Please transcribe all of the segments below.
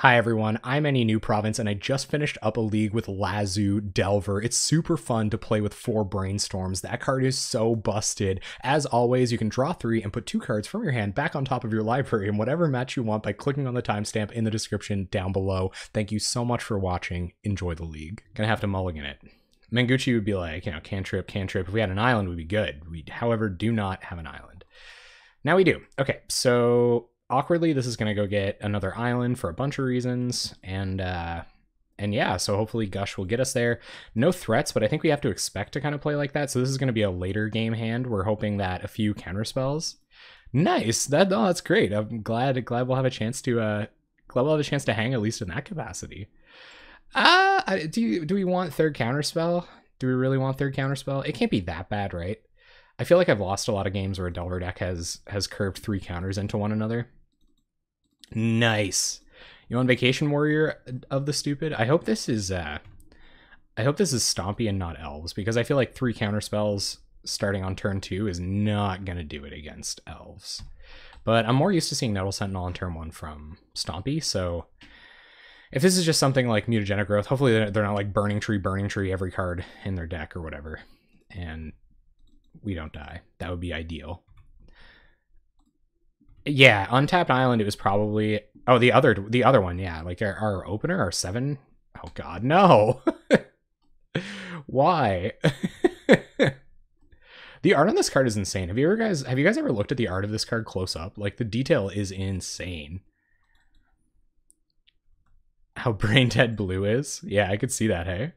Hi everyone, I'm Any New Province and I just finished up a league with LazZoO Delver. It's super fun to play with 4 brainstorms. That card is so busted. As always, you can draw 3 and put 2 cards from your hand back on top of your library in whatever match you want by clicking on the timestamp in the description down below. Thank you so much for watching. Enjoy the league. Gonna have to mulligan it. Manguchi would be like, cantrip. If we had an island, we'd be good. We, however, do not have an island. Now we do. Okay, so awkwardly, this is going to go get another island for a bunch of reasons, and yeah, so hopefully Gush will get us there. No threats, but I think we have to expect to kind of play like that, so this is going to be a later game hand. We're hoping that a few counter spells. Nice! That's great. I'm glad we'll have a chance to hang at least in that capacity. Do we want third counter spell? Do we really want third counter spell? It can't be that bad, right? I feel like I've lost a lot of games where a Delver deck has curved 3 counters into one another. Nice. You want Vacation Warrior of the Stupid? I hope this is Stompy and not Elves, because I feel like 3 counter spells starting on turn 2 is not gonna do it against Elves. But I'm more used to seeing Nettle Sentinel on turn 1 from Stompy, so if this is just something like Mutagenic Growth, hopefully they're not like Burning Tree every card in their deck or whatever, and we don't die. That would be ideal. Yeah, Untapped Island, it was probably... Oh, the other one, yeah. Like our opener, our 7... Oh god, no! Why? The art on this card is insane. Have you guys ever looked at the art of this card close up? Like, the detail is insane. How brain dead blue is? Yeah, I could see that, hey?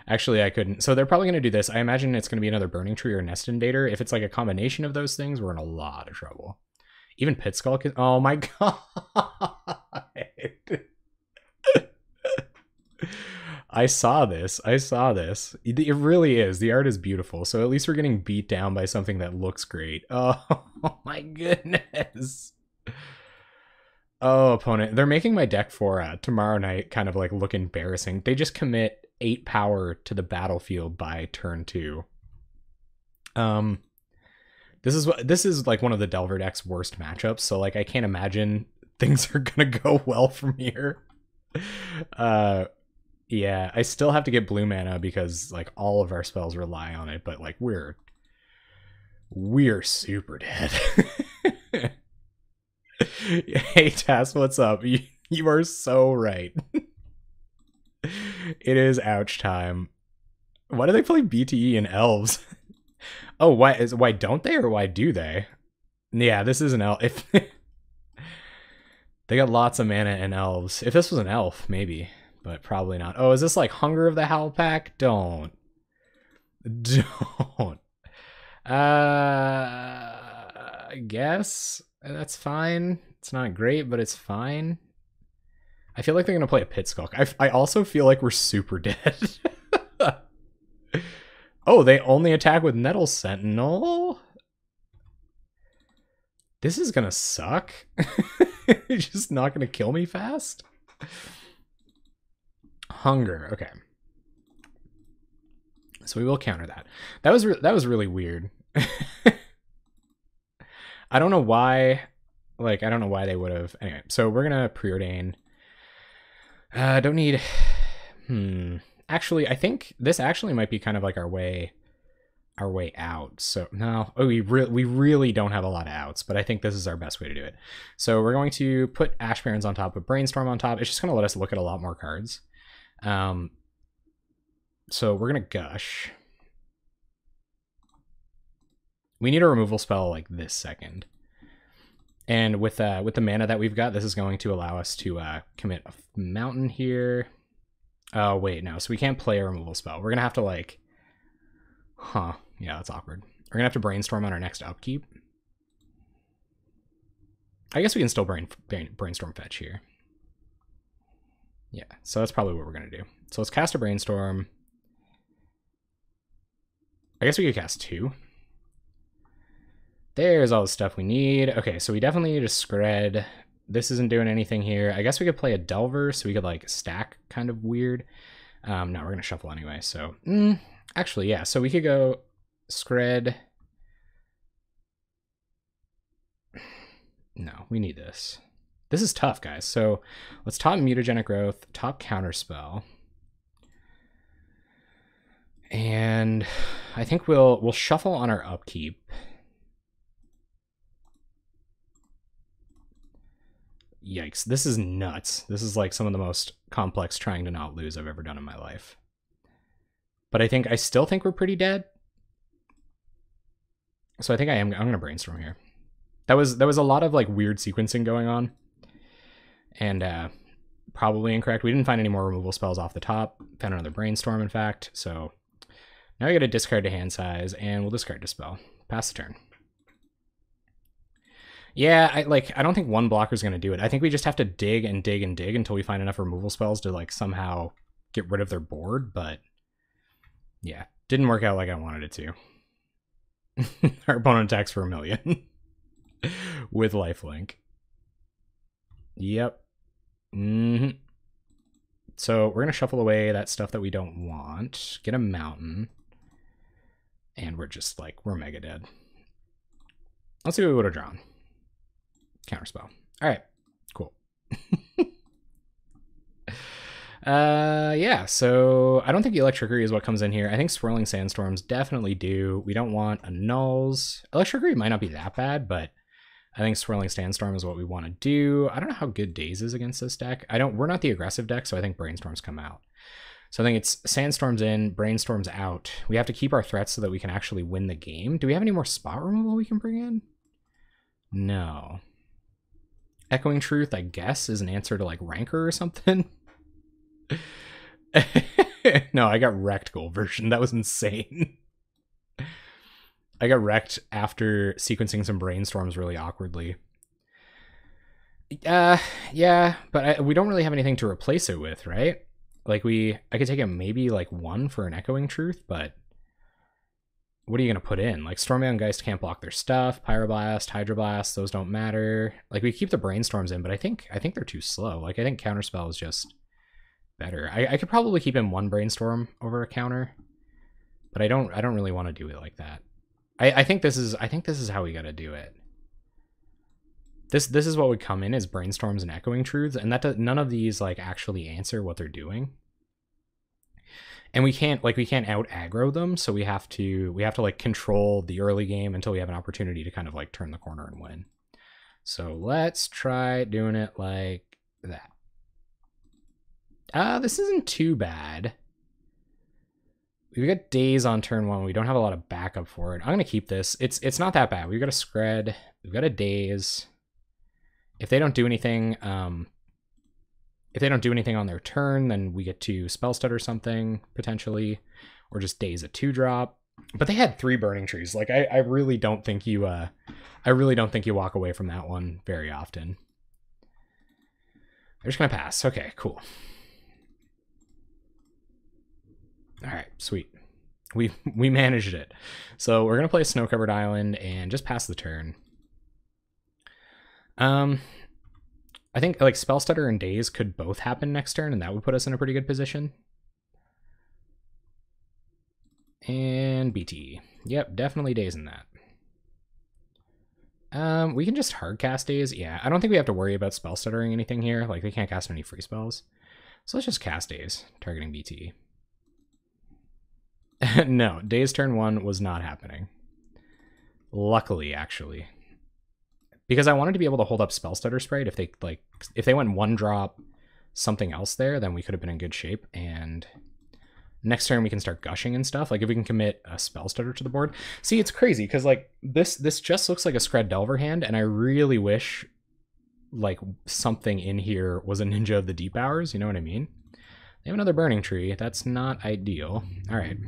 Actually, I couldn't. So they're probably going to do this. I imagine it's going to be another Burning Tree or Nest Invader. If it's like a combination of those things, we're in a lot of trouble. Even Pit Skull can... Oh my god! I saw this. It really is. The art is beautiful. So at least we're getting beat down by something that looks great. Oh my goodness. Oh, opponent. They're making my deck for tomorrow night kind of like look embarrassing. They just commit 8 power to the battlefield by turn 2. This is like one of the Delver deck's worst matchups, so like I can't imagine things are gonna go well from here. Yeah, I still have to get blue mana because like all of our spells rely on it, but like we're super dead. Hey Tass, what's up? You are so right. It is ouch time. Why do they play BTE and Elves? Oh, why don't they, or why do they? Yeah, this is an elf. If they got lots of mana in Elves. If this was an elf, maybe, but probably not. Oh, is this like Hunger of the Howl Pack? Don't. I guess that's fine. It's not great, but it's fine. I feel like they're going to play a Pit Skulk. I also feel like we're super dead. Oh, they only attack with Nettle Sentinel? This is going to suck. You're just not going to kill me fast? Hunger, okay. So we will counter that. That was really weird. I don't know why. Like, I don't know why they would have. Anyway, so we're going to preordain. Don't need... Actually, I think this actually might be kind of like our way out. So, no. Oh, we really don't have a lot of outs, but I think this is our best way to do it. So we're going to put Ash Barrens on top, put Brainstorm on top. It's just going to let us look at a lot more cards. So we're going to Gush. We need a removal spell like this second. And with the mana that we've got, this is going to allow us to commit a mountain here. Oh, wait, no. So we can't play a removal spell. We're going to have to, like... Huh. Yeah, that's awkward. We're going to have to Brainstorm on our next upkeep. I guess we can still Brainstorm Fetch here. Yeah, so that's probably what we're going to do. So let's cast a Brainstorm. I guess we could cast 2. There's all the stuff we need. Okay, so we definitely need a Scred. This isn't doing anything here. I guess we could play a Delver, so we could, like, stack kind of weird. No, we're going to shuffle anyway, so... actually, yeah, so we could go Scred. No, we need this. This is tough, guys. So let's top Mutagenic Growth, top Counterspell. And I think we'll shuffle on our upkeep. Yikes, this is nuts. This is like some of the most complex trying to not lose I've ever done in my life. But I still think we're pretty dead. So I think I'm gonna brainstorm here. There was a lot of like weird sequencing going on. And probably incorrect. We didn't find any more removal spells off the top. Found another brainstorm, in fact. So now we got to discard to hand size, and we'll discard Dispel. Pass the turn. Yeah, I don't think one blocker is going to do it. I think we just have to dig and dig and dig until we find enough removal spells to like somehow get rid of their board, but yeah, didn't work out like I wanted it to. Our opponent attacks for 1 million with lifelink. Yep. So we're going to shuffle away that stuff that we don't want, get a mountain, and we're just like, we're mega dead. Let's see what we would have drawn. Counterspell. All right, cool. Yeah, so I don't think Electricity is what comes in here. I think Swirling Sandstorms definitely do. We don't want annuls. Electricity might not be that bad, but I think Swirling Sandstorm is what we want to do. I don't know how good Daze is against this deck. We're not the aggressive deck, so I think Brainstorms come out. So I think it's Sandstorms in, Brainstorms out. We have to keep our threats so that we can actually win the game. Do we have any more spot removal we can bring in? No. Echoing Truth, I guess, is an answer to like Rancor or something. No, I got wrecked gold version. That was insane. I got wrecked after sequencing some brainstorms really awkwardly. Yeah, but we don't really have anything to replace it with, right? Like I could take it maybe like 1 for an Echoing Truth, but what are you going to put in? Like Stormbound Geist can't block their stuff, Pyroblast, Hydroblast, those don't matter. Like we keep the brainstorms in, but I think they're too slow. Like I think Counterspell is just better. I could probably keep in 1 brainstorm over a counter, but I don't really want to do it like that. I think this is how we got to do it. This is what would come in as brainstorms and Echoing Truths, and none of these like actually answer what they're doing. And we can't out aggro them, so we have to like control the early game until we have an opportunity to kind of like turn the corner and win. So let's try doing it like that. This isn't too bad. We've got Daze on turn 1. We don't have a lot of backup for it. I'm gonna keep this. It's not that bad. We've got a Scred. We've got a Daze. If they don't do anything, on their turn, then we get to Spell Stutter something potentially, or just Daze a 2-drop. But they had 3 Burning Trees. Like I really don't think you walk away from that one very often. They're just gonna pass. Okay, cool. All right, sweet. We managed it. So we're gonna play a Snow-Covered Island and just pass the turn. I think like Spell Stutter and Daze could both happen next turn, and that would put us in a pretty good position. And BT. Yep, definitely Daze in that. We can just hardcast Daze. Yeah, I don't think we have to worry about Spell Stuttering anything here. Like they can't cast any free spells. So let's just cast Daze, targeting BT. No, Daze turn 1 was not happening. Luckily, actually. Because I wanted to be able to hold up Spell Stutter Sprite. If they went 1-drop something else there, then we could have been in good shape. And next turn we can start gushing and stuff. Like if we can commit a Spell Stutter to the board. See, it's crazy because like this just looks like a Scred Delver hand, and I really wish like something in here was a Ninja of the Deep Hours. You know what I mean? They have another Burning Tree. That's not ideal. All right.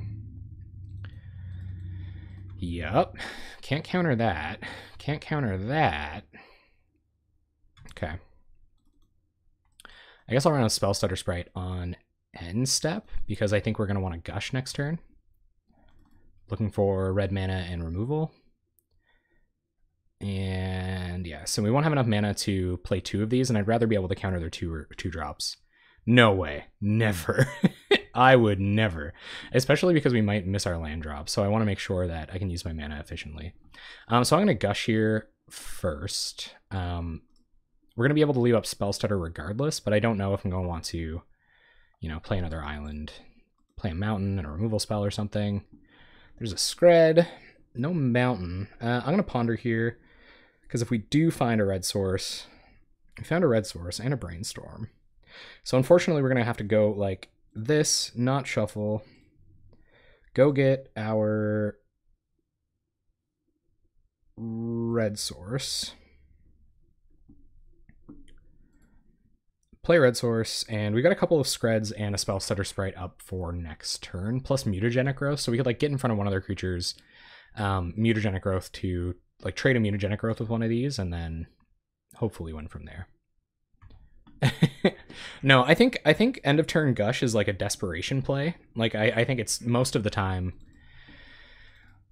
Yup. Can't counter that. Can't counter that. Okay. I guess I'll run a Spell Stutter Sprite on end step because I think we're going to want to gush next turn. Looking for red mana and removal. And yeah, so we won't have enough mana to play 2 of these, and I'd rather be able to counter their 2 drops. No way. Never. I would never. Especially because we might miss our land drop, so I want to make sure that I can use my mana efficiently. So I'm going to gush here first. We're going to be able to leave up Spell Stutter regardless, but I don't know if I'm going to want to, you know, play another island, play a mountain and a removal spell or something. There's a Scred, no mountain. I'm going to ponder here, because if we do find a red source, we found a red source and a brainstorm. So unfortunately, we're going to have to go like this, not shuffle, go get our red source, play red source, and we got a couple of Screds and a Spell Stutter Sprite up for next turn, plus Mutagenic Growth, so we could like get in front of one of their creatures, Mutagenic Growth to like trade a Mutagenic Growth with one of these, and then hopefully win from there. No, I think end of turn Gush is like a desperation play. Like I think it's most of the time,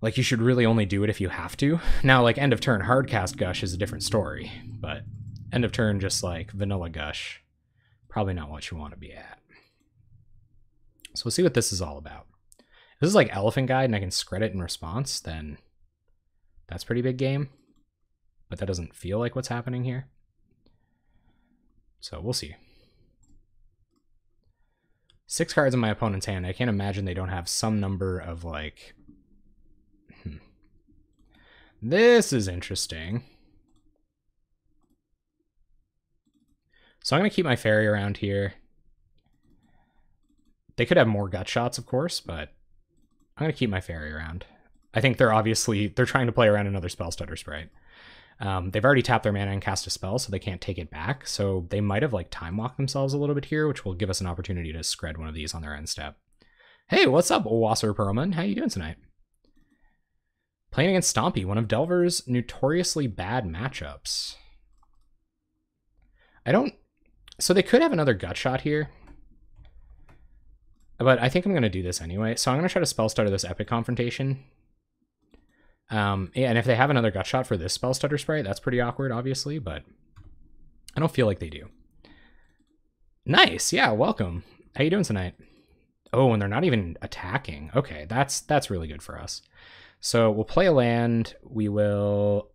like you should really only do it if you have to. Now, like end of turn hardcast Gush is a different story, but end of turn just like vanilla Gush, probably not what you want to be at. So we'll see what this is all about. If this is like Elephant Guide and I can Scred it in response, then that's pretty big game. But that doesn't feel like what's happening here. So we'll see. 6 cards in my opponent's hand. I can't imagine they don't have some number of like... This is interesting. So I'm going to keep my fairy around here. They could have more gut shots, of course, but I'm going to keep my fairy around. I think they're trying to play around another Spell Stutter Sprite. They've already tapped their mana and cast a spell, so they can't take it back. So they might have like time walked themselves a little bit here, which will give us an opportunity to Scred one of these on their end step. Hey, what's up, Wasser Perlman? How you doing tonight? Playing against Stompy, one of Delver's notoriously bad matchups. So they could have another gut shot here, but I think I'm going to do this anyway. So I'm going to try to Spell Stutter this Epic Confrontation. Yeah, and if they have another gut shot for this Spell Stutter Sprite, that's pretty awkward, obviously, but I don't feel like they do. Nice, yeah, welcome. How you doing tonight? Oh, and they're not even attacking. Okay, that's really good for us. So we'll play a land. We will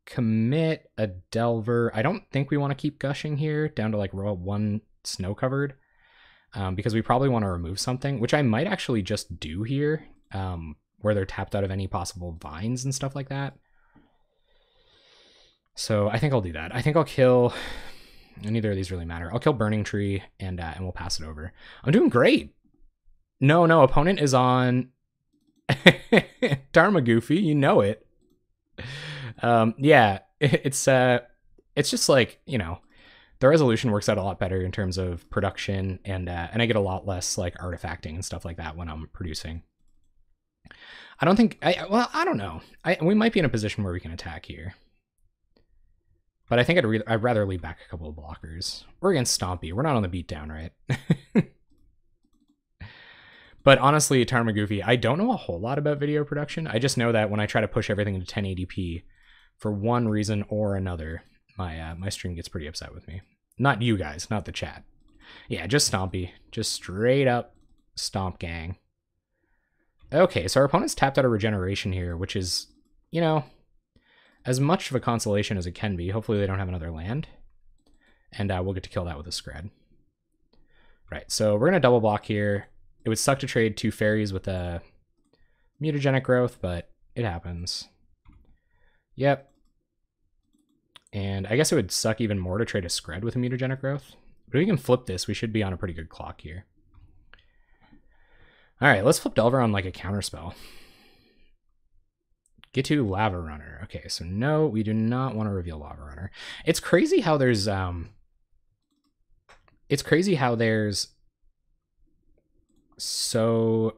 commit a Delver. I don't think we want to keep gushing here down to like row 1 snow covered, because we probably want to remove something, which I might actually just do here, where they're tapped out of any possible vines and stuff like that. So I think I'll do that. I think I'll kill, neither of these really matter. I'll kill Burning Tree and we'll pass it over. I'm doing great. No, opponent is on Dharma Goofy, you know it. Yeah, it's just like, you know, the resolution works out a lot better in terms of production, and I get a lot less like artifacting and stuff like that when I'm producing. I don't think, I don't know. We might be in a position where we can attack here. But I think I'd rather leave back a couple of blockers. We're against Stompy. We're not on the beatdown, right? But honestly, Tarmagoofy, I don't know a whole lot about video production. I just know that when I try to push everything to 1080p, for one reason or another, my stream gets pretty upset with me. Not you guys, not the chat. Yeah, just Stompy. Just straight up Stomp Gang. Okay, so our opponent's tapped out a regeneration here, which is, you know, as much of a consolation as it can be. Hopefully they don't have another land. And we'll get to kill that with a Scred. Right, so we're going to double block here. It would suck to trade 2 fairies with a Mutagenic Growth, but it happens. Yep. And I guess it would suck even more to trade a Scred with a Mutagenic Growth. But if we can flip this, we should be on a pretty good clock here. Alright, let's flip Delver on like a counterspell. Get to Lava Runner. Okay, so no, we do not want to reveal Lava Runner. It's crazy how there's so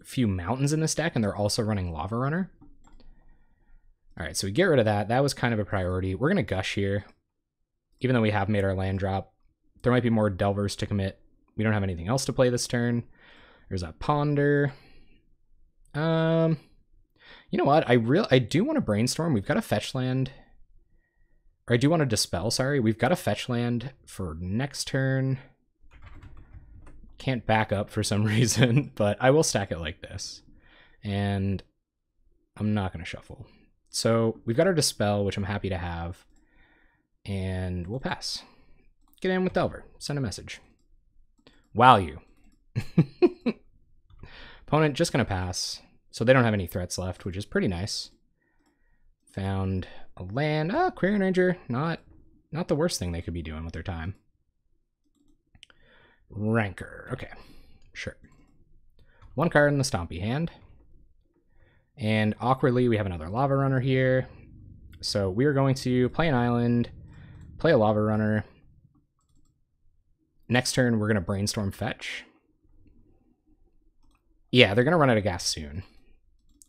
few mountains in this deck, and they're also running Lava Runner. All right, so we get rid of that. That was kind of a priority. We're going to Gush here, even though we have made our land drop. There might be more Delvers to commit. We don't have anything else to play this turn. There's a Ponder. You know what? I do want to Brainstorm. We've got a fetch land. Or I do want to Dispel, sorry. We've got a fetch land for next turn. Can't back up for some reason, but I will stack it like this. And I'm not going to shuffle. So we've got our Dispel, which I'm happy to have. And we'll pass. Get in with Delver. Send a message. Wow you. Opponent just going to pass. So they don't have any threats left, which is pretty nice. Found a land. Oh, Quirion Ranger. Not the worst thing they could be doing with their time. Rancor. Okay. Sure. One card in the Stompy hand. And awkwardly, we have another Lava Runner here. So we are going to play an island, play a Lava Runner. Next turn, we're going to Brainstorm Fetch. Yeah, they're going to run out of gas soon.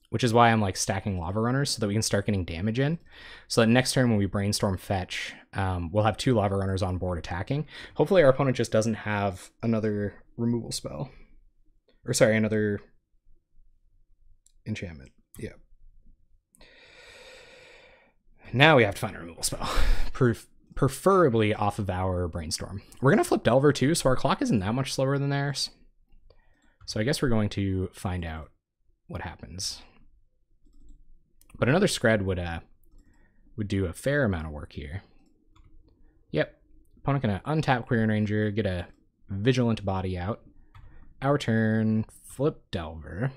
Which is why I'm like stacking Lava Runners so that we can start getting damage in. So that next turn when we Brainstorm Fetch, we'll have 2 Lava Runners on board attacking. Hopefully our opponent just doesn't have another removal spell. Or sorry, another enchantment. Yeah. Now we have to find a removal spell. Preferably off of our Brainstorm. We're going to flip Delver too, so our clock isn't that much slower than theirs. So I guess we're going to find out what happens. But another Scred would do a fair amount of work here. Yep. Opponent gonna untap Quirion Ranger, get a Vigilant Body out. Our turn, flip Delver.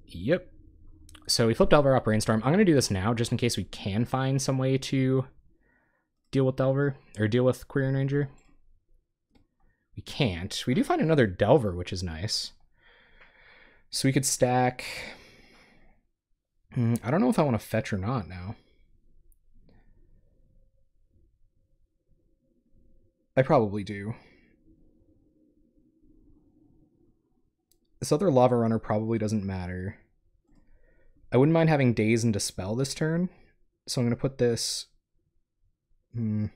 Yep. So we flipped Delver up Brainstorm. I'm gonna do this now just in case we can find some way to deal with Delver, or deal with Quirion Ranger. We can't. We do find another Delver, which is nice. So we could stack... I don't know if I want to fetch or not now. I probably do. This other Lava Runner probably doesn't matter. I wouldn't mind having Daze and Dispel this turn. So I'm going to put this... put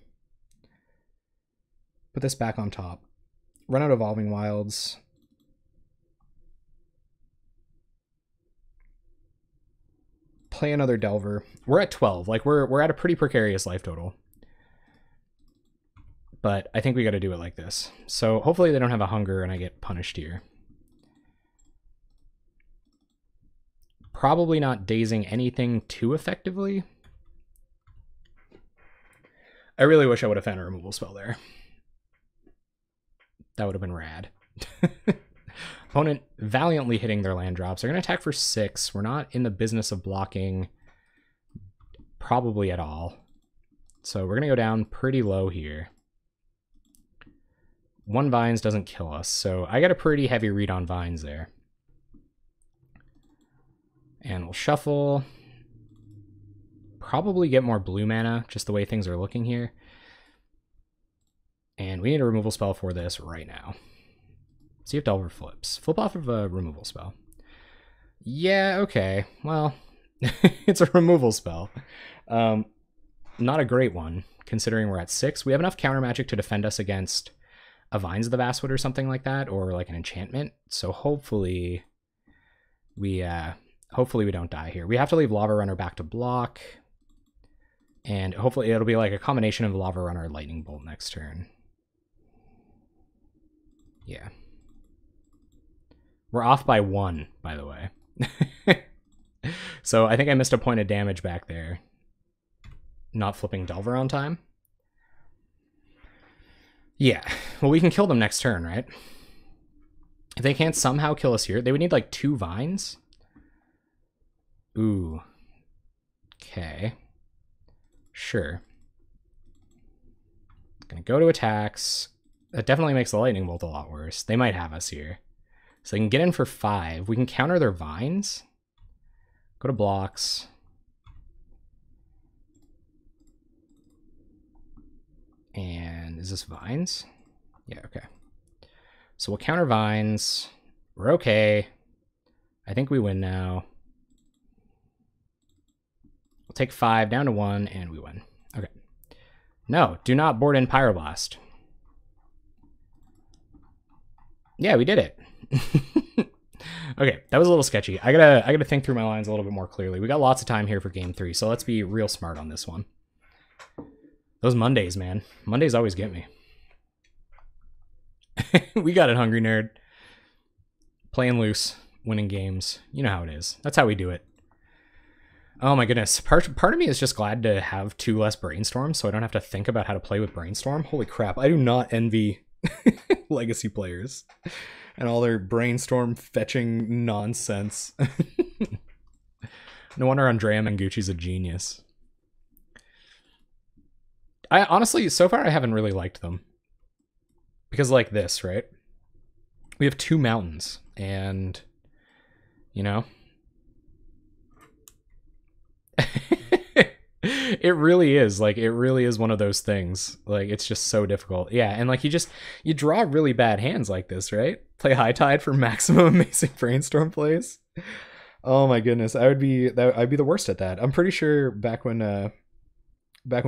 this back on top. Run out Evolving Wilds. Play another Delver. We're at 12. Like we're at a pretty precarious life total. But I think we got to do it like this. So hopefully they don't have a hunger and I get punished here. Probably not dazing anything too effectively. I really wish I would have found a removal spell there. That would have been rad. Opponent valiantly hitting their land drops. They're going to attack for 6. We're not in the business of blocking probably at all. So we're going to go down pretty low here. 1 Vines doesn't kill us, so I got a pretty heavy read on Vines there. And we'll shuffle. Probably get more blue mana, just the way things are looking here. And we need a removal spell for this right now. See if Delver flips. Flip off of a removal spell. Yeah, okay. Well, it's a removal spell. Not a great one, considering we're at 6. We have enough counter magic to defend us against a Vines of the Vastwood or something like that, or like an enchantment. So hopefully we don't die here. We have to leave Lava Runner back to block. And hopefully it'll be like a combination of Lava Runner and Lightning Bolt next turn. Yeah. We're off by 1, by the way. So I think I missed a point of damage back there. Not flipping Delver on time. Yeah. Well, we can kill them next turn, right? If they can't somehow kill us here, they would need like 2 Vines. Ooh. Okay. Sure. Gonna go to attacks. That definitely makes the Lightning Bolt a lot worse. They might have us here. So they can get in for 5. We can counter their Vines. Go to blocks. And is this Vines? Yeah, okay. So we'll counter Vines. We're okay. I think we win now. We'll take 5 down to 1 and we win. Okay. No, do not board in Pyroblast. Yeah, we did it. Okay, that was a little sketchy. I gotta think through my lines a little bit more clearly. We got lots of time here for game 3, so let's be real smart on this one. Those Mondays, man. Mondays always get me. We got it, Hungry Nerd. Playing loose, winning games. You know how it is. That's how we do it. Oh my goodness. Part of me is just glad to have 2 less brainstorms so I don't have to think about how to play with brainstorm. Holy crap, I do not envy legacy players and all their brainstorm fetching nonsense. No wonder Andrea Mengucci's a genius. I honestly, so far I haven't really liked them. Because like this, right? We have 2 mountains and, you know, it really is one of those things. Like, it's just so difficult. Yeah, and like you draw really bad hands like this, right? Play High Tide for maximum amazing brainstorm plays. Oh my goodness, I'd be the worst at that. I'm pretty sure back when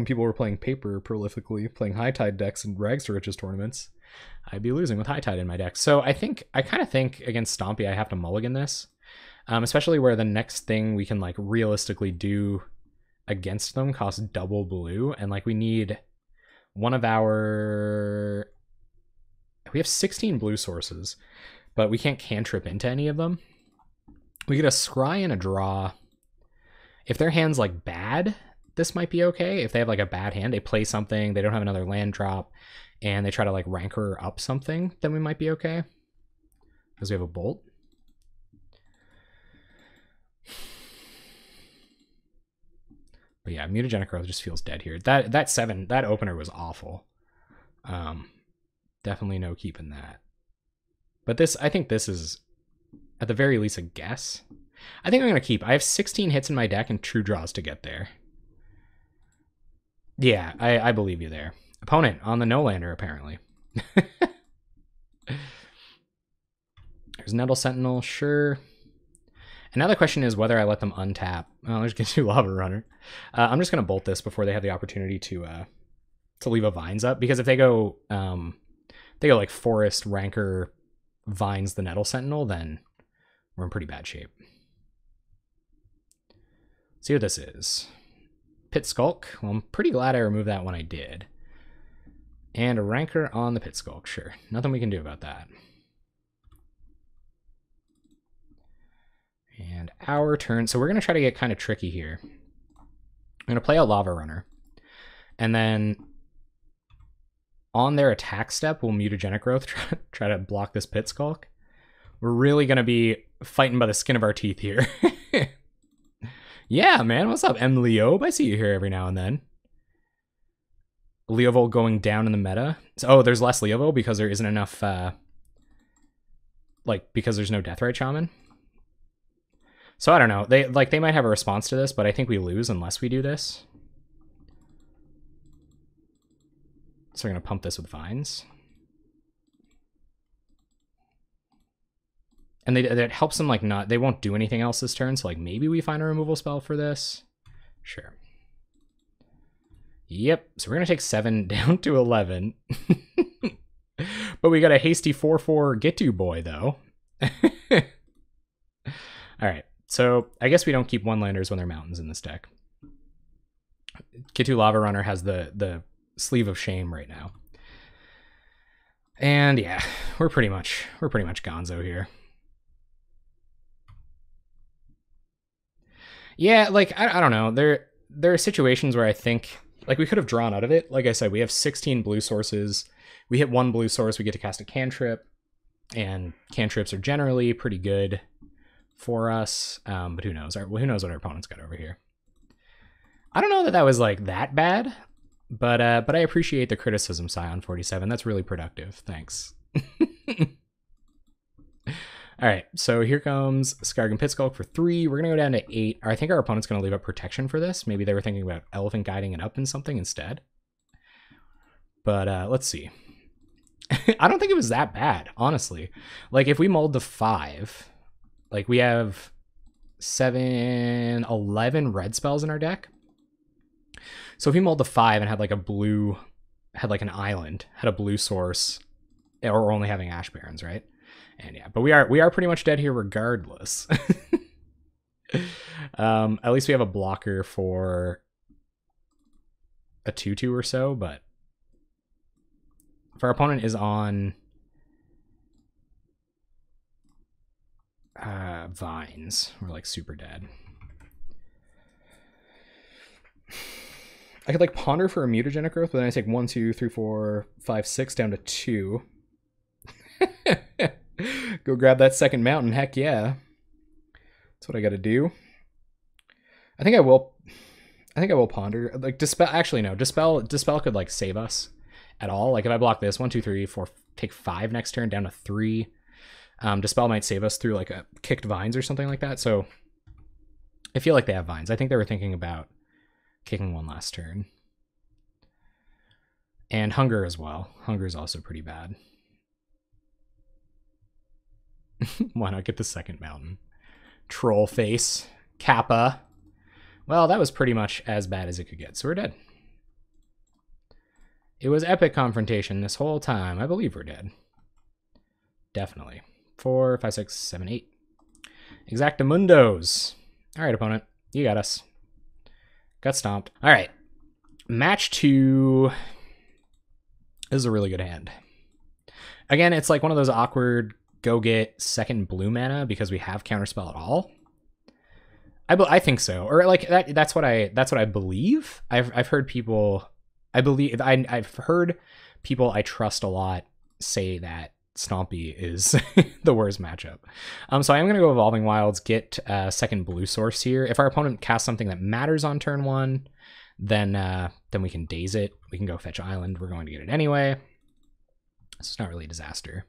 people were playing Paper prolifically, playing High Tide decks in Rags to Riches tournaments, I'd be losing with High Tide in my deck. So I kind of think against Stompy I have to mulligan this, especially where the next thing we can like realistically do against them costs double blue, and like we need one of our, we have 16 blue sources, but we can't cantrip into any of them. We get a scry and a draw. If their hand's like bad, this might be okay. If they have like a bad hand, they play something, they don't have another land drop, and they try to like rancor up something, then we might be okay. Because we have a bolt. But yeah, Mutagenic Growth just feels dead here. That opener was awful. Definitely no keeping that. But this, I think this is at the very least a guess. I think I'm gonna keep. I have 16 hits in my deck and true draws to get there. Yeah, I believe you there. Opponent on the no-lander, apparently. There's Nettle Sentinel, sure. And now the question is whether I let them untap. Oh, there's gonna do Lava Runner. I'm just gonna bolt this before they have the opportunity to leave a Vines up, because if they go like Forest, Rancor, Vines, the Nettle Sentinel, then we're in pretty bad shape. Let's see what this is. Pit Skulk. Well, I'm pretty glad I removed that when I did. And a Rancor on the Pit Skulk, sure. Nothing we can do about that. And our turn. So we're going to try to get kind of tricky here. I'm going to play a Lava Runner. And then on their attack step, we'll Mutagenic Growth, try to block this Pit Skulk. We're really going to be fighting by the skin of our teeth here. Yeah, man. What's up, M. Leob? I see you here every now and then. Leovold going down in the meta. So, oh, there's less Leovold because there isn't enough, because there's no Deathrite Shaman. So I don't know. They might have a response to this, but I think we lose unless we do this. So we're going to pump this with Vines. And that helps them, like, not... They won't do anything else this turn, so, like, maybe we find a removal spell for this. Sure. Yep. So we're going to take 7 down to 11. But we got a hasty 4/4 Get-To boy, though. Alright. So I guess we don't keep one-landers when they're mountains in this deck. Get-To Lava Runner has the sleeve of shame right now. And yeah, we're pretty much gonzo here. Yeah, like, I don't know. There are situations where I think, like, we could have drawn out of it. Like I said, we have 16 blue sources. We hit 1 blue source, we get to cast a cantrip. And cantrips are generally pretty good for us. But who knows? Who knows what our opponent's got over here. I don't know that was, like, that bad. But I appreciate the criticism, Scion47. That's really productive. Thanks. All right, so here comes Skargan Pit Skulk for 3. We're going to go down to 8. I think our opponent's going to leave up protection for this. Maybe they were thinking about Elephant guiding it up in something instead. But let's see. I don't think it was that bad, honestly. Like, if we mulled the 5, like, we have 7, 11 red spells in our deck. So if we mulled the 5 and had, like, a blue, had, like, an island, had a blue source, or only having Ash Barrens, right? And yeah, but we are pretty much dead here regardless. At least we have a blocker for a 2/2 or so, but if our opponent is on Vines, we're like super dead. I could like ponder for a mutagenic growth, but then I take 1, 2, 3, 4, 5, 6 down to 2. Go grab that second mountain. Heck yeah. That's what I gotta do. I think I will ponder. Like dispel, actually no, dispel could like save us at all. Like if I block this, 1, 2, 3, 4, take 5 next turn down to 3. Dispel might save us through like a kicked vines or something like that. So I feel like they have vines. I think they were thinking about kicking one last turn. And hunger as well. Hunger is also pretty bad. Why not get the second mountain? Troll face. Kappa. Well, that was pretty much as bad as it could get, so we're dead. It was epic confrontation this whole time. I believe we're dead. Definitely. 4, 5, 6, 7, 8. Exactamundos. All right, opponent. You got us. Got stomped. All right. Match 2. This is a really good hand. Again, it's like one of those awkward go get second blue mana because we have counterspell at all. I think so, or like that's what I believe. I've heard people. I've heard people I trust a lot say that Stompy is the worst matchup. So I am gonna go Evolving Wilds, get second blue source here. If our opponent casts something that matters on turn 1, then we can daze it. We can go fetch Island. We're going to get it anyway. It's not really a disaster.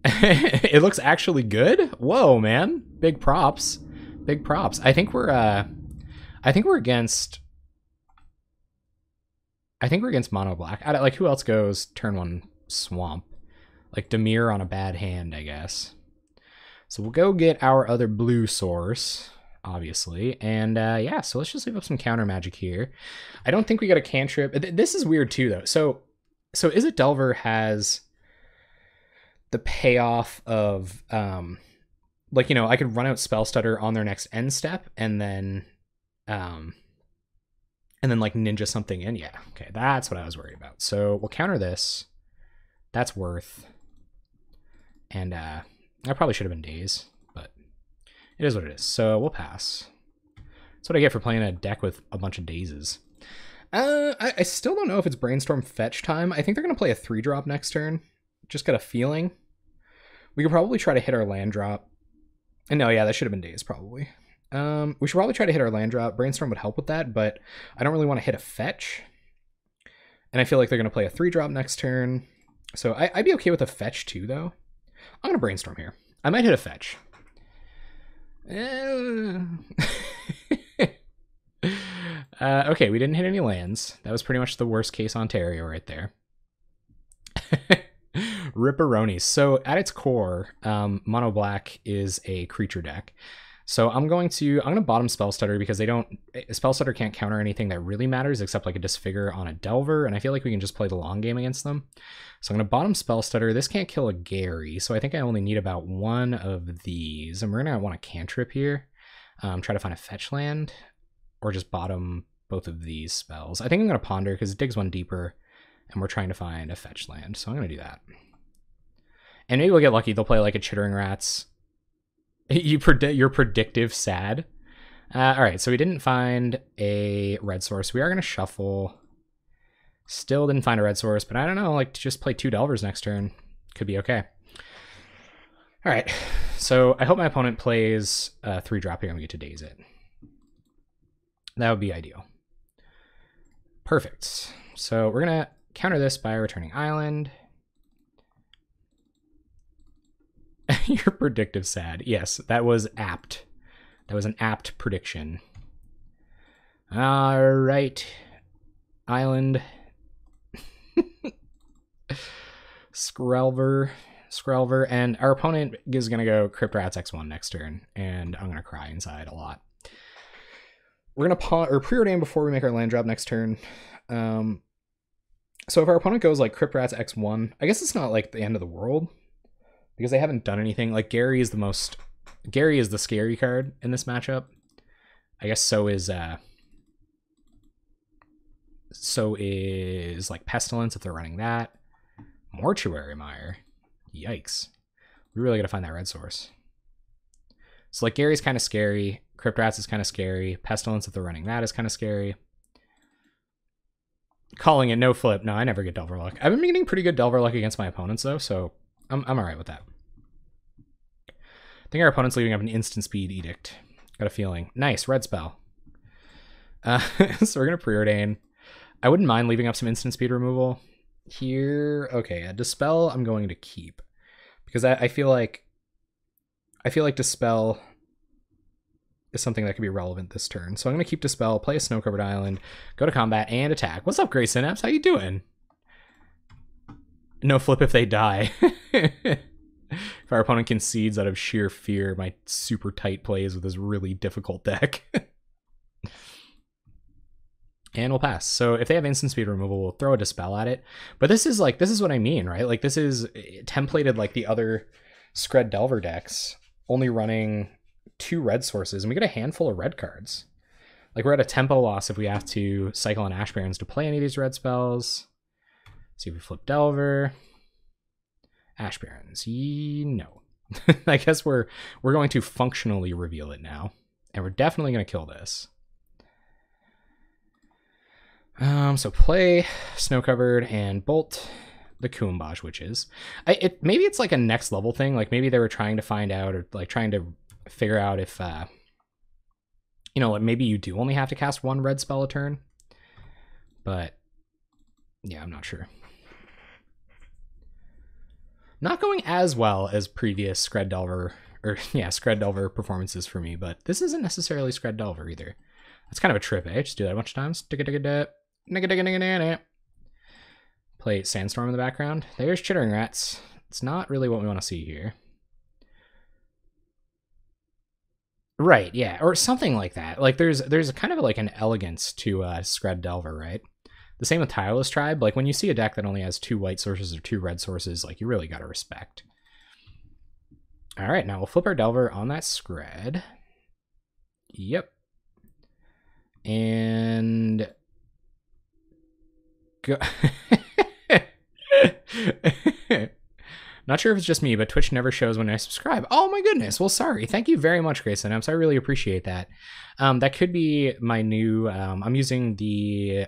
It looks actually good. Whoa, man! Big props, big props. I think we're against. I think we're against mono black. Like who else goes turn 1 swamp? Like Demir on a bad hand, I guess. So we'll go get our other blue source, obviously, and yeah. So let's just leave up some counter magic here. I don't think we got a cantrip. This is weird too, though. So Is It Delver has the payoff of like, you know, I could run out Spell Stutter on their next end step and then like ninja something in. Yeah, okay, that's what I was worried about. So we'll counter this. That's worth. And I probably should have been daze, but it is what it is. So we'll pass. That's what I get for playing a deck with a bunch of dazes. I still don't know if it's Brainstorm fetch time. I think they're gonna play a 3-drop next turn. Just got a feeling. We could probably try to hit our land drop. And no, yeah, that should have been days probably. We should probably try to hit our land drop. Brainstorm would help with that, but I don't really want to hit a fetch. And I feel like they're going to play a 3-drop next turn. So I'd be okay with a fetch too, though. I'm going to Brainstorm here. I might hit a fetch. Okay, we didn't hit any lands. That was pretty much the worst case Ontario right there. Ripperonis. So at its core, mono black is a creature deck. So I'm gonna bottom Spell Stutter because Spell Stutter can't counter anything that really matters except like a Disfigure on a Delver, and I feel like we can just play the long game against them. So I'm gonna bottom Spell Stutter. This can't kill a Gary, so I think I only need about 1 of these, and we're gonna want a cantrip here. Try to find a fetch land, or just bottom both of these spells. I think I'm gonna ponder because it digs 1 deeper, and we're trying to find a fetch land, so I'm gonna do that. And maybe we'll get lucky. They'll play like a Chittering Rats. You're predictive sad. All right, so we didn't find a red source. We are gonna shuffle. Still didn't find a red source, but I don't know. Like to just play 2 Delvers next turn could be okay. All right, so I hope my opponent plays a 3-drop here and we get to daze it. That would be ideal. Perfect. So we're gonna counter this by returning Island. You're predictive sad. Yes, that was apt. That was an apt prediction. All right. Island. Skrelver. And our opponent is going to go Crypt Rats X1 next turn, and I'm going to cry inside a lot. We're going to preordain before we make our land drop next turn. So if our opponent goes like Crypt Rats X1, I guess it's not like the end of the world, because they haven't done anything. Like Gary is the scary card in this matchup. I guess so is like Pestilence if they're running that. Mortuary Mire. Yikes. We really gotta find that red source. So like Gary's kind of scary. Crypt Rats is kind of scary. Pestilence, if they're running that, is kind of scary. Calling it no flip. No, I never get Delver luck. I've been getting pretty good Delver luck against my opponents though, so I'm all right with that. I think our opponent's leaving up an instant speed edict. Got a feeling. Nice, red spell. So we're gonna preordain. I wouldn't mind leaving up some instant speed removal here. Okay, a Dispel I'm going to keep because I feel like Dispel is something that could be relevant this turn. So I'm going to keep Dispel, play a snow-covered island, go to combat, and attack. What's up, Gray Synapse? How you doing? No flip if they die. If our opponent concedes out of sheer fear, my super tight plays with this really difficult deck. And we'll pass. So if they have instant speed removal, we'll throw a Dispel at it. But this is what I mean, right? Like this is templated like the other Scred Delver decks, only running 2 red sources, and we get a handful of red cards. Like we're at a tempo loss if we have to cycle on Ash Barrens to play any of these red spells. See if we flip Delver. Ash Barrens, no. I guess we're going to functionally reveal it now, and we're definitely going to kill this. So play Snow Covered and bolt the Kuumbaj Witches. Maybe it's like a next level thing. Like maybe they were trying to find out, or like trying to figure out if, you know, like maybe you do only have to cast 1 red spell a turn. But yeah, I'm not sure. Not going as well as previous Scred Delver, or yeah, Scred Delver performances for me, but this isn't necessarily Scred Delver either. That's kind of a trip, eh? Just do that a bunch of times. Play Sandstorm in the background. There's Chittering Rats. It's not really what we want to see here. Right, yeah, or something like that. Like there's kind of like an elegance to Scred Delver, right? The same with Tireless Tribe. Like when you see a deck that only has 2 white sources or 2 red sources, like you really got to respect. All right, now we'll flip our Delver on that Scred. Yep. And go. Not sure if it's just me, but Twitch never shows when I subscribe. Oh my goodness. Well, sorry. Thank you very much, Grace Synapse. I really appreciate that. That could be my new, I'm using the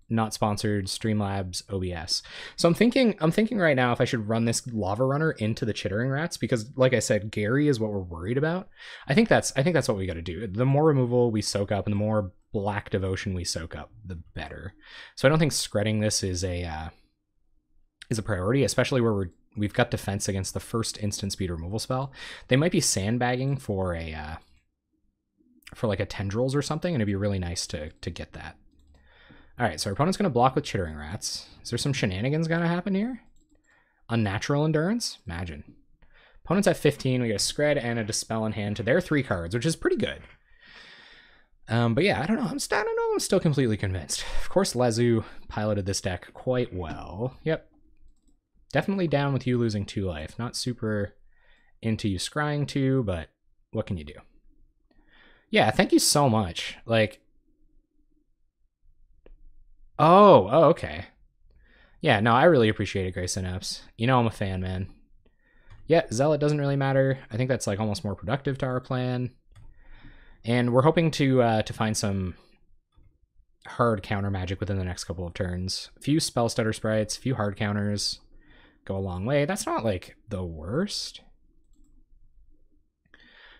not sponsored Streamlabs OBS. So I'm thinking right now if I should run this Lava Runner into the Chittering Rats, because like I said, Gary is what we're worried about. I think that's what we got to do. The more removal we soak up and the more Black Devotion we soak up, the better. So I don't think Scredding this is a priority, especially where we've got defense against the first instant speed removal spell. They might be sandbagging for like a Tendrils or something, and it'd be really nice to get that. All right, so our opponent's going to block with Chittering Rats. Is there some shenanigans going to happen here? Unnatural Endurance? Imagine. Opponent's at 15. We got a Scred and a Dispel in hand to their 3 cards, which is pretty good. But yeah, I don't know. I'm still completely convinced. Of course, LazZoO piloted this deck quite well. Yep. Definitely down with you losing 2 life. Not super into you scrying 2, but what can you do? Yeah, thank you so much. Like, oh, okay. Yeah, no, I really appreciate it, Gray Synapse. You know I'm a fan, man. Yeah, Zealot doesn't really matter. I think that's like almost more productive to our plan. And we're hoping to find some hard counter magic within the next couple of turns. A few Spell Stutter Sprites, a few hard counters go a long way. That's not like the worst.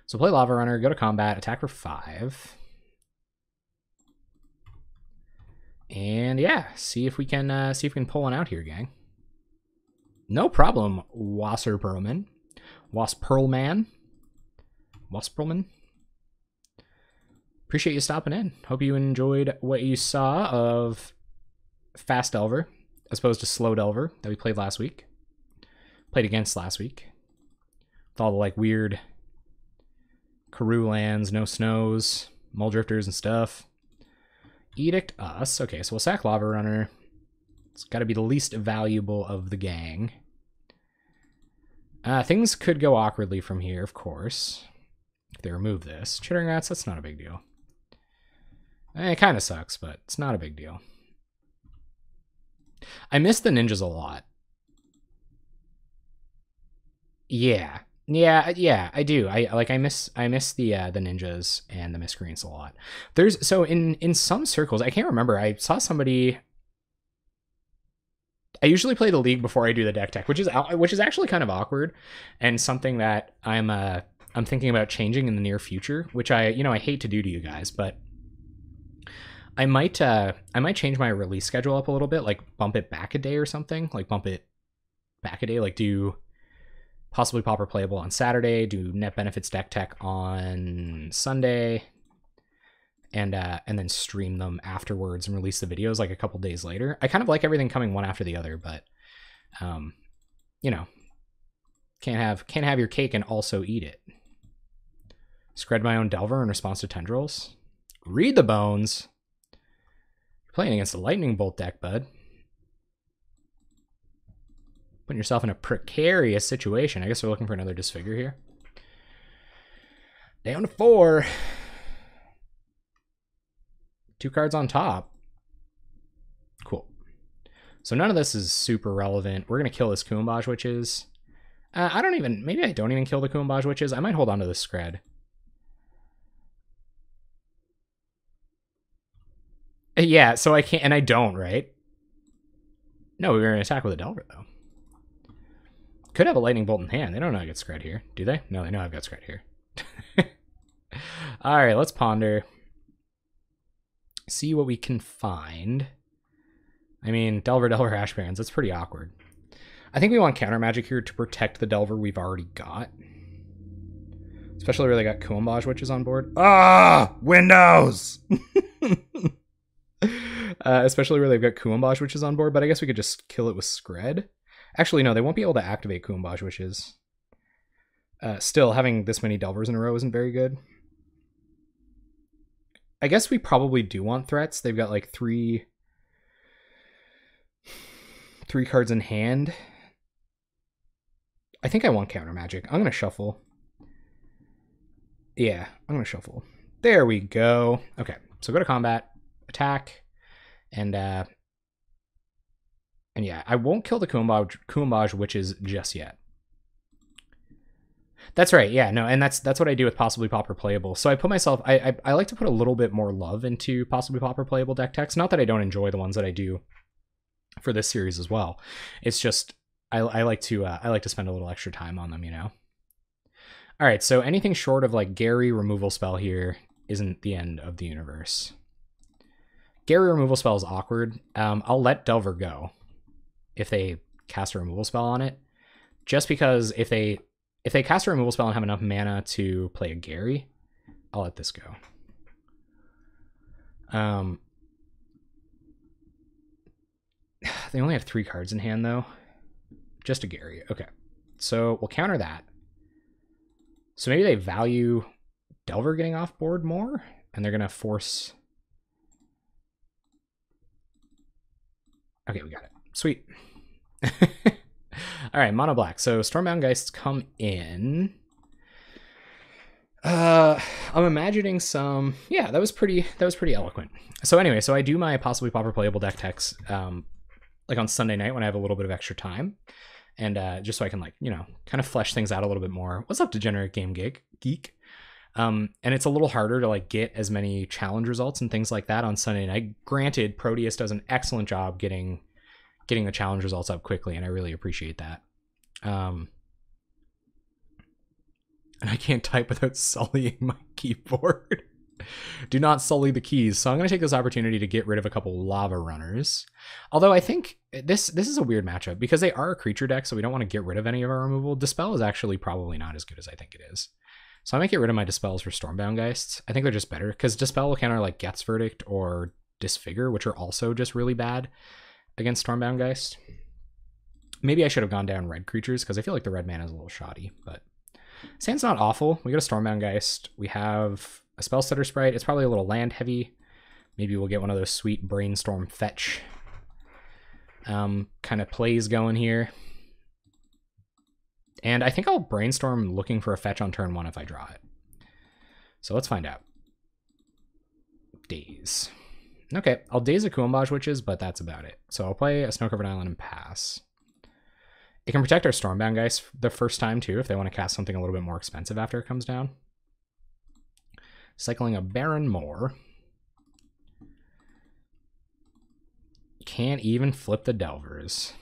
So play Lava Runner, go to combat, attack for 5. And yeah, see if we can pull one out here, gang. No problem, Wasserperlman. Wasperlman. Appreciate you stopping in. Hope you enjoyed what you saw of Fast Delver, as opposed to Slow Delver that we played last week. Played against last week. With all the like weird Karoo lands, no snows, Muldrifters and stuff. Edict us. Okay, so we'll sack Lava Runner. It's got to be the least valuable of the gang. Things could go awkwardly from here, of course. If they remove this. Chittering Rats, that's not a big deal. It kind of sucks, but it's not a big deal. I miss the ninjas a lot. Yeah. Yeah, I do. I miss the ninjas and the miscreants a lot. There's so in some circles, I can't remember. I saw somebody. I usually play the league before I do the deck tech, which is actually kind of awkward, and something that I'm thinking about changing in the near future. Which I hate to do to you guys, but I might change my release schedule up a little bit, like bump it back a day or something, like bump it back a day, like do possibly Pauper playable on Saturday, do net benefits deck tech on Sunday, and then stream them afterwards and release the videos like a couple days later. I kind of like everything coming one after the other, but can't have your cake and also eat it. Scred my own Delver in response to tendrils. Read the bones. You're playing against a lightning bolt deck, bud. Putting yourself in a precarious situation. I guess we're looking for another disfigure here. Down to 4. 2 cards on top. Cool. So none of this is super relevant. We're going to kill this Kuumbaj Witches. Maybe I don't even kill the Kuumbaj Witches. I might hold on to this Scred. Yeah, so I can't, and I don't, right? No, we were going to attack with a Delver, though. Could have a lightning bolt in hand. They don't know I get Scred here, do they? No, they know I've got Scred here. All right, let's ponder. See what we can find. I mean, Delver, Ash Barrens. That's pretty awkward. I think we want counter magic here to protect the Delver we've already got. Especially where they got Kuumbaj Witches on board. Ah, Windows! Especially where they've got Kuumbaj Witches on board, but I guess we could just kill it with Scred. Actually, no, they won't be able to activate Kuumbaj Witches. Still, having this many Delvers in a row isn't very good. I guess we probably do want threats. They've got like three cards in hand. I think I want counter magic. I'm going to shuffle. Yeah, I'm going to shuffle. There we go. Okay, so go to combat, attack, and yeah, I won't kill the Kuumbaj Witches just yet. That's right, yeah, no, and that's what I do with Possibly Pauper playable. So I put myself, I like to put a little bit more love into Possibly Pauper playable deck techs. Not that I don't enjoy the ones that I do for this series as well. It's just I like to spend a little extra time on them, you know. All right, so anything short of like Gary removal spell here isn't the end of the universe. Gary removal spell is awkward. I'll let Delver go if they cast a removal spell on it, just because if they cast a removal spell and have enough mana to play a Gary, I'll let this go. They only have 3 cards in hand, though. Just a Gary. Okay. So we'll counter that. So maybe they value Delver getting off board more, and they're going to force... Okay, we got it. Sweet. All right, mono black. So Stormbound Geists come in. I'm imagining some. Yeah, that was pretty eloquent. So anyway, so I do my Possibly Pauper playable deck techs like on Sunday night when I have a little bit of extra time, and just so I can like kind of flesh things out a little bit more. What's up, Degenerate Game Geek? And it's a little harder to like get as many challenge results and things like that on Sunday night. Granted, Proteus does an excellent job getting the challenge results up quickly, and I really appreciate that. And I can't type without sullying my keyboard. Do not sully the keys. So I'm going to take this opportunity to get rid of a couple lava runners. Although I think this is a weird matchup because they are a creature deck, so we don't want to get rid of any of our removal. Dispel is actually probably not as good as I think it is. So I might get rid of my Dispels for Stormbound Geists. I think they're just better because Dispel will counter like Geth's Verdict or Disfigure, which are also just really bad against Stormbound Geist. Maybe I should have gone down red creatures because I feel like the red mana is a little shoddy, but Sand's not awful. We got a Stormbound Geist. We have a Spellstutter Sprite. It's probably a little land heavy. Maybe we'll get one of those sweet Brainstorm Fetch kind of plays going here. And I think I'll Brainstorm looking for a fetch on turn 1 if I draw it. So let's find out. Daze. Okay, I'll daze a Kuumbaj Witches, but that's about it. So I'll play a Snow-Covered Island and pass. It can protect our Stormbound Geist the first time too, if they want to cast something a little bit more expensive after it comes down. Cycling a Baron Moor. Can't even flip the Delvers.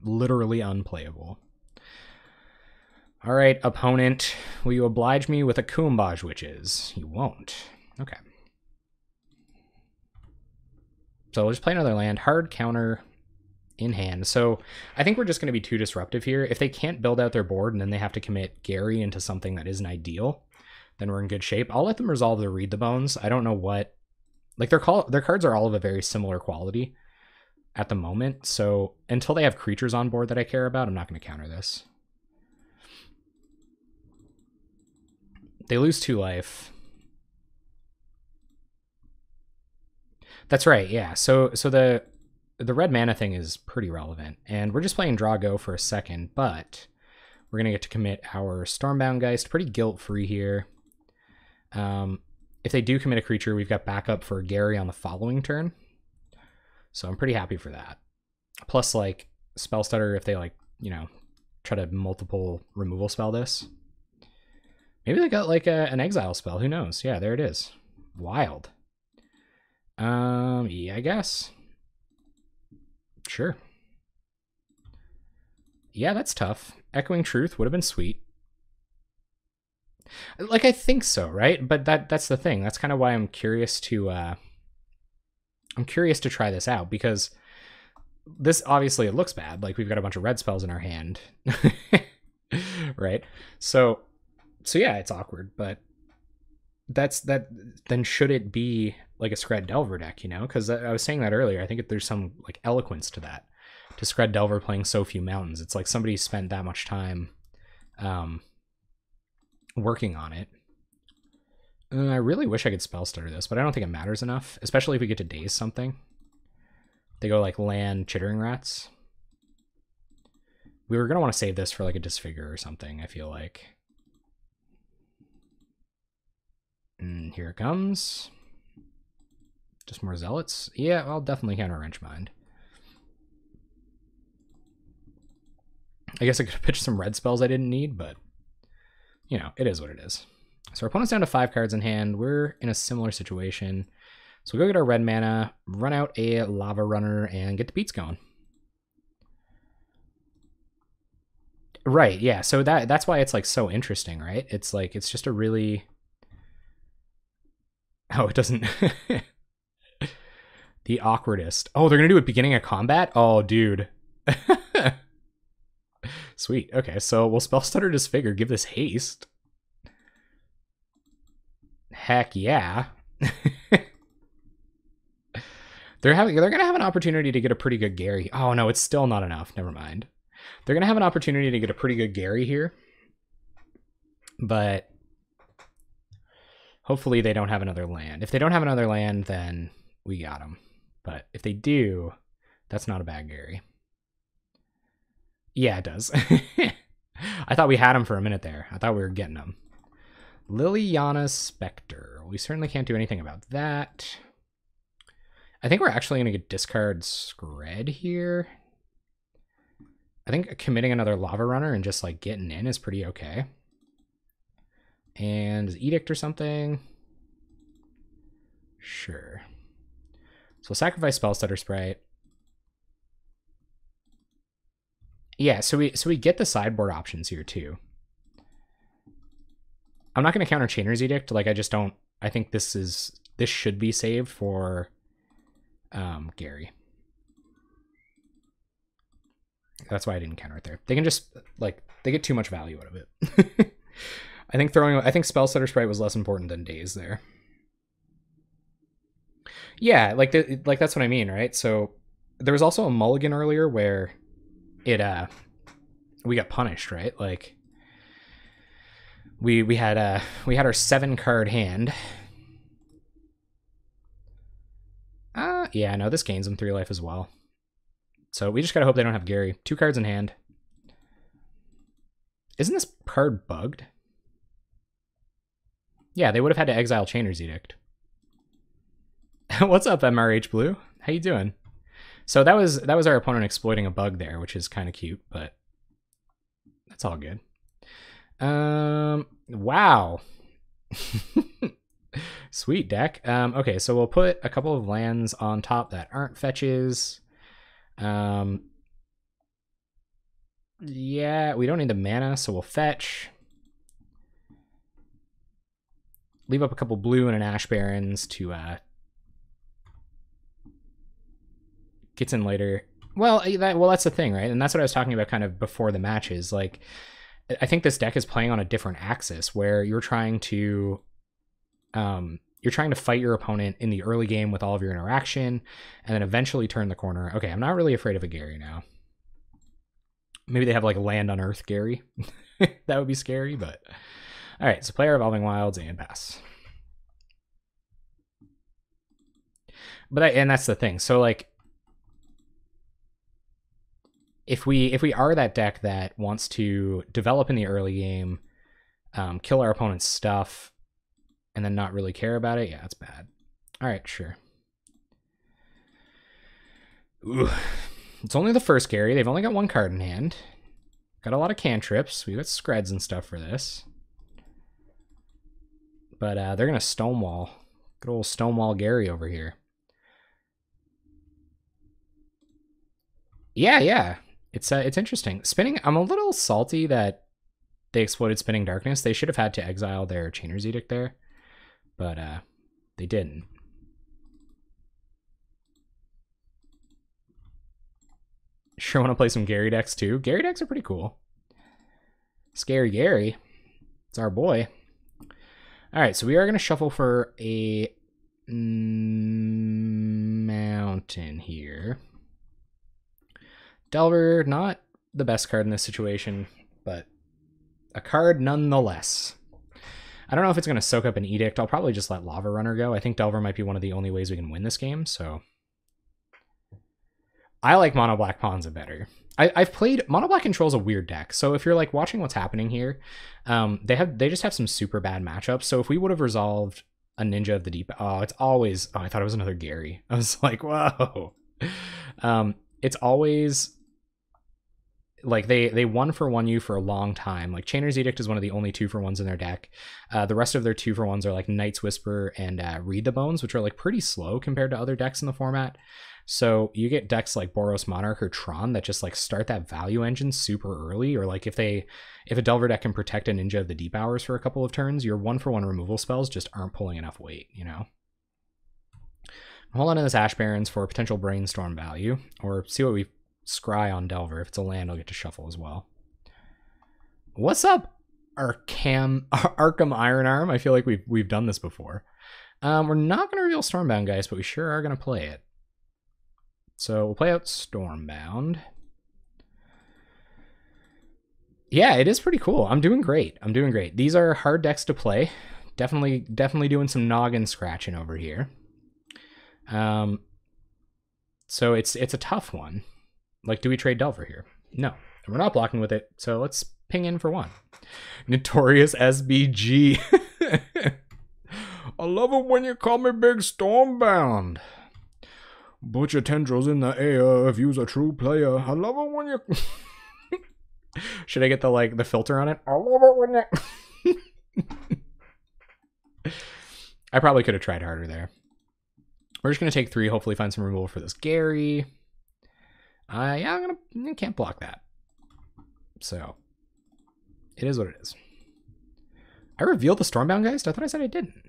Literally unplayable. All right, opponent, will you oblige me with a Kumbaj Witches? You won't. Okay. So we'll just play another land. Hard counter in hand. So I think we're just going to be too disruptive here. If they can't build out their board and then they have to commit Gary into something that isn't ideal, then we're in good shape. I'll let them resolve the Read the Bones. I don't know what... Like, their cards are all of a very similar quality at the moment. So until they have creatures on board that I care about, I'm not going to counter this. They lose 2 life. That's right, yeah. So the red mana thing is pretty relevant. And we're just playing draw go for a second, but we're going to get to commit our Stormbound Geist. Pretty guilt-free here. If they do commit a creature, we've got backup for Gary on the following turn. So I'm pretty happy for that. Plus, like, Spell Stutter, if they, like, you know, try to multiple removal spell this. Maybe they got, like, an exile spell. Who knows? Yeah, there it is. Wild. Yeah, I guess. Sure. Yeah, that's tough. Echoing Truth would have been sweet. Like, I think so, right? But that's the thing. That's kind of why I'm curious to try this out, because this, obviously, it looks bad. Like, we've got a bunch of red spells in our hand. Right? So yeah, it's awkward, but then should it be like a Scred Delver deck, you know? Because I was saying that earlier. I think there's some, like, eloquence to that. To Scred Delver playing so few mountains. It's like somebody spent that much time working on it. I really wish I could Spell Stutter this, but I don't think it matters enough, especially if we get to daze something. They go like land Chittering Rats. We were going to want to save this for like a Disfigure or something, I feel like. And here it comes. Just more Zealots. Yeah, I'll definitely counter Wrench Mind. I guess I could have pitched some red spells I didn't need, but, you know, it is what it is. So our opponent's down to 5 cards in hand. We're in a similar situation. So we'll go get our red mana, run out a Lava Runner, and get the beats going. Right, yeah. So that's why it's, like, so interesting, right? It's like, it's just a really... Oh, it doesn't... The awkwardest. Oh, they're going to do it beginning of combat? Oh, dude. Sweet. Okay, so we'll Spell Stutter Disfigure, give this haste. Heck yeah. They're gonna have an opportunity to get a pretty good Gary. Oh no, it's still not enough. Never mind. They're gonna have an opportunity to get a pretty good Gary here. But hopefully they don't have another land. If they don't have another land, then we got them. But if they do, that's not a bad Gary. Yeah, it does. I thought we had him for a minute there. I thought we were getting him. Liliana's Spectre. We certainly can't do anything about that. I think we're actually going to get discard Scred here. I think committing another Lava Runner and just like getting in is pretty okay. And Edict or something. Sure. So we'll sacrifice Spell Stutter Sprite. Yeah, so we get the sideboard options here too. I'm not going to counter Chainer's Edict. Like, I just don't... I think this should be saved for Gary. That's why I didn't counter it there. They can just, like, they get too much value out of it. I think Spell Stutter Sprite was less important than Daze there. Yeah, like that's what I mean, right? So there was also a mulligan earlier where we got punished, right? Like, we had our 7-card hand. Yeah, no, this gains them 3 life as well. So we just gotta hope they don't have Gary. 2 cards in hand. Isn't this card bugged? Yeah, they would have had to exile Chainer's Edict. What's up, MRH Blue? How you doing? So that was our opponent exploiting a bug there, which is kind of cute, but that's all good. Wow. Sweet deck. Okay, so we'll put a couple of lands on top that aren't fetches. Yeah, we don't need the mana, so we'll fetch. Leave up a couple blue and an Ash Barrens to gets in later. Well, that's the thing, right? And that's what I was talking about kind of before the matches. Like, I think this deck is playing on a different axis where you're trying to fight your opponent in the early game with all of your interaction, and then eventually turn the corner. Okay, I'm not really afraid of a Gary now. Maybe they have like land on Earth Gary. That would be scary, but all right. So play our Evolving Wilds and pass. But and that's the thing. So like, if we are that deck that wants to develop in the early game, kill our opponent's stuff, and then not really care about it, yeah, that's bad. All right, sure. Ooh. It's only the first Gary. They've only got one card in hand. Got a lot of cantrips. We got Screds and stuff for this. But they're going to Stonewall. Good old Stonewall Gary over here. Yeah. It's interesting. Spinning, I'm a little salty that they exploited Spinning Darkness. They should have had to exile their Chainer's Edict there. But they didn't. Sure want to play some Gary decks too. Gary decks are pretty cool. Scary Gary. It's our boy. All right, so we are going to shuffle for a mountain here. Delver, not the best card in this situation, but a card nonetheless. I don't know if it's going to soak up an Edict. I'll probably just let Lava Runner go. I think Delver might be one of the only ways we can win this game, so... I like Mono Black Ponza better. I've played Mono Black Control's a weird deck. So if you're like watching what's happening here, they just have some super bad matchups. So if we would have resolved a Ninja of the Deep, I thought it was another Gary. I was like, whoa. It's always like they 1-for-1 you for a long time. Like Chainer's Edict is one of the only 2-for-1s in their deck. The rest of their 2-for-1s are like Knight's Whisper and Read the Bones, which are like pretty slow compared to other decks in the format. So you get decks like Boros Monarch or Tron that just like start that value engine super early, or like if a Delver deck can protect a Ninja of the Deep Hours for a couple of turns, your 1-for-1 removal spells just aren't pulling enough weight, you know? Hold on to this Ash Barrens for potential Brainstorm value, or see what we scry on Delver. If it's a land, I'll get to shuffle as well. What's up, Arkham Ironarm? I feel like we've done this before. We're not going to reveal Stormbound, guys, but we sure are going to play it. So we'll play out Stormbound. Yeah, it is pretty cool. I'm doing great. These are hard decks to play. Definitely doing some noggin scratching over here. So it's a tough one. Like, do we trade Delver here? No. And we're not blocking with it, so let's ping in for one. Notorious SBG. I love it when you call me Big Stormbound. Put your tendrils in the air if you's a true player. I love it when you... Should I get the filter on it? I love it when you... I probably could have tried harder there. We're just going to take 3, hopefully find some removal for this Gary. Yeah, I can't block that. So, it is what it is. I revealed the Stormbound Geist? I thought I said I didn't.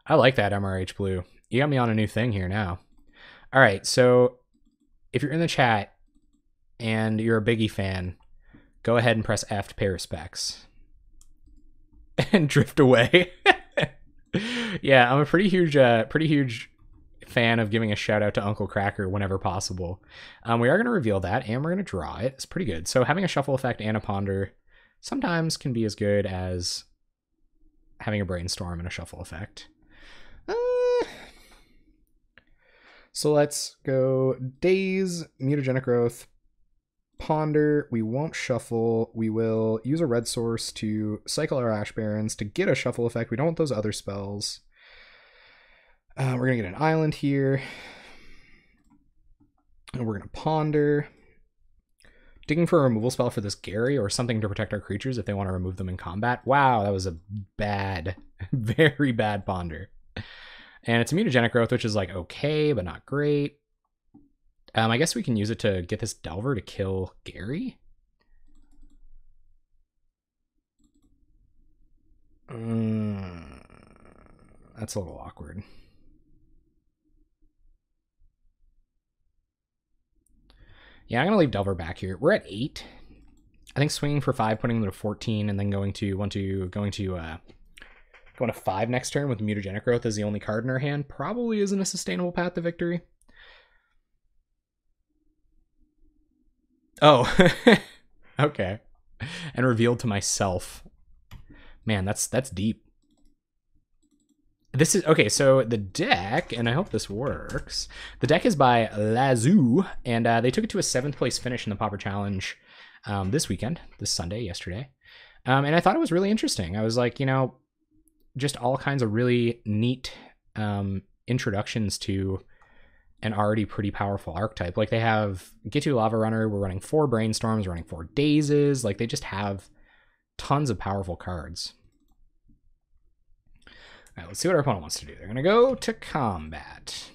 I like that MRH Blue. You got me on a new thing here now. All right, so if you're in the chat and you're a Biggie fan, go ahead and press F to pay respects. And drift away. Yeah, I'm a pretty huge fan of giving a shout out to Uncle Cracker whenever possible. We are going to reveal that, and we're going to draw it. It's pretty good. So having a shuffle effect and a ponder sometimes can be as good as having a brainstorm and a shuffle effect. So let's go Daze, Mutagenic Growth, Ponder. We won't shuffle. We will use a red source to cycle our Ash Barrens to get a shuffle effect. We don't want those other spells. We're going to get an island here. And we're going to ponder. Digging for a removal spell for this Gary or something to protect our creatures if they want to remove them in combat. Wow, that was a bad, very bad ponder. And it's a mutagenic growth, which is like okay, but not great. I guess we can use it to get this Delver to kill Gary. That's a little awkward. Yeah, I'm going to leave Delver back here. We're at 8. I think swinging for 5, putting them to 14, and then going to 5 next turn with mutagenic growth as the only card in our hand probably isn't a sustainable path to victory. Oh, okay. And revealed to myself. Man, that's deep. This is okay. So the deck, and I hope this works. The deck is by LazZoO, and they took it to a 7th place finish in the Pauper Challenge this weekend, this Sunday, yesterday. And I thought it was really interesting. I was like, you know, just all kinds of really neat introductions to an already pretty powerful archetype. Like they have Gitu Lava Runner, we're running 4 Brainstorms, we're running 4 Dazes. Like they just have tons of powerful cards. All right, let's see what our opponent wants to do. They're going to go to combat.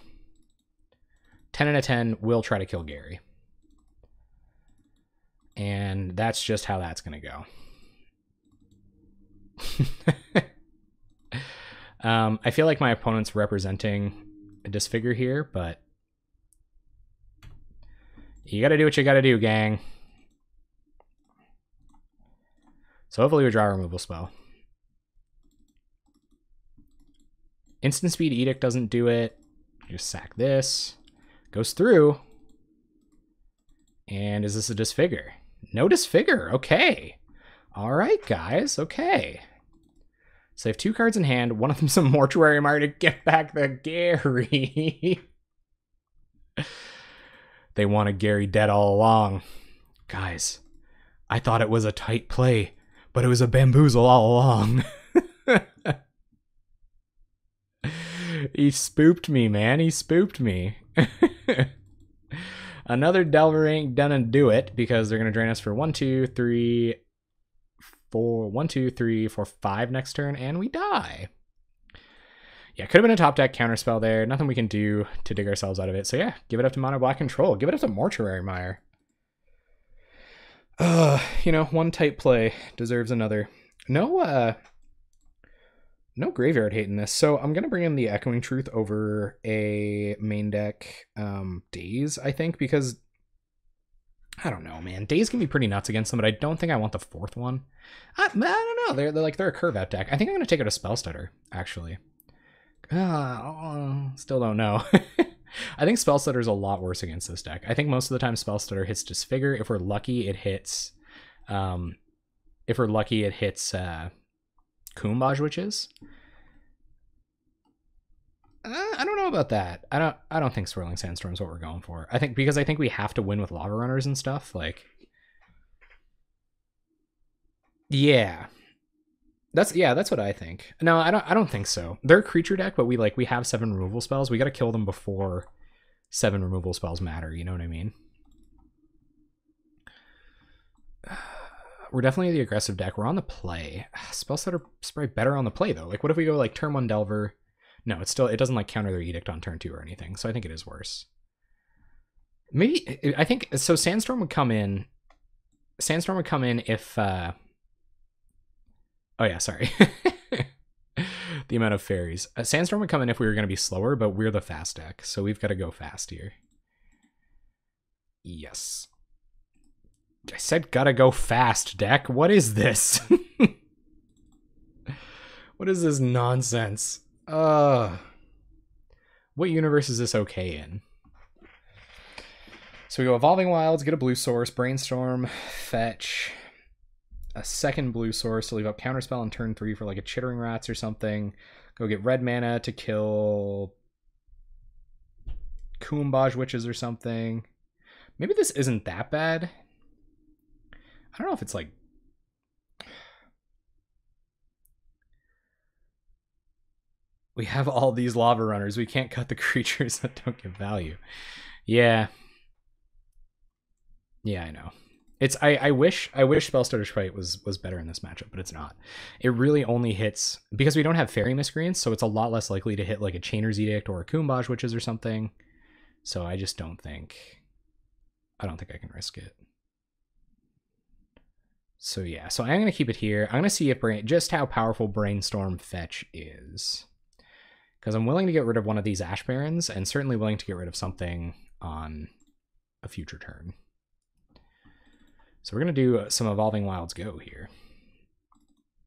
10 and a 10 will try to kill Gary. And that's just how that's going to go. I feel like my opponent's representing a disfigure here, but you got to do what you got to do, gang. So hopefully we draw a removal spell. Instant Speed Edict doesn't do it. Just sack this. Goes through. And is this a disfigure? No disfigure. Okay. All right, guys. Okay. So they have 2 cards in hand. One of them's a Mortuary Mire to get back the Gary. They wanted Gary dead all along. Guys, I thought it was a tight play, but it was a bamboozle all along. He spooked me, man. He spooked me. Another Delver ain't gonna do it because they're gonna drain us for 1, 2, 3, 4, 1, 2, 3, 4, 5 next turn, and we die. Yeah, could have been a top deck counterspell there. Nothing we can do to dig ourselves out of it. So yeah, give it up to Mono Black Control. Give it up to Mortuary Mire. You know, one tight play deserves another. No graveyard hate in this. So I'm going to bring in the Echoing Truth over a main deck Daze, I think, because I don't know, man. Daze can be pretty nuts against them, but I don't think I want the 4th one. I don't know. They're a curve out deck. I think I'm going to take it to Spell Stutter, actually. Still don't know. I think Spell Stutter is a lot worse against this deck. I think most of the time Spell Stutter hits Disfigure. If we're lucky, it hits Kumbaj Witches. I don't know about that. I don't think Swirling Sandstorm is what we're going for. I think we have to win with Lava Runners and stuff. Like, yeah, that's what I think. No, I don't think so. They're a creature deck, but we have 7 removal spells. We got to kill them before 7 removal spells matter. You know what I mean? We're definitely the aggressive deck. We're on the play. Spells that are probably better on the play though. Like, what if we go like turn 1 Delver? No, it doesn't like counter their Edict on turn 2 or anything. So I think it is worse. Maybe I think so. Sandstorm would come in. If. Oh yeah, sorry. The amount of fairies. Sandstorm would come in if we were going to be slower, but we're the fast deck, so we've got to go fast here. Yes. I said gotta go fast, deck. What is this? What is this nonsense? What universe is this okay in? So we go Evolving Wilds, get a blue source, Brainstorm, fetch a 2nd blue source to leave up Counterspell on turn 3 for like a Chittering Rats or something. Go get red mana to kill Kumbaj Witches or something. Maybe this isn't that bad. I don't know if it's like... We have all these Lava Runners. We can't cut the creatures that don't give value. Yeah. Yeah, I know. It's I wish Spellstutter Sprite was better in this matchup, but it's not. It really only hits because we don't have Fairy Miscreants, so it's a lot less likely to hit like a Chainer's Edict or a Kumbaj Witches or something. So I just don't think I can risk it. So yeah, so I'm gonna keep it here. I'm gonna see if just how powerful Brainstorm Fetch is, because I'm willing to get rid of one of these Ash Barrens, and certainly willing to get rid of something on a future turn. So we're going to do some Evolving Wilds Go here.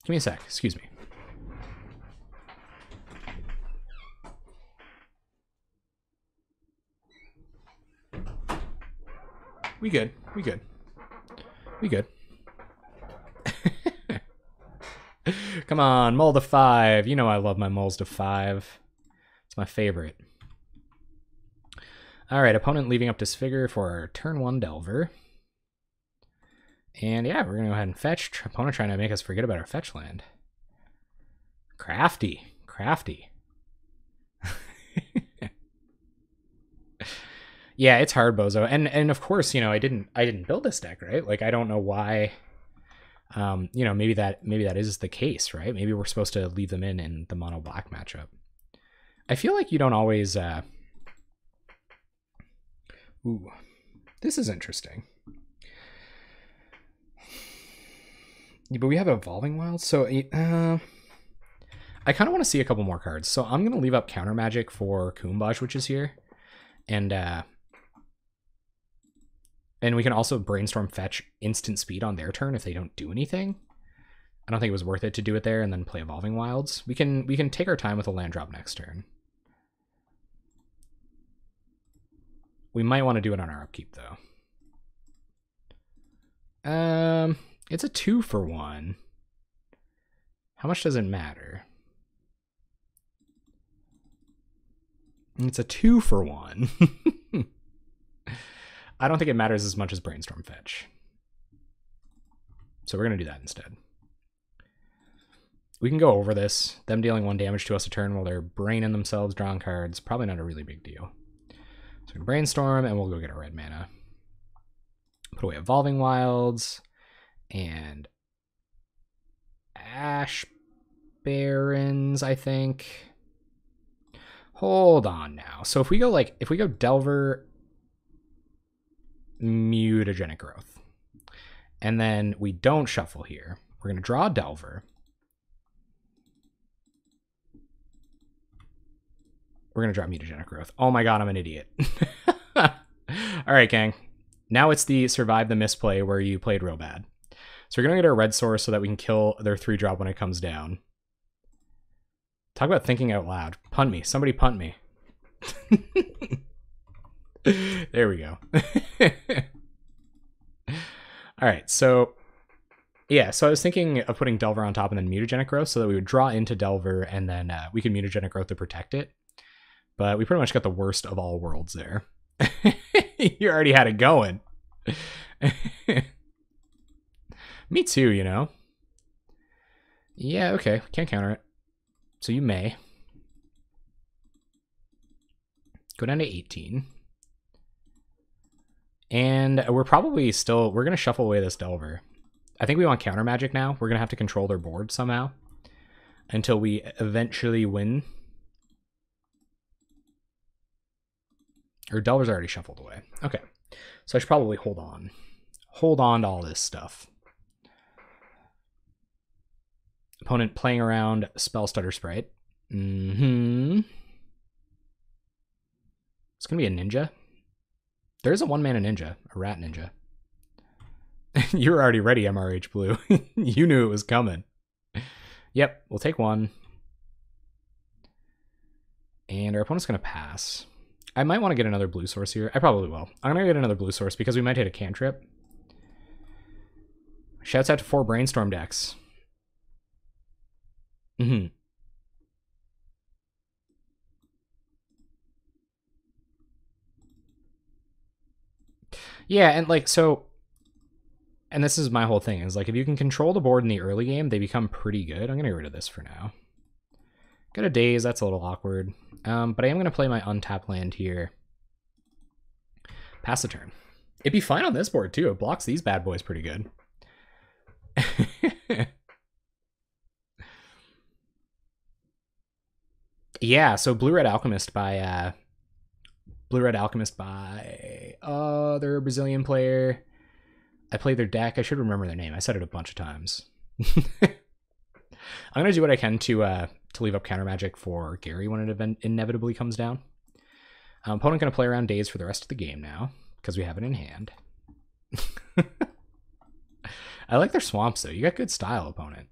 Give me a sec. Excuse me. We good. We good. We good. Come on, mull to 5. You know I love my mulls to 5. It's my favorite. All right, opponent leaving up Disfigure for our turn 1 Delver. And yeah, we're going to go ahead and fetch. Opponent trying to make us forget about our fetch land. Crafty. Crafty. Yeah, it's hard, Bozo. And of course, you know, I didn't build this deck, right? Like, I don't know why. You know, maybe that is the case, right? Maybe we're supposed to leave them in the mono black matchup. I feel like you don't always Ooh. This is interesting. But we have Evolving Wilds, so I kind of want to see a couple more cards. So I'm going to leave up Counter Magic for Kumbaj, which is here. And we can also Brainstorm Fetch instant speed on their turn if they don't do anything. I don't think it was worth it to do it there and then play Evolving Wilds. We can take our time with a land drop next turn. We might want to do it on our upkeep, though. It's a 2-for-1. How much does it matter? It's a 2-for-1. I don't think it matters as much as Brainstorm Fetch. So we're going to do that instead. We can go over this. Them dealing 1 damage to us a turn while they're braining themselves, drawing cards. Probably not a really big deal. So we can Brainstorm, and we'll go get our red mana. Put away Evolving Wilds. And Ash Barrens, I think. Hold on now. So if we go Delver, Mutagenic Growth, and then we don't shuffle here, we're going to draw a Delver. We're going to draw Mutagenic Growth. Oh my god, I'm an idiot. All right, gang. Now it's the survive the misplay where you played real bad. So we're going to get our red source so that we can kill their 3-drop when it comes down. Talk about thinking out loud. Punt me. Somebody punt me. There we go. All right, so yeah, so I was thinking of putting Delver on top and then Mutagenic Growth so that we would draw into Delver and then we could Mutagenic Growth to protect it. But we pretty much got the worst of all worlds there. You already had it going. Me too, you know. Yeah, okay. Can't counter it. So you may. Go down to 18. And we're probably still... We're going to shuffle away this Delver. I think we want Counter Magic now. We're going to have to control their board somehow. Until we eventually win. Or Delver's already shuffled away. Okay. So I should probably hold on. Hold on to all this stuff. Opponent playing around Spellstutter Sprite. It's going to be a ninja. There's a 1-mana ninja, a rat ninja. You were already ready, MRH Blue. You knew it was coming. Yep, we'll take 1. And our opponent's going to pass. I might want to get another blue source here. I probably will. I'm going to get another blue source because we might hit a cantrip. Shouts out to 4 Brainstorm decks. Yeah, and like, so, and this is my whole thing, is like, if you can control the board in the early game, they become pretty good. I'm going to get rid of this for now. Got a Daze, that's a little awkward. But I am going to play my untap land here. Pass the turn. It'd be fine on this board too. It blocks these bad boys pretty good. Yeah, so Blue-Red Alchemist by their Brazilian player. I played their deck. I should remember their name. I said it a bunch of times. I'm gonna do what I can to leave up counter magic for Gary when it inevitably comes down. Opponent gonna play around Daze for the rest of the game now because we have it in hand. I like their swamps though. You got good style, opponent.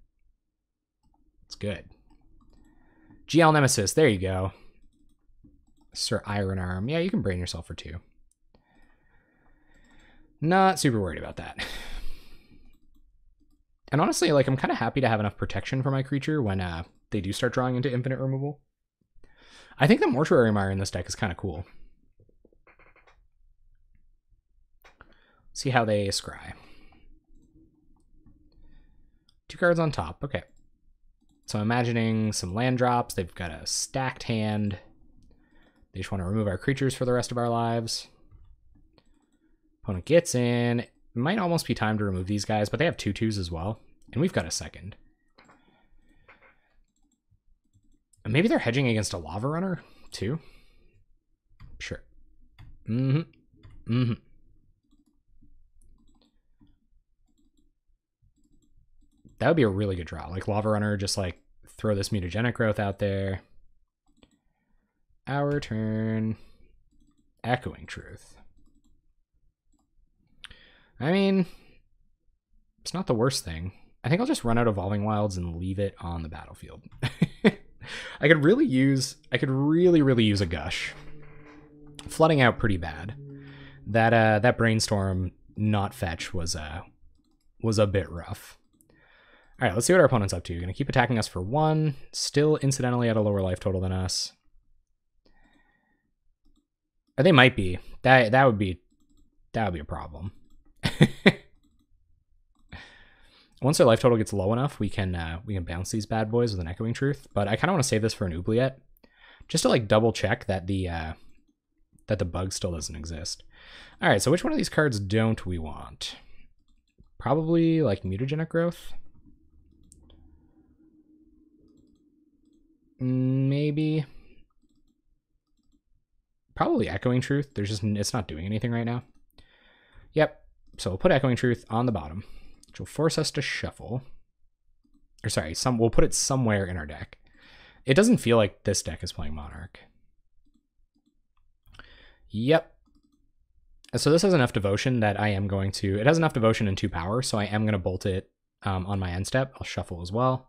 It's good. GL Nemesis, there you go. Sir Iron Arm. Yeah, you can brain yourself for 2. Not super worried about that. And honestly, like, I'm kind of happy to have enough protection for my creature when they do start drawing into infinite removal. I think the Mortuary Mire in this deck is kind of cool. See how they scry. 2 cards on top. Okay. So I'm imagining some land drops. They've got a stacked hand. They just want to remove our creatures for the rest of our lives. Opponent gets in. It might almost be time to remove these guys, but they have 2/2s as well. And we've got a second. And maybe they're hedging against a Lava Runner, too? Sure. Mm-hmm. Mm-hmm. That would be a really good draw. Like, Lava Runner, just, like, throw this Mutagenic Growth out there. Our turn. Echoing Truth. I mean, it's not the worst thing. I think I'll just run out Evolving Wilds and leave it on the battlefield. I could really use a Gush. Flooding out pretty bad. That Brainstorm not fetch was a bit rough. All right, let's see what our opponent's up to. Gonna keep attacking us for 1. Still incidentally at a lower life total than us. Or they might be. That would be a problem. Once their life total gets low enough, we can bounce these bad boys with an Echoing Truth. But I kind of want to save this for an Oubliette, just to like double check that the bug still doesn't exist. All right, so which one of these cards don't we want? Probably like Mutagenic Growth. Maybe. Probably Echoing Truth. It's not doing anything right now. Yep. So we'll put Echoing Truth on the bottom, which will force us to shuffle. Or sorry, we'll put it somewhere in our deck. It doesn't feel like this deck is playing Monarch. Yep. So this has enough devotion that I am going to... It has enough devotion and 2 power, so I am going to bolt it on my end step. I'll shuffle as well.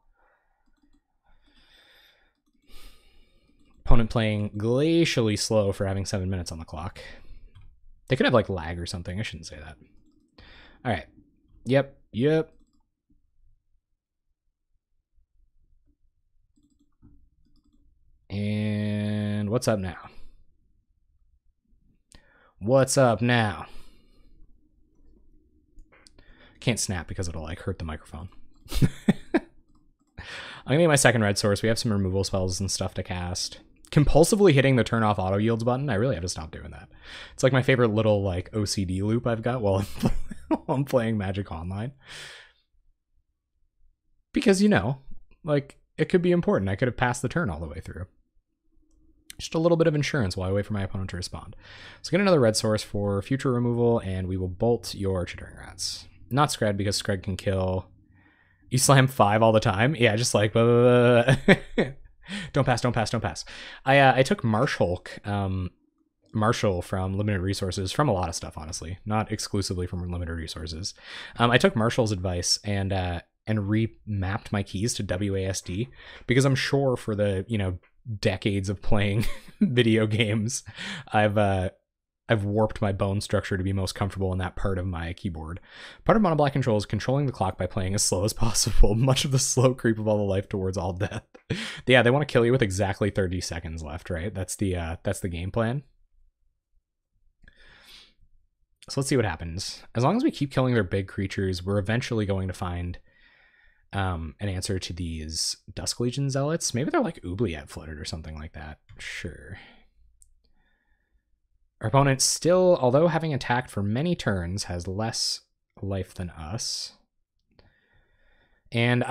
Opponent playing glacially slow for having 7 minutes on the clock. They could have like lag or something. I shouldn't say that. All right. Yep. And what's up now? What's up now? Can't snap because it'll like hurt the microphone. I'm gonna get my second red source. We have some removal spells and stuff to cast. Compulsively hitting the turn off auto yields button, I really have to stop doing that. It's like my favorite little like OCD loop I've got while I'm playing Magic Online. Because, you know, like, it could be important. I could have passed the turn all the way through. Just a little bit of insurance while I wait for my opponent to respond. So get another red source for future removal, and we will bolt your Chittering Rats. Not Scred, because Scred can kill... You slam 5 all the time? Yeah, just like... Don't pass. I took Marshall from Limited Resources, from a lot of stuff, honestly. Not exclusively from Limited Resources. I took Marshall's advice and remapped my keys to WASD, because I'm sure for the, you know, decades of playing video games, I've warped my bone structure to be most comfortable in that part of my keyboard. Part of Mono Black control is controlling the clock by playing as slow as possible, much of the slow creep of all the life towards all death. Yeah, they want to kill you with exactly 30 seconds left, right? That's the game plan. So let's see what happens. As long as we keep killing their big creatures, we're eventually going to find an answer to these Dusk Legion Zealots. Maybe they're like Oubliette flooded or something like that. Sure. Our opponent still, although having attacked for many turns, has less life than us. And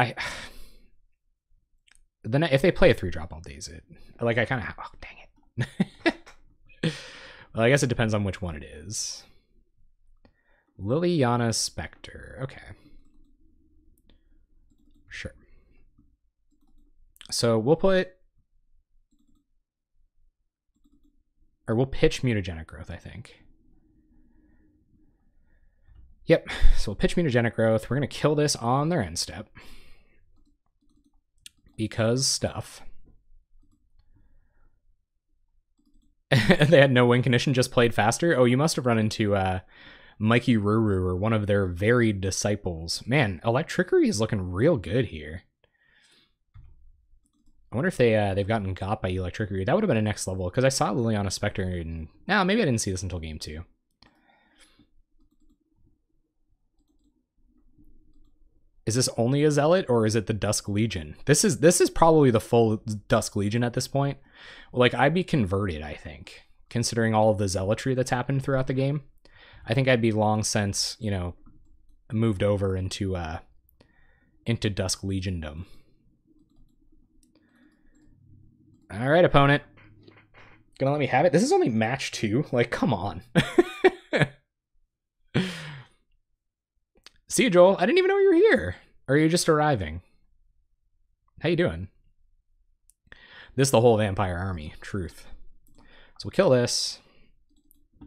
then if they play a 3-drop, I'll daze it. Like, I kind of have... Oh, dang it. Well, I guess it depends on which one it is. Liliana Spectre. Okay. Sure. So we'll put... Or we'll pitch Mutagenic Growth, I think. Yep. So we'll pitch Mutagenic Growth. We're going to kill this on their end step. Because stuff. They had no win condition, just played faster. Oh, you must have run into Mikey Ruru or one of their varied disciples. Man, Electrickery is looking real good here. I wonder if they've gotten got by Electrickery. That would have been a next level, because I saw Liliana Spectre and... No, maybe I didn't see this until game 2. Is this only a Zealot, or is it the Dusk Legion? This is probably the full Dusk Legion at this point. Like, I'd be converted, I think, considering all of the zealotry that's happened throughout the game. I think I'd be long since, you know, moved over into Dusk Legiondom. All right, opponent. Gonna let me have it? This is only match 2. Like, come on. See you, Joel. I didn't even know you were here. Or are you just arriving? How you doing? This is the whole vampire army. Truth. So we'll kill this.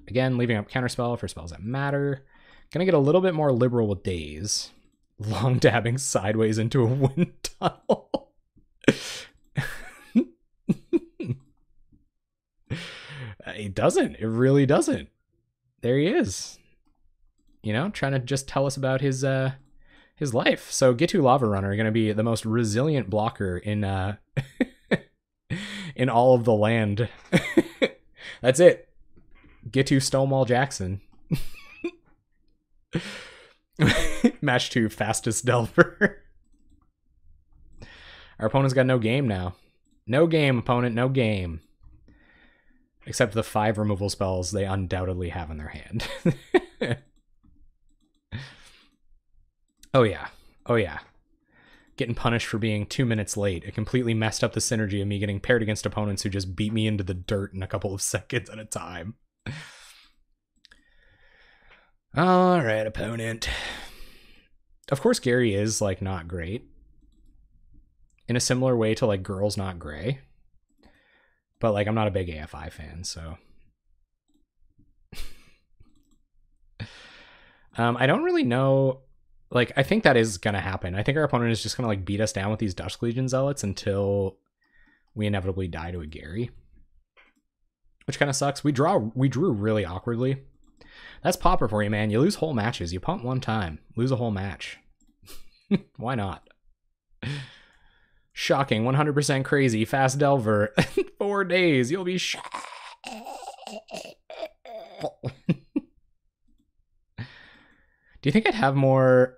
Again, leaving up counterspell for spells that matter. Gonna get a little bit more liberal with days. Long dabbing sideways into a wind tunnel. It doesn't. It really doesn't. There he is. You know, trying to just tell us about his life. So Gitu Lava Runner are going to be the most resilient blocker in in all of the land. That's it. Gitu Stonewall Jackson. Match 2, fastest Delver. Our opponent's got no game now. No game, opponent, no game. Except the 5 removal spells they undoubtedly have in their hand. Oh yeah. Oh yeah. Getting punished for being 2 minutes late. It completely messed up the synergy of me getting paired against opponents who just beat me into the dirt in a couple of seconds at a time. All right, opponent. Of course, Gary is, like, not great. In a similar way to, like, Girls Not Gray. But, like, I'm not a big AFI fan, so... I don't really know... Like, I think that is going to happen. I think our opponent is just going to, like, beat us down with these Dusk Legion Zealots until we inevitably die to a Gary. Which kind of sucks. We drew really awkwardly. That's Pauper for you, man. You lose whole matches. You punt one time. Lose a whole match. Why not? Shocking. 100% crazy. Fast Delver. 4 days. You'll be shot. Do you think I'd have more...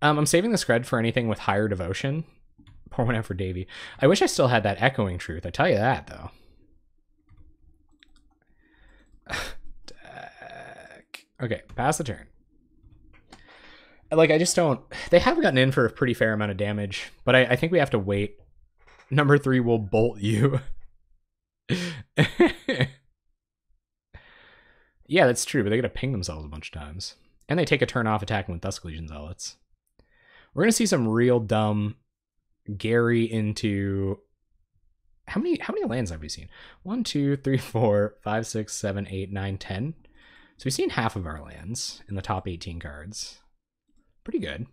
I'm saving the Scred for anything with higher devotion. Pour one out for Davey. I wish I still had that Echoing Truth. I tell you that, though. Okay, pass the turn. Like, I just don't... They have gotten in for a pretty fair amount of damage, but I think we have to wait. Number 3 will bolt you. Yeah, that's true, but they gotta ping themselves a bunch of times. And they take a turn off attacking with Dusk Legion Zealots. We're going to see some real dumb Gary into... How many lands have we seen? 1, 2, 3, 4, 5, 6, 7, 8, 9, 10. So we've seen half of our lands in the top 18 cards. Pretty good.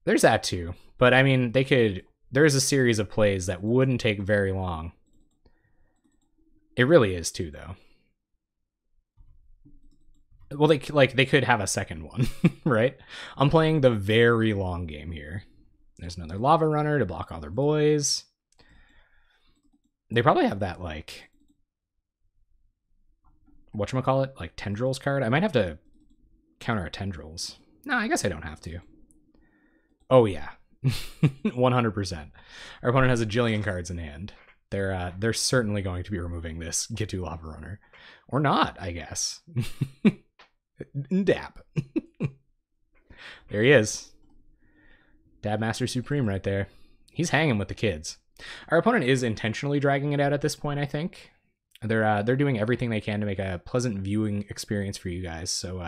There's that too. But I mean, they could... There's a series of plays that wouldn't take very long. It really is too, though. Well, they could have a second one, right? I'm playing the very long game here. There's another Lava Runner to block all their boys. They probably have that, like... Whatchamacallit? Like, Tendrils card? I might have to counter a Tendrils. No, I guess I don't have to. Oh, yeah. 100%. Our opponent has a jillion cards in hand. They're certainly going to be removing this Gitu Lava Runner. Or not, I guess. Dab. There he is. Dab Master Supreme right there. He's hanging with the kids. Our opponent is intentionally dragging it out at this point, I think. They're doing everything they can to make a pleasant viewing experience for you guys. So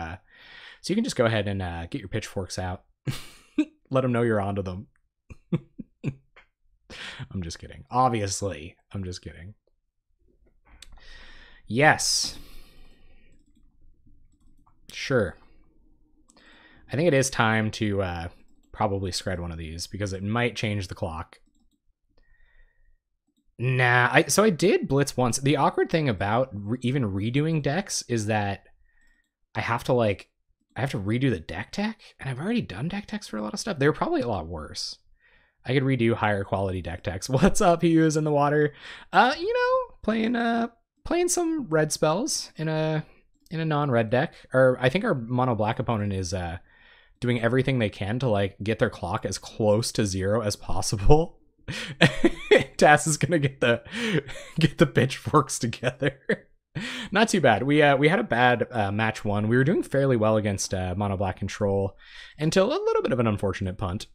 so you can just go ahead and get your pitchforks out. Let them know you're onto them. I'm just kidding. Obviously, I'm just kidding. Yes. Sure. I think it is time to probably scred one of these because it might change the clock. Nah, so I did blitz once. The awkward thing about even redoing decks is that I have to redo the deck tech, and I've already done deck techs for a lot of stuff. They're probably a lot worse. I could redo higher quality deck techs. What's up, he was in the water? You know, playing some red spells in a non-red deck. Or I think our mono black opponent is doing everything they can to like get their clock as close to 0 as possible. Tass is gonna get the pitchforks together. Not too bad. We had a bad match 1. We were doing fairly well against mono black control until a little bit of an unfortunate punt.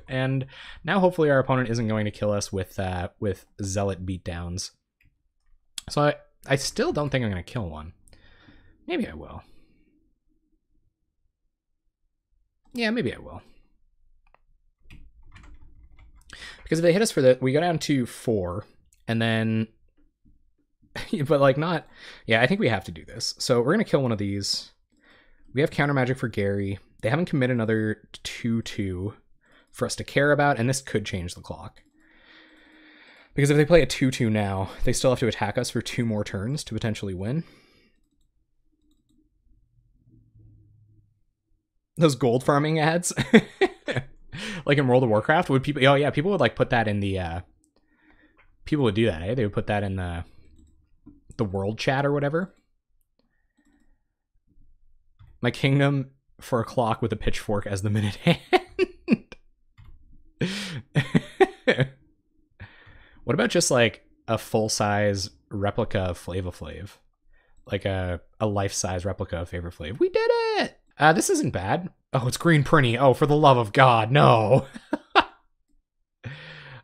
And now hopefully our opponent isn't going to kill us with zealot beatdowns. So I still don't think I'm gonna kill one. Maybe I will. Yeah, maybe I will. Because if they hit us for the, we go down to 4, and then, but like not, yeah, I think we have to do this. So we're going to kill one of these. We have counter magic for Gary. They haven't committed another 2/2 for us to care about, and this could change the clock. Because if they play a 2/2 now, they still have to attack us for 2 more turns to potentially win. Those gold farming ads. Like in World of Warcraft, would people? Oh yeah, people would like put that in the. People would do that, eh? They would put that in the world chat or whatever. My kingdom for a clock with a pitchfork as the minute hand. What about just like a full size replica of Flava Flav, like a life size replica of Favor Flav? We did it. This isn't bad. Oh, it's green printy. Oh, for the love of God, no.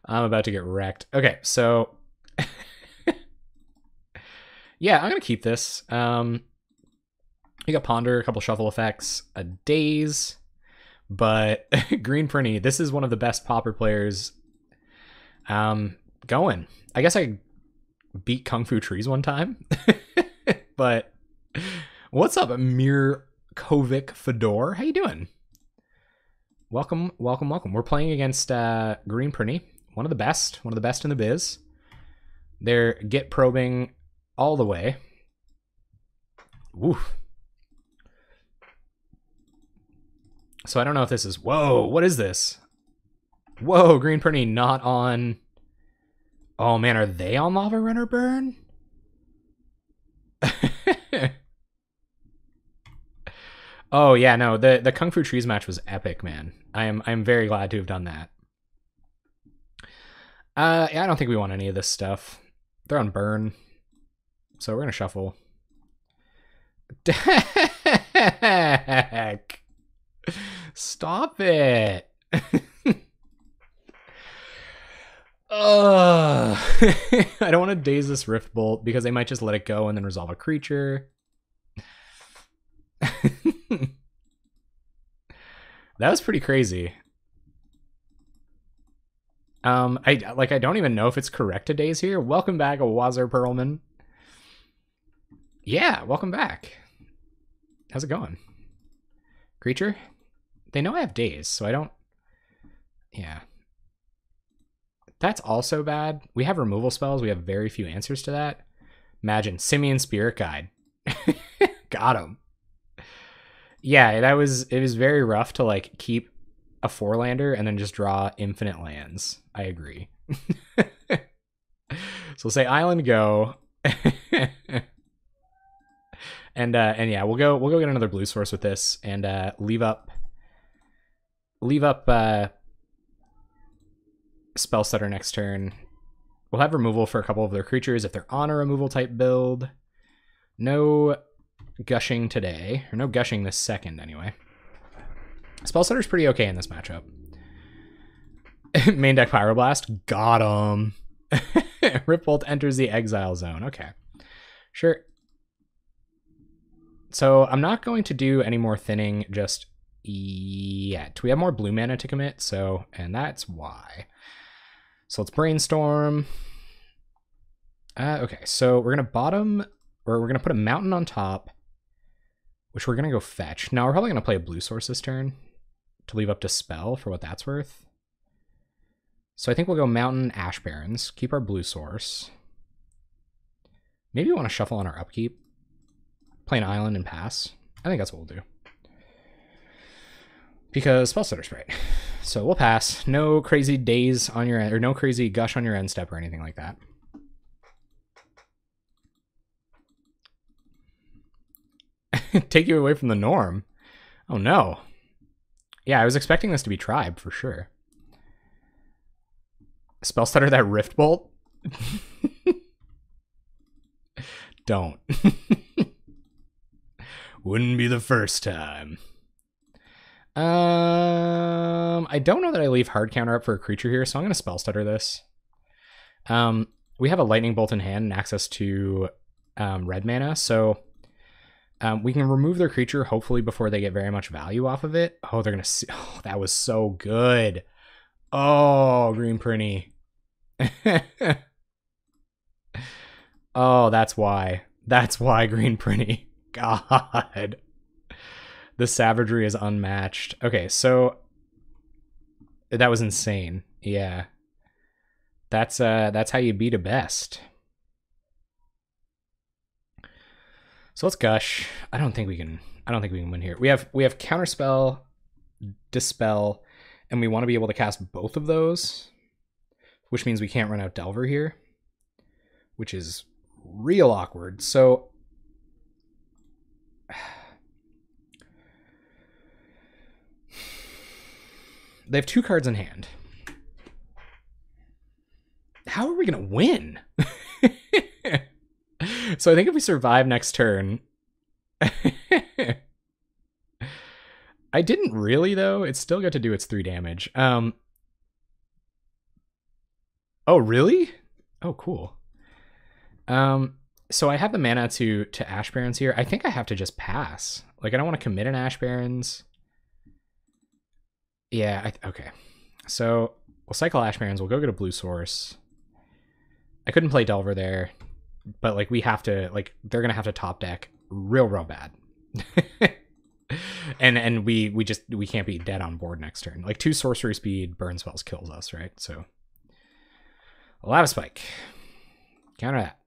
I'm about to get wrecked. Okay, so yeah, I'm gonna keep this. You got Ponder, a couple shuffle effects, a Daze, but green printy. This is one of the best Pauper players. Going. I guess I beat Kung Fu Trees one time, but what's up, Mir Kovic Fedor? How you doing? Welcome, welcome, welcome. We're playing against Green Prinny, one of the best in the biz. They're get probing all the way. Woof. So I don't know if this is, whoa, what is this? Whoa, Green Prinny not on. Oh man, are they on Lava Runner Burn? Oh yeah, no, the Kung Fu Trees match was epic, man. I'm very glad to have done that. Yeah, I don't think we want any of this stuff. They're on burn, so we're gonna shuffle. Deck! Stop it! I don't want to daze this Rift Bolt because they might just let it go and then resolve a creature. That was pretty crazy. I don't even know if it's correct to daze here. Welcome back, Wazzer Perlman. Yeah, welcome back. How's it going? Creature? They know I have daze, so I don't. Yeah. That's also bad. We have removal spells. We have very few answers to that. Imagine Simian Spirit Guide. Got him. Yeah, it was very rough to like keep a 4-lander and then just draw infinite lands. I agree. So we'll say island go. and yeah, we'll go get another blue source with this and leave up Spell Stutter next turn. We'll have removal for a couple of their creatures if they're on a removal type build. No gushing today, or no gushing this second anyway. Spellsetter's pretty okay in this matchup. Main deck Pyroblast, got him. Ripbolt enters the exile zone. Okay, sure. So I'm not going to do any more thinning just yet. We have more blue mana to commit, so, and that's why. So let's brainstorm. Okay, so we're gonna bottom, or we're gonna put a mountain on top, which we're gonna go fetch. Now we're probably gonna play a blue source this turn to leave up to spell for what that's worth. So I think we'll go mountain, ash barrens, keep our blue source. Maybe we want to shuffle on our upkeep, play an island and pass. I think that's what we'll do. Because Spellsetter's right. So we'll pass. No crazy days on your end, or no crazy gush on your end step or anything like that. Take you away from the norm. Oh no. Yeah, I was expecting this to be tribe for sure. Spellstutter that Rift Bolt? Don't. Wouldn't be the first time. I don't know that I leave hard counter up for a creature here, so I'm going to Spellstutter this. We have a Lightning Bolt in hand and access to red mana, so we can remove their creature hopefully before they get very much value off of it. Oh, they're going to see. Oh, that was so good. Oh, Green Prinny. Oh, that's why. That's why, Green Prinny. God. The savagery is unmatched. Okay, so that was insane. Yeah. That's how you beat a best. So let's gush. I don't think we can win here. We have counterspell, dispel, and we want to be able to cast both of those, which means we can't run out Delver here, which is real awkward. So they have 2 cards in hand. How are we going to win? So I think if we survive next turn... I didn't really, though. It's still got to do its 3 damage. Oh, really? Oh, cool. So I have the mana to Ash Barrens here. I think I have to just pass. Like, I don't want to commit an Ash Barrens. Yeah, okay. So we'll cycle Ash Barrens. We'll go get a blue source. I couldn't play Delver there, but like we have to, like they're gonna have to top deck real bad. and we can't be dead on board next turn. Like 2 sorcery speed burn spells kills us, right? So a lot of spike. Counter that.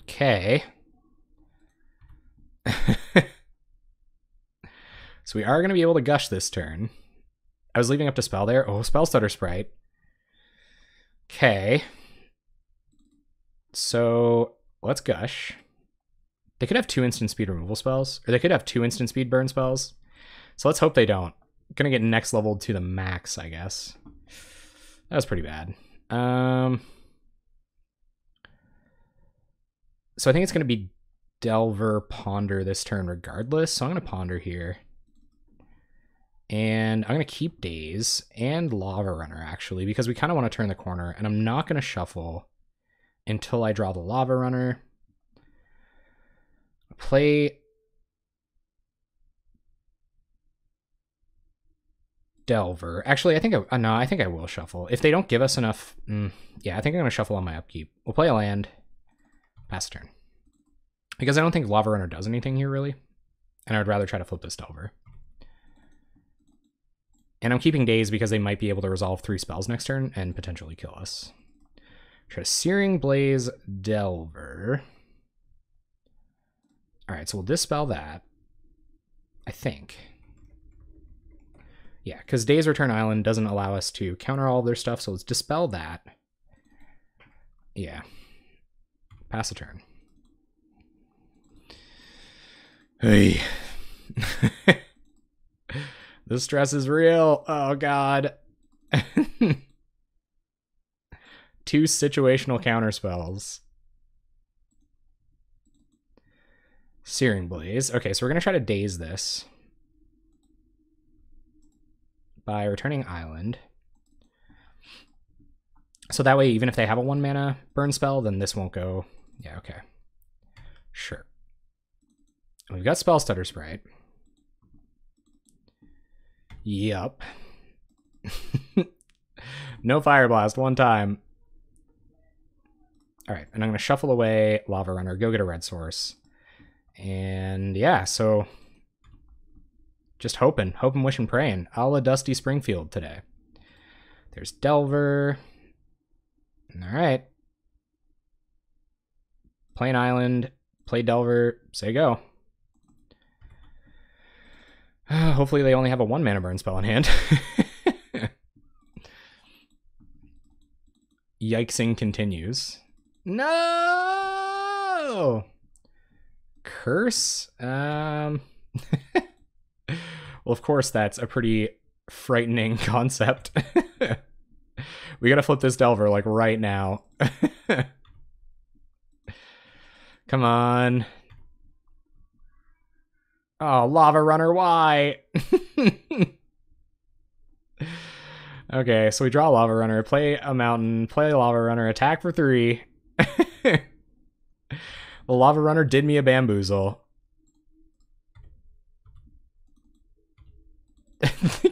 Okay. So we are going to be able to gush this turn. I was leaving up to spell there. Oh, Spellstutter Sprite. Okay. So let's gush. They could have 2 instant speed removal spells, or they could have 2 instant speed burn spells. So let's hope they don't. Gonna get next leveled to the max, I guess. That was pretty bad. So I think it's gonna be Delver Ponder this turn regardless. So I'm gonna Ponder here. And I'm going to keep Daze and Lava Runner, actually, because we kind of want to turn the corner. And I'm not going to shuffle until I draw the Lava Runner. Play Delver. Actually, I think I think I will shuffle. If they don't give us enough... yeah, I think I'm going to shuffle on my upkeep. We'll play a land. Pass turn. Because I don't think Lava Runner does anything here, really. And I would rather try to flip this Delver. And I'm keeping Daze because they might be able to resolve 3 spells next turn and potentially kill us. Try to Searing Blaze Delver. Alright, so we'll dispel that. I think. Yeah, because Daze Return Island doesn't allow us to counter all of their stuff, so let's dispel that. Yeah. Pass a turn. Hey. The stress is real. Oh, God. Two situational counterspells. Searing Blaze. Okay, so we're going to try to daze this by returning Island. So that way, even if they have a 1 mana burn spell, then this won't go. Yeah, okay. Sure. We've got Spell Stutter Sprite. Yup. No Fire Blast, one time. All right, and I'm going to shuffle away Lava Runner, go get a red source. And yeah, so just hoping, wishing, praying. A la Dusty Springfield today. There's Delver. All right. Play an Island, play Delver, say go. Hopefully they only have a 1 mana burn spell in hand. Yikesing continues. No! Curse? Well, of course, that's a pretty frightening concept. We gotta flip this Delver, like, right now. Come on. Oh, Lava Runner, why? Okay, so we draw Lava Runner, play a Mountain, play Lava Runner, attack for 3. The Lava Runner did me a bamboozle.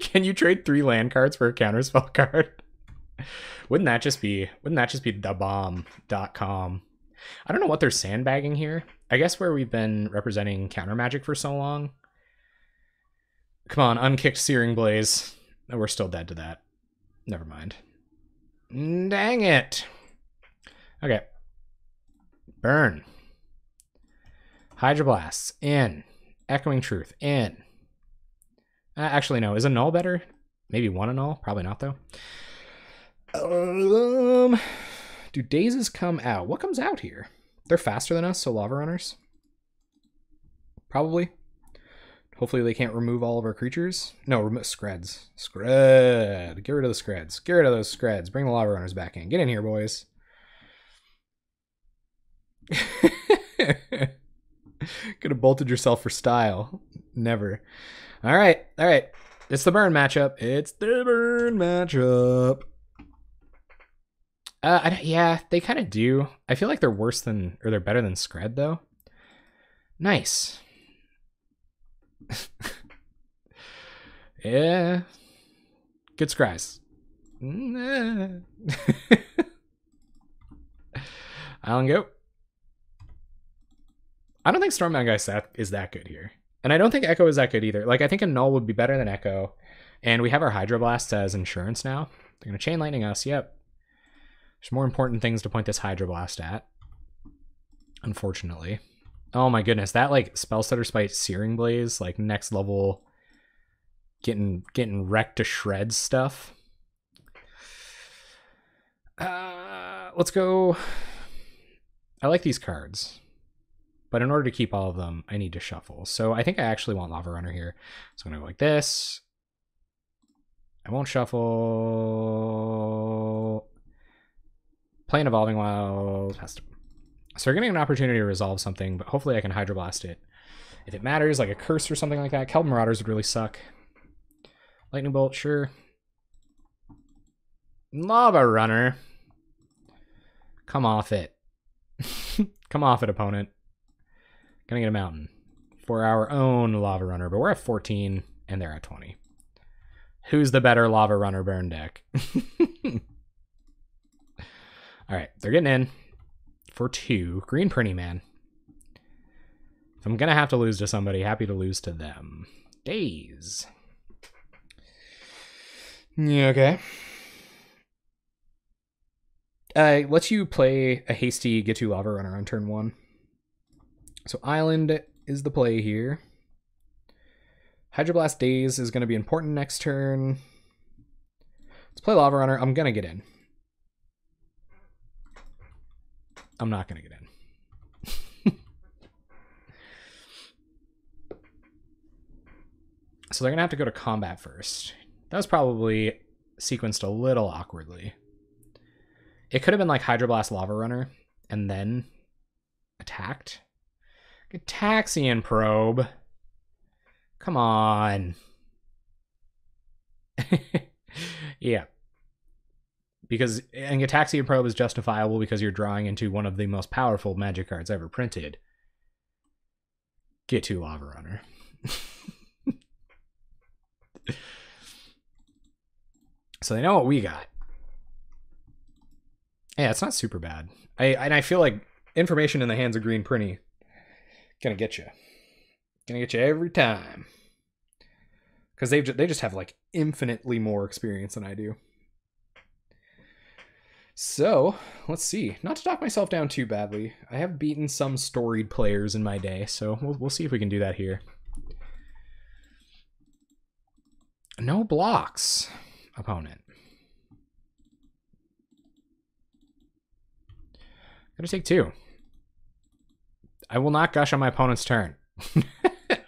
Can you trade 3 land cards for a counterspell card? Wouldn't that just be thebomb.com? I don't know what they're sandbagging here. I guess where we've been representing counter magic for so long. Come on, unkicked Searing Blaze. No, we're still dead to that. Never mind. Dang it. Okay. Burn. Hydroblasts, in. Echoing Truth, in. Actually, no. Is a null better? Maybe 1 a null? Probably not, though. Do dazes come out? What comes out here? They're faster than us, so Lava Runners. Probably. Hopefully they can't remove all of our creatures. No, remove Screds. Scred. Get rid of the Screds. Get rid of those Screds. Bring the Lava Runners back in. Get in here, boys. Could have bolted yourself for style. Never. All right. All right. It's the burn matchup. It's the burn matchup. Yeah, they kind of do. I feel like they're worse than, or they're better than Scred, though. Nice. Yeah. Good scries. Island go. I don't think Stormbound Guy is that good here. And I don't think Echo is that good either. Like, I think a Null would be better than Echo. And we have our Hydroblast as insurance now. They're going to Chain Lightning us. Yep. There's more important things to point this Hydroblast at. Unfortunately. Oh my goodness. That, like, Spell Stutter Spite Searing Blaze, like, next level getting wrecked to shreds stuff. Let's go. I like these cards. But in order to keep all of them, I need to shuffle. So I think I actually want Lava Runner here. So I'm going to go like this. I won't shuffle. Play an Evolving Wild. So we're getting an opportunity to resolve something, but hopefully I can Hydroblast it. If it matters, like a Curse or something like that. Kelp Marauders would really suck. Lightning Bolt, sure. Lava Runner. Come off it. Come off it, opponent. Gonna get a Mountain for our own Lava Runner, but we're at 14 and they're at 20. Who's the better Lava Runner burn deck? All right, they're getting in for 2. Green Printy Man. If I'm gonna have to lose to somebody, happy to lose to them. Daze. Yeah, okay. Lets you play a hasty get 2 Lava Runner on turn 1. So Island is the play here. Hydroblast Daze is going to be important next turn. Let's play Lava Runner. I'm going to get in. I'm not going to get in. So they're going to have to go to combat first. That was probably sequenced a little awkwardly. It could have been like Hydroblast Lava Runner and then attacked. Gataxian Probe. Come on. Yeah. Because and Gataxian Probe is justifiable because you're drawing into one of the most powerful Magic cards ever printed. Get to Lava Runner. So they know what we got. Yeah, it's not super bad. I feel like information in the hands of Green Prinny gonna get you. Gonna get you every time. Because they just have like infinitely more experience than I do. So, let's see. Not to talk myself down too badly. I have beaten some storied players in my day, so we'll see if we can do that here. No blocks, opponent. Gotta take 2. I will not gush on my opponent's turn.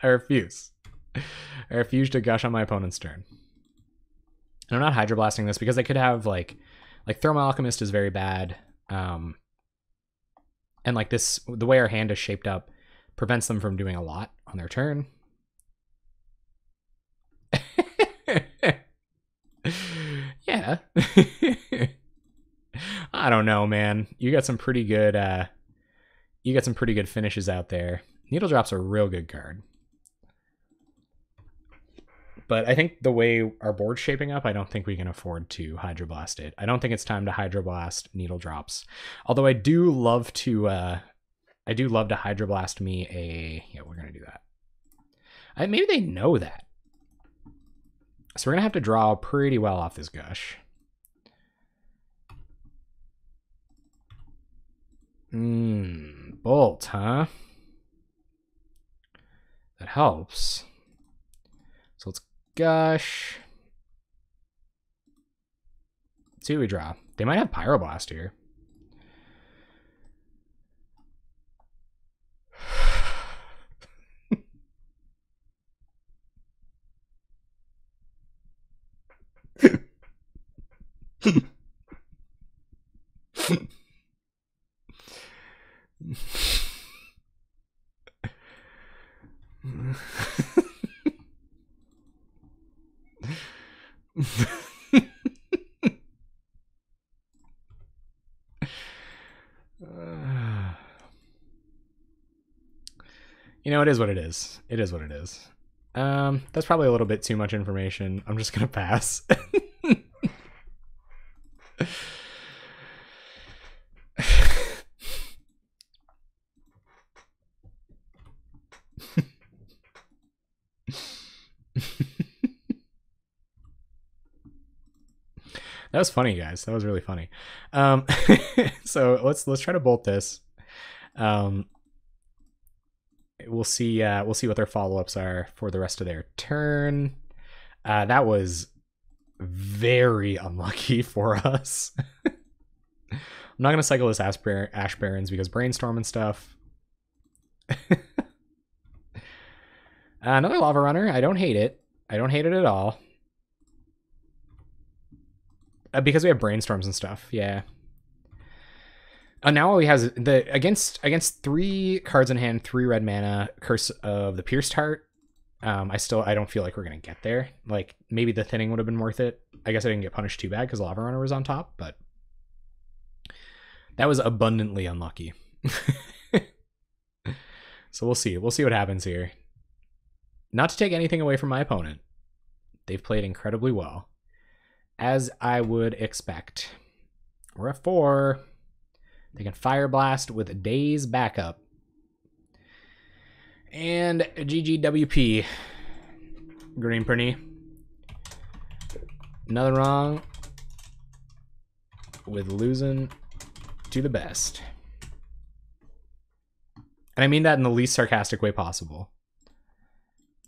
I refuse. I refuse to gush on my opponent's turn. And I'm not Hydroblasting this because they could have like Thermal Alchemist is very bad. And like this, the way our hand is shaped up prevents them from doing a lot on their turn. Yeah. I don't know, man. You got some pretty good finishes out there. Needle Drop's a real good card. But I think the way our board's shaping up, I don't think we can afford to Hydroblast it. I don't think it's time to Hydroblast Needle Drops. Although I do love to Hydroblast me a... Yeah, we're going to do that. Maybe they know that. So we're going to have to draw pretty well off this gush. Bolt, huh? That helps. So let's gush. Let's see what we draw. They might have Pyroblast here. You know, it is what it is. It is what it is. That's probably a little bit too much information. I'm just gonna pass. That was funny, guys. That was really funny. So let's try to bolt this. We'll see what their follow-ups are for the rest of their turn. That was very unlucky for us. I'm not gonna cycle this Ash Barrens because Brainstorm and stuff. Another Lava Runner. I don't hate it. I don't hate it at all. Because we have Brainstorms and stuff, yeah. Now all he has the against 3 cards in hand, 3 red mana, Curse of the Pierced Heart. I don't feel like we're gonna get there. Like maybe the thinning would have been worth it. I guess I didn't get punished too bad because Lava Runner was on top, but that was abundantly unlucky. So we'll see. We'll see what happens here. Not to take anything away from my opponent. They've played incredibly well. As I would expect. We're at 4. They can Fire Blast with a Daze backup. And GGWP. Green Prinny. Nothing wrong with losing to the best. And I mean that in the least sarcastic way possible.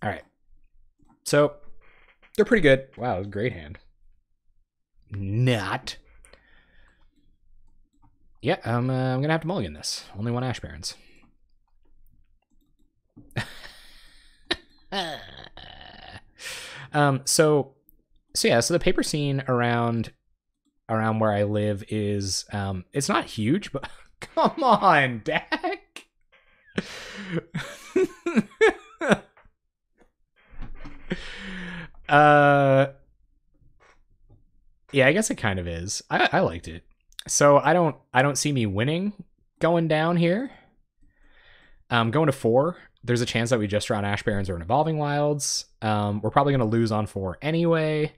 Alright. So, they're pretty good. Wow, it was a great hand. Not. Yeah, I'm gonna have to mulligan this. Only 1 Ash Barrens. So So yeah, so the paper scene around where I live is it's not huge, but come on, Dak. Yeah, I guess it kind of is. I liked it. So I don't see me winning going down here. Going to 4. There's a chance that we just draw an Ash Barrens or an Evolving Wilds. We're probably going to lose on 4 anyway.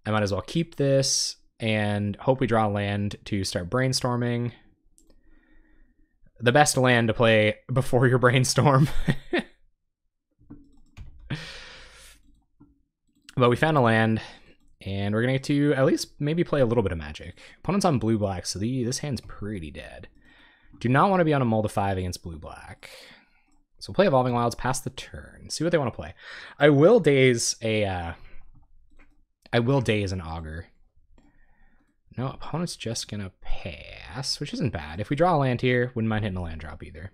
I might as well keep this and hope we draw land to start brainstorming. The best land to play before your brainstorm. But we found a land, and we're going to get to at least maybe play a little bit of Magic. Opponent's on blue-black, so this hand's pretty dead. Do not want to be on a mull to 5 against blue-black. So we'll play Evolving Wilds, pass the turn, see what they want to play. I will daze an Augur. No, opponent's just gonna pass, which isn't bad. If we draw a land here, wouldn't mind hitting a land drop either.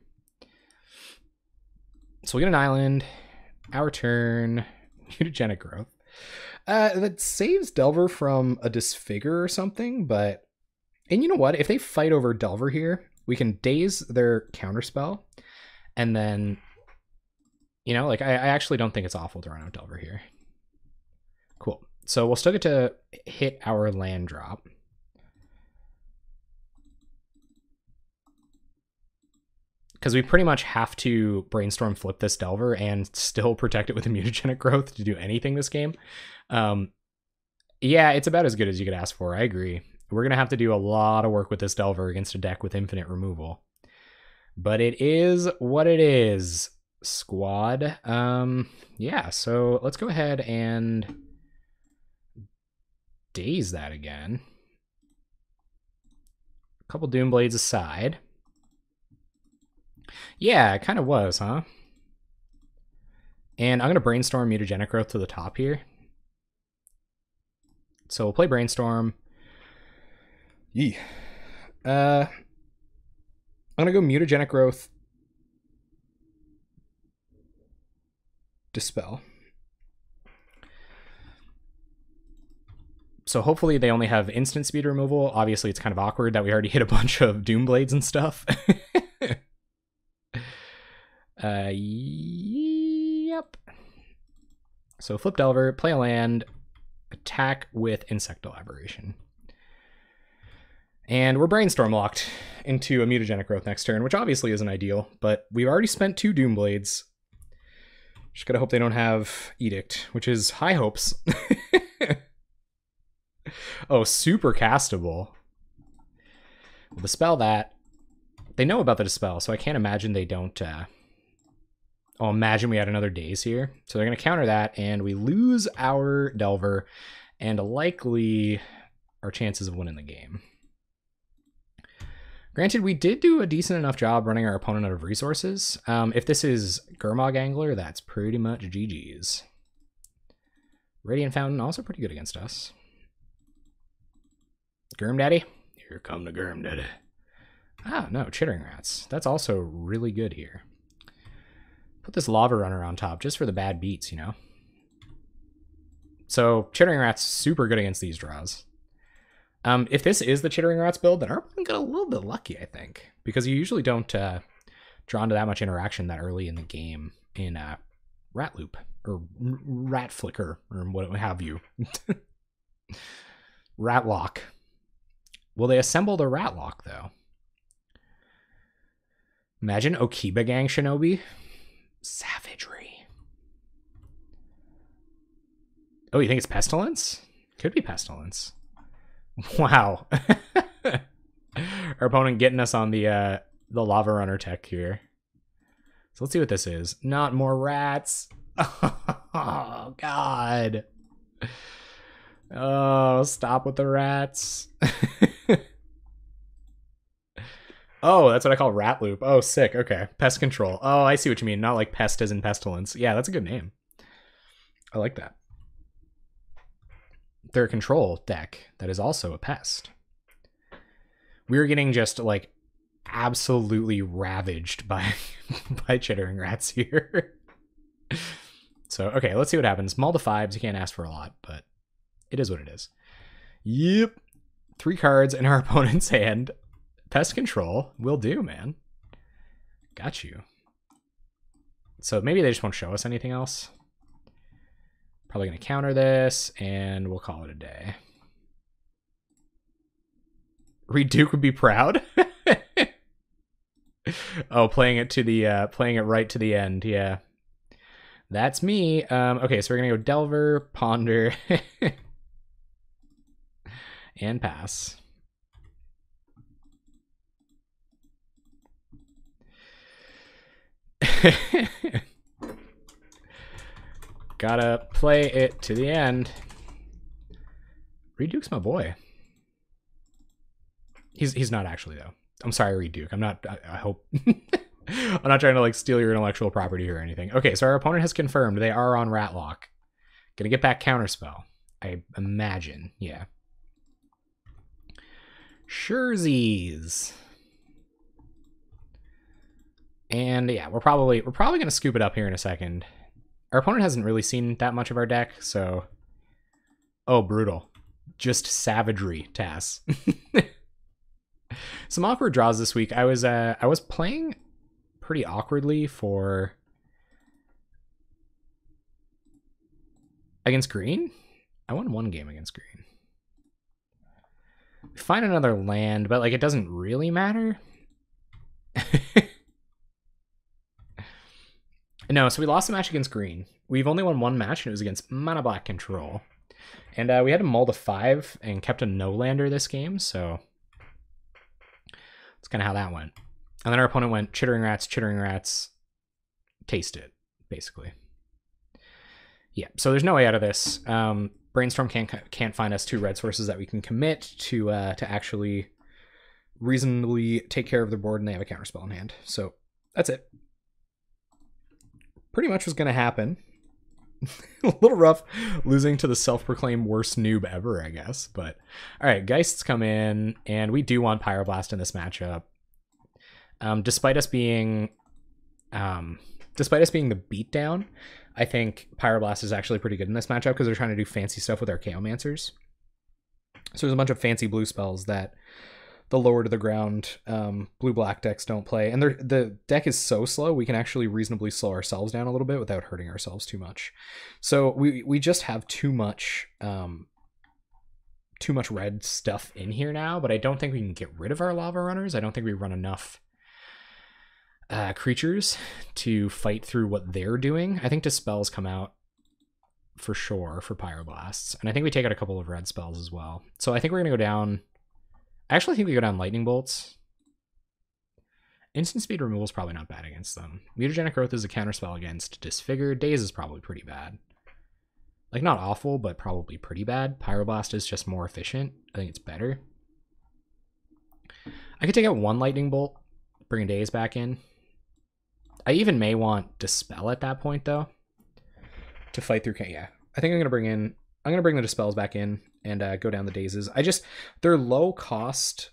So we get an island, our turn, mutagenic growth. That saves Delver from a disfigure or something, but... And you know what? If they fight over Delver here, we can daze their counterspell, and then, you know, like, I actually don't think it's awful to run out Delver here. Cool. So we'll still get to hit our land drop. Because we pretty much have to brainstorm flip this Delver and still protect it with a mutagenic growth to do anything this game. Yeah, it's about as good as you could ask for. I agree. We're going to have to do a lot of work with this Delver against a deck with infinite removal. But it is what it is, squad. Yeah, so let's go ahead and daze that again. A couple Doomblades aside. Yeah, it kind of was, huh? And I'm going to brainstorm mutagenic growth to the top here. So we'll play brainstorm. Yee. I'm going to go mutagenic growth. Dispel. So hopefully they only have instant speed removal. Obviously it's kind of awkward that we already hit a bunch of Doomblades and stuff. Yep. So flip Delver, play a land, attack with Insectal Aberration. And we're brainstorm locked into a mutagenic growth next turn, which obviously isn't ideal, but we've already spent 2 Doomblades. Just gotta hope they don't have Edict, which is high hopes. Oh, super castable. We'll dispel that. They know about the dispel, so I can't imagine they don't... Oh, imagine we had another daze here. So they're going to counter that, and we lose our Delver, and likely our chances of winning the game. Granted, we did do a decent enough job running our opponent out of resources. If this is Gurmag Angler, that's pretty much GG's. Radiant Fountain, also pretty good against us. Gurm Daddy? Here come the Gurm Daddy. Ah, no, Chittering Rats. That's also really good here. Put this Lava Runner on top just for the bad beats, you know? So, Chittering Rats, super good against these draws. If this is the Chittering Rats build, then our opponent got a little bit lucky, I think. Because you usually don't draw into that much interaction that early in the game in Rat Loop, or Rat Flicker, or what have you. Rat Lock. Will they assemble the Rat Lock, though? Imagine Okiba Gang Shinobi. Savagery. Oh, you think it's Pestilence? Could be Pestilence. Wow. Our opponent getting us on the Lava Runner tech here. So let's see what this is. Not more rats. Oh, God. Oh, stop with the rats. Oh, that's what I call Rat Loop. Oh, sick. Okay. Pest Control. Oh, I see what you mean. Not like Pest as in Pestilence. Yeah, that's a good name. I like that. They're a control deck that is also a pest. We're getting just, like, absolutely ravaged by, by Chittering Rats here. So, okay, let's see what happens. Mull to 5s. You can't ask for a lot, but It is what it is. Yep. 3 cards in our opponent's hand. Pest control will do, man. Got you. So maybe they just won't show us anything else. Probably going to counter this, and we'll call it a day. Reduke would be proud. Oh, playing it right to the end. Yeah, that's me. Okay, so we're gonna go Delver, Ponder, and pass. Gotta play it to the end. Reduke's my boy. He's not actually though. I'm sorry, Reduke. I'm not. I hope. I'm not trying to like steal your intellectual property here or anything. Okay, so our opponent has confirmed they are on Ratlock. Gonna get back Counterspell, I imagine. Yeah. Scherzies. And yeah, we're probably gonna scoop it up here in a second. Our opponent hasn't really seen that much of our deck, so. Oh, brutal. Just savagery, Tass. Some awkward draws this week. I was playing pretty awkwardly for against green. I won 1 game against green. Find another land, but like it doesn't really matter. No, so we lost a match against green. We've only won 1 match, and it was against Mana Black Control. And we had to mull to 5 and kept a no-lander this game, so that's kind of how that went. And then our opponent went Chittering Rats, taste it, basically. Yeah, so there's no way out of this. Brainstorm can't find us 2 red sources that we can commit to actually reasonably take care of the board, and they have a counterspell in hand. So that's it. Pretty much was going to happen. A little rough losing to the self-proclaimed worst noob ever, I guess. But all right, Geists come in, and we do want Pyroblast in this matchup. Despite us being the beatdown, I think Pyroblast is actually pretty good in this matchup because they're trying to do fancy stuff with our Chaomancers. So there's a bunch of fancy blue spells that the lower to the ground blue-black decks don't play. And the deck is so slow, we can actually reasonably slow ourselves down a little bit without hurting ourselves too much. So we just have too much red stuff in here now, but I don't think we can get rid of our Lava Runners. I don't think we run enough creatures to fight through what they're doing. I think Dispels come out for sure for Pyroblasts. And I think we take out a couple of red spells as well. So I think we're going to go down... I actually think we go down Lightning Bolts. Instant Speed Removal is probably not bad against them. Mutagenic Growth is a counterspell against Disfigure. Daze is probably pretty bad. Like, not awful, but probably pretty bad. Pyroblast is just more efficient. I think it's better. I could take out 1 Lightning Bolt, bring Daze back in. I even may want Dispel at that point, though, to fight through... Yeah, I think I'm going to bring the Dispels back in and go down the Dazes. They're low cost.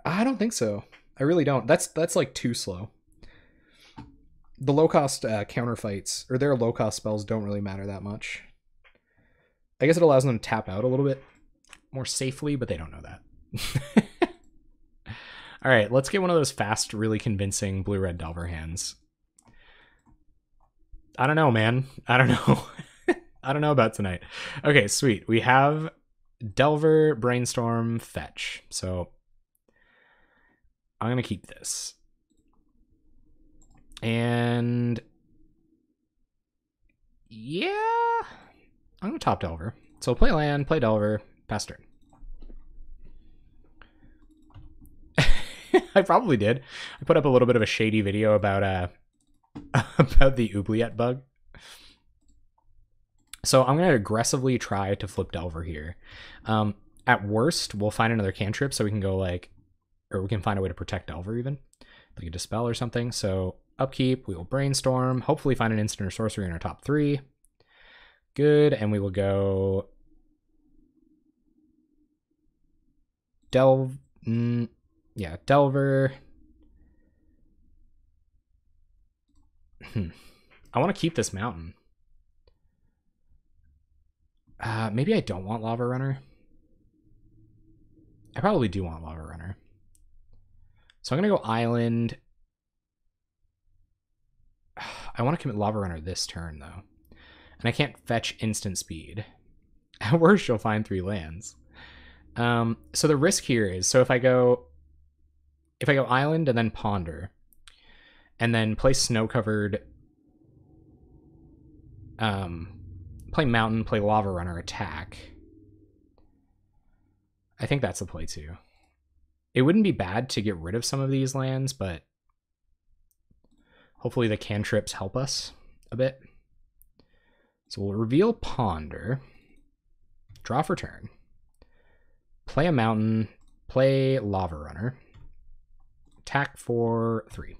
I don't think so. I really don't. That's like too slow. The low cost counter fights, or their low cost spells, don't really matter that much. I guess it allows them to tap out a little bit more safely, but they don't know that. All right, let's get one of those fast, really convincing blue-red Delver hands. I don't know, man. I don't know. I don't know about tonight. Okay, sweet. We have Delver, Brainstorm, Fetch. So I'm going to keep this. And yeah, I'm going to top Delver. So play land, play Delver, pass turn. I probably did. I put up a little bit of a shady video about the oubliette bug. So I'm going to aggressively try to flip Delver here. At worst, we'll find another cantrip so we can go like, or we can find a way to protect Delver even. Like a Dispel or something. So upkeep, we will Brainstorm, hopefully find an instant or sorcery in our top 3. Good, and we will go yeah, Delver. I want to keep this mountain. Maybe I don't want Lava Runner. I probably do want Lava Runner. So I'm going to go Island. I want to commit Lava Runner this turn, though. And I can't fetch instant speed. At worst, you'll find 3 lands. So the risk here is, so if I go Island and then Ponder, and then play Snow-Covered, play Mountain, play Lava Runner, attack. I think that's the play too. It wouldn't be bad to get rid of some of these lands, but hopefully the cantrips help us a bit. So we'll reveal Ponder, draw for turn, play a Mountain, play Lava Runner, attack for 3.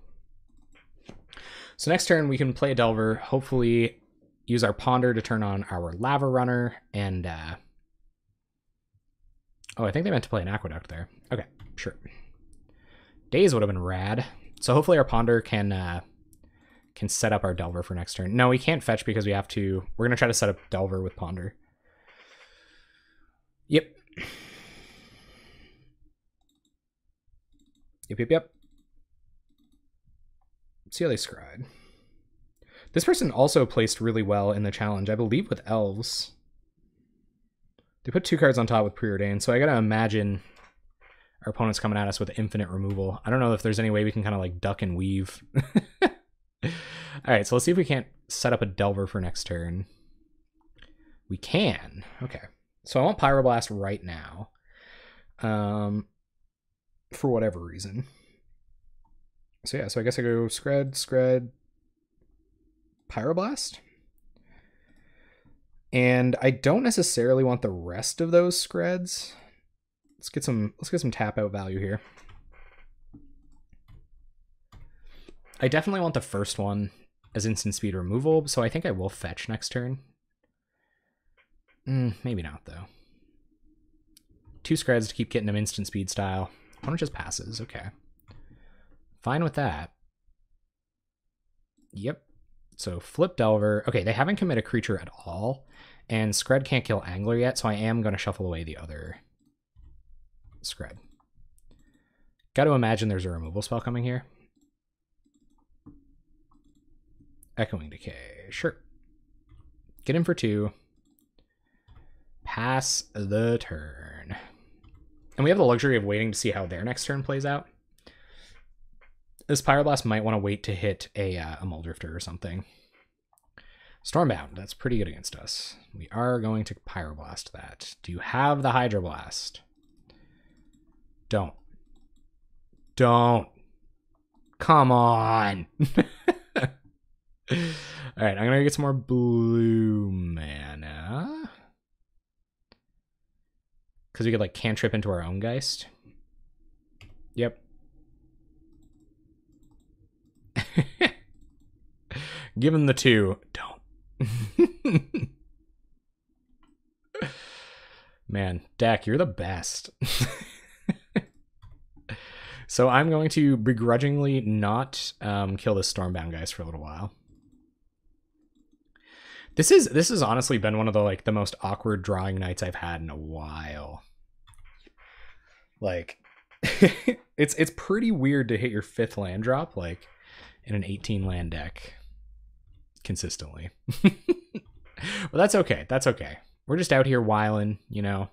So next turn we can play a Delver, hopefully use our Ponder to turn on our Lava Runner, and oh, I think they meant to play an Aqueduct there. Okay, sure. Daze would have been rad. So hopefully our Ponder can set up our Delver for next turn. No, we can't fetch because we have to. We're gonna try to set up Delver with Ponder. Yep. Yep. See how they scried. This person also placed really well in the challenge, I believe, with Elves. They put 2 cards on top with Preordained, so I gotta imagine our opponent's coming at us with infinite removal. I don't know if there's any way we can kind of like duck and weave. Alright, so let's see if we can't set up a Delver for next turn. We can. Okay. So I want Pyroblast right now. For whatever reason. So yeah, so I guess I go Scred, Pyroblast. And I don't necessarily want the rest of those Screds. Let's get some tap out value here. I definitely want the first one as instant speed removal, so I think I will fetch next turn. Maybe not, though. 2 Screds to keep getting them instant speed style. Opponent just passes, okay. Fine with that. Yep. So flip Delver. Okay, they haven't committed a creature at all, and Scred can't kill Angler yet, so I am going to shuffle away the other Scred. Got to imagine there's a removal spell coming here. Echoing Decay. Sure. Get in for 2. Pass the turn. And we have the luxury of waiting to see how their next turn plays out. This Pyroblast might want to wait to hit a Muldrifter or something. Stormbound, that's pretty good against us. We are going to Pyroblast that. Do you have the Hydroblast? Don't. Come on! Alright, I'm gonna get some more blue mana. Because we could like cantrip into our own Geist. Yep. Give him the 2. Don't. Man, Dak, you're the best. So I'm going to begrudgingly not kill this Stormbound Geist for a little while. This has honestly been one of the most awkward drawing nights I've had in a while. Like, it's pretty weird to hit your 5th land drop like in an 18 land deck consistently. But that's okay. That's okay. We're just out here whiling, you know.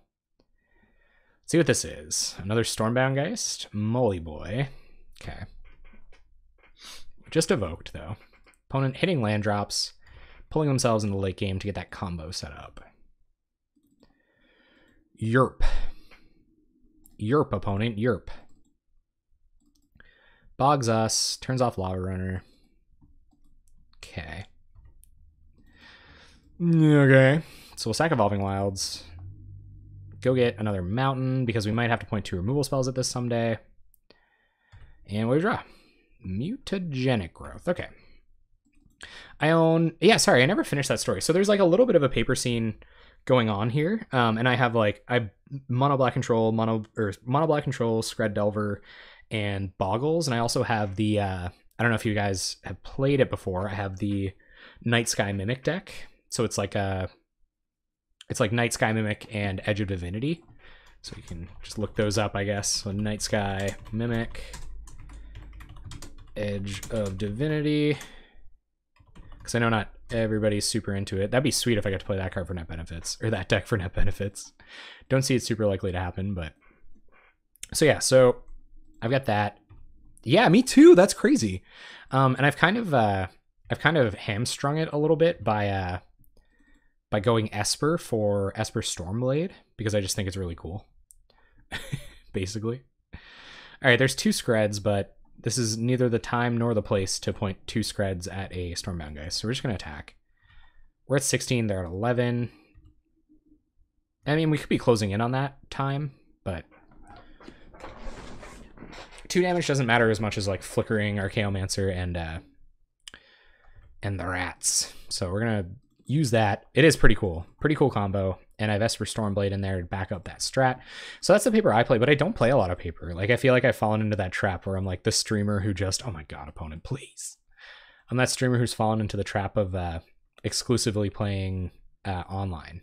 Let's see what this is. Another Stormbound Geist. Moly boy. Okay. Just evoked though. Opponent hitting land drops, pulling themselves in the late game to get that combo set up. Yerp. Yerp, opponent. Yerp. Bogs us. Turns off Lava Runner. Okay. Okay. So we'll sack Evolving Wilds. Go get another Mountain, because we might have to point 2 removal spells at this someday. And what do we draw? Mutagenic Growth. Okay. I own... Yeah, sorry, I never finished that story. So there's like a little bit of a paper scene going on here. And I have mono black control, mono black control, Scred Delver, and Boggles. And I also have the... I don't know if you guys have played it before. I have the Night Sky Mimic deck. So it's like a It's like Night Sky Mimic and Edge of Divinity. So you can just look those up, I guess. So Night Sky Mimic, Edge of Divinity. Because I know not everybody's super into it. That'd be sweet if I got to play that card for net benefits, or that deck for net benefits. Don't see it super likely to happen, but... So yeah, so I've got that. Yeah, me too. That's crazy. And I've kind of hamstrung it a little bit by going Esper for Esper Stormblade, because I just think it's really cool. Basically. All right, there's 2 Screds, but this is neither the time nor the place to point 2 Screds at a Stormbound Geist, so we're just going to attack. We're at 16, they're at 11. I mean, we could be closing in on that time, but 2 damage doesn't matter as much as like Flickering Archaeomancer and the rats. So we're going to use that. It is pretty cool combo. And I have Esper Stormblade in there to back up that strat. So that's the paper I play, but I don't play a lot of paper. Like, I feel like I've fallen into that trap where I'm like the streamer who just, oh my god, opponent, please. I'm that streamer who's fallen into the trap of exclusively playing online.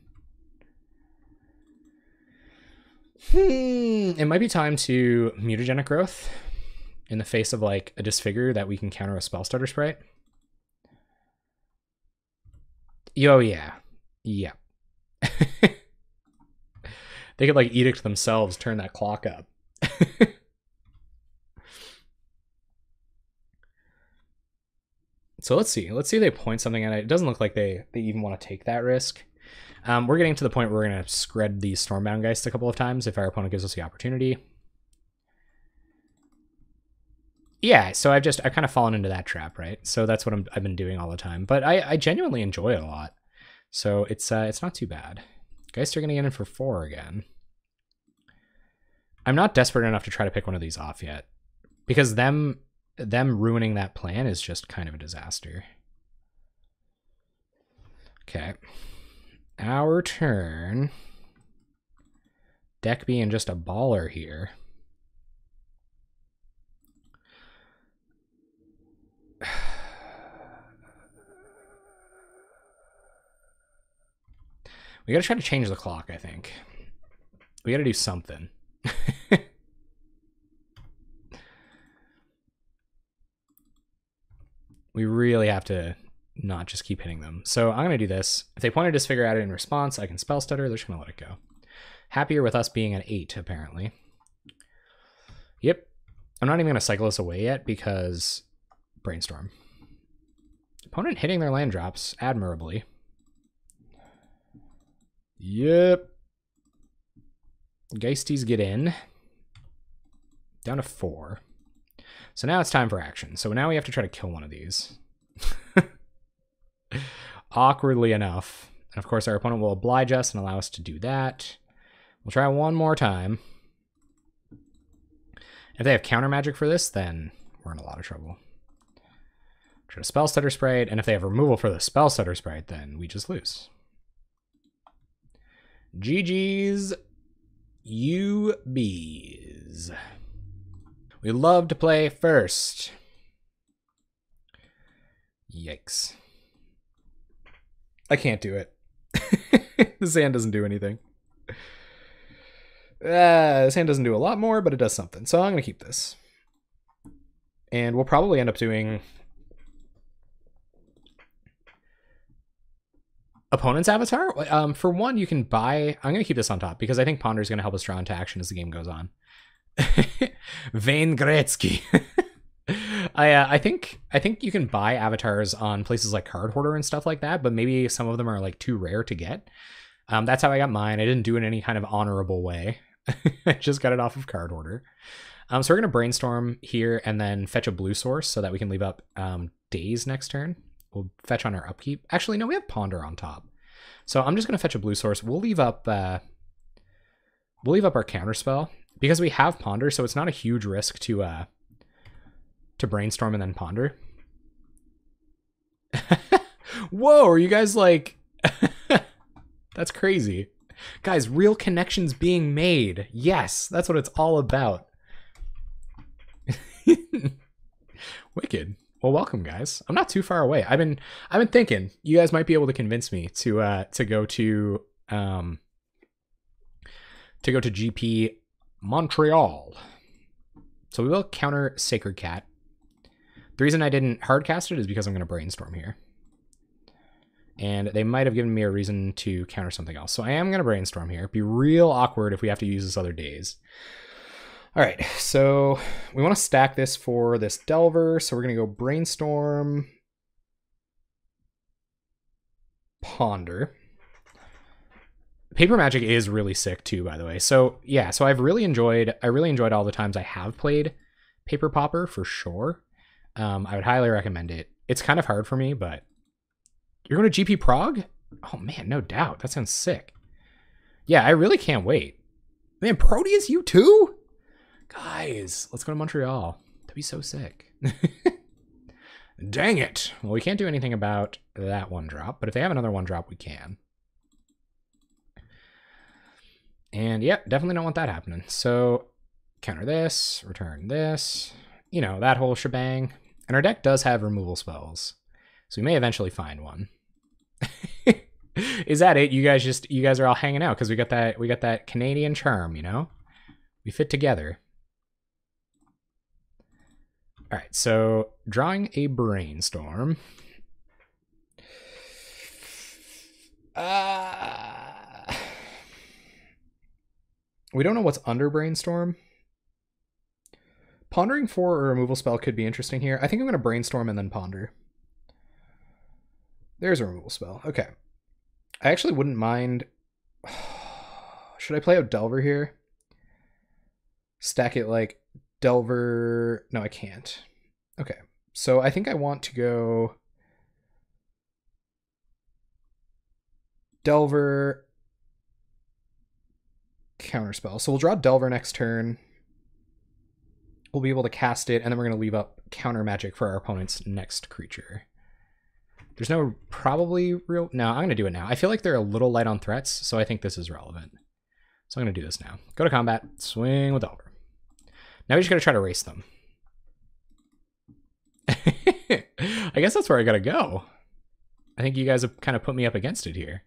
It might be time to Mutagenic Growth in the face of like a Disfigure that we can counter a Spell Stutter Sprite. Oh yeah. Yeah. They could like Edict themselves, turn that clock up. So let's see. Let's see if they point something at it. It doesn't look like they even want to take that risk. We're getting to the point where we're going to scred these Stormbound Geist a couple of times if our opponent gives us the opportunity. Yeah, so I've kind of fallen into that trap, right? So that's what I've been doing all the time. But I genuinely enjoy it a lot. So it's not too bad. Geist are going to get in for 4 again. I'm not desperate enough to try to pick one of these off yet, because them ruining that plan is just kind of a disaster. Okay. Our turn. Deck being just a baller here. We gotta try to change the clock, I think. We gotta do something. We really have to not just keep hitting them. So I'm gonna do this. If they point a Disfigure at it in response, I can Spell Stutter. They're just gonna let it go. Happier with us being an 8, apparently. Yep. I'm not even gonna cycle this away yet because Brainstorm. Opponent hitting their land drops admirably. Yep. Geisties get in. Down to 4. So now it's time for action. So now we have to try to kill one of these. Awkwardly enough. And of course our opponent will oblige us and allow us to do that. We'll try one more time. If they have counter magic for this, then we're in a lot of trouble. Try to Spell Stutter Sprite, and if they have removal for the Spell Stutter Sprite, then we just lose. GG's UBs. We love to play first. Yikes. I can't do it. This hand doesn't do anything. This hand doesn't do a lot more, but it does something. So I'm going to keep this. And we'll probably end up doing opponent's avatar. For one, you can buy... I'm going to keep this on top because I think Ponder is going to help us draw into action as the game goes on. Vane Gretzky. I think you can buy avatars on places like Card Hoarder and stuff like that, but maybe some of them are like too rare to get. That's how I got mine. I didn't do it in any kind of honorable way. I just got it off of Card Hoarder. So we're going to Brainstorm here and then fetch a blue source so that we can leave up Daze next turn. We'll fetch on our upkeep. Actually, no, we have Ponder on top. So I'm just going to fetch a blue source. We'll leave up our counterspell because we have Ponder, so it's not a huge risk to Brainstorm and then Ponder. Whoa, are you guys like... That's crazy. Guys, real connections being made. Yes, that's what it's all about. Wicked. Well, welcome, guys. I'm not too far away. I've been thinking you guys might be able to convince me to go to to go to GP Montreal. So we will counter Sacred Cat. The reason I didn't hardcast it is because I'm going to brainstorm here. And they might have given me a reason to counter something else. So I am going to brainstorm here. It'd be real awkward if we have to use this other days. All right, so we want to stack this for this Delver. So we're going to go brainstorm, ponder. Paper Magic is really sick too, by the way. So yeah, so I really enjoyed all the times I have played MtG Pauper for sure. I would highly recommend it. It's kind of hard for me, but you're going to GP Prague? Oh man, no doubt. That sounds sick. Yeah, I really can't wait. Man, Proteus, you too? Guys, let's go to Montreal. That'd be so sick. Dang it. Well, we can't do anything about that one drop, but if they have another one drop, we can. And yeah, definitely don't want that happening. So counter this, return this, you know, that whole shebang. And our deck does have removal spells, so we may eventually find one. Is that it? You guys are all hanging out because we got that Canadian charm, you know? We fit together. All right, so drawing a brainstorm. We don't know what's under brainstorm. Pondering for a removal spell could be interesting here. I think I'm going to brainstorm and then ponder. There's a removal spell. Okay. I actually wouldn't mind. Should I play out Delver here? Stack it like Delver. No, I can't. Okay. So I think I want to go Delver, counterspell. So we'll draw Delver next turn. We'll be able to cast it, and then we're going to leave up counter magic for our opponent's next creature. There's no probably real... No, I'm going to do it now. I feel like they're a little light on threats, so I think this is relevant. So I'm going to do this now. Go to combat, swing with Delver. Now we just got to try to race them. I guess that's where I got to go. I think you guys have kind of put me up against it here.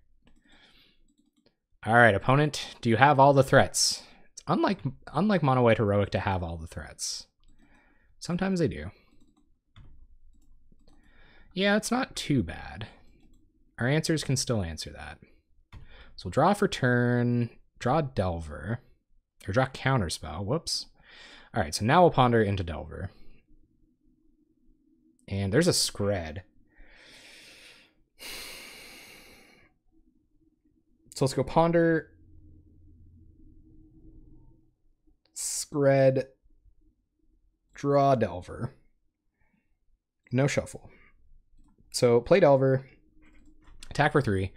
All right, opponent, do you have all the threats? It's unlike Mono White Heroic to have all the threats. Sometimes they do. Yeah, it's not too bad. Our answers can still answer that. So we'll draw for turn, draw Delver, or draw Counterspell. Whoops. All right, so now we'll ponder into Delver. And there's a Scred. So let's go ponder, Scred, draw Delver. No shuffle. So play Delver, attack for 3,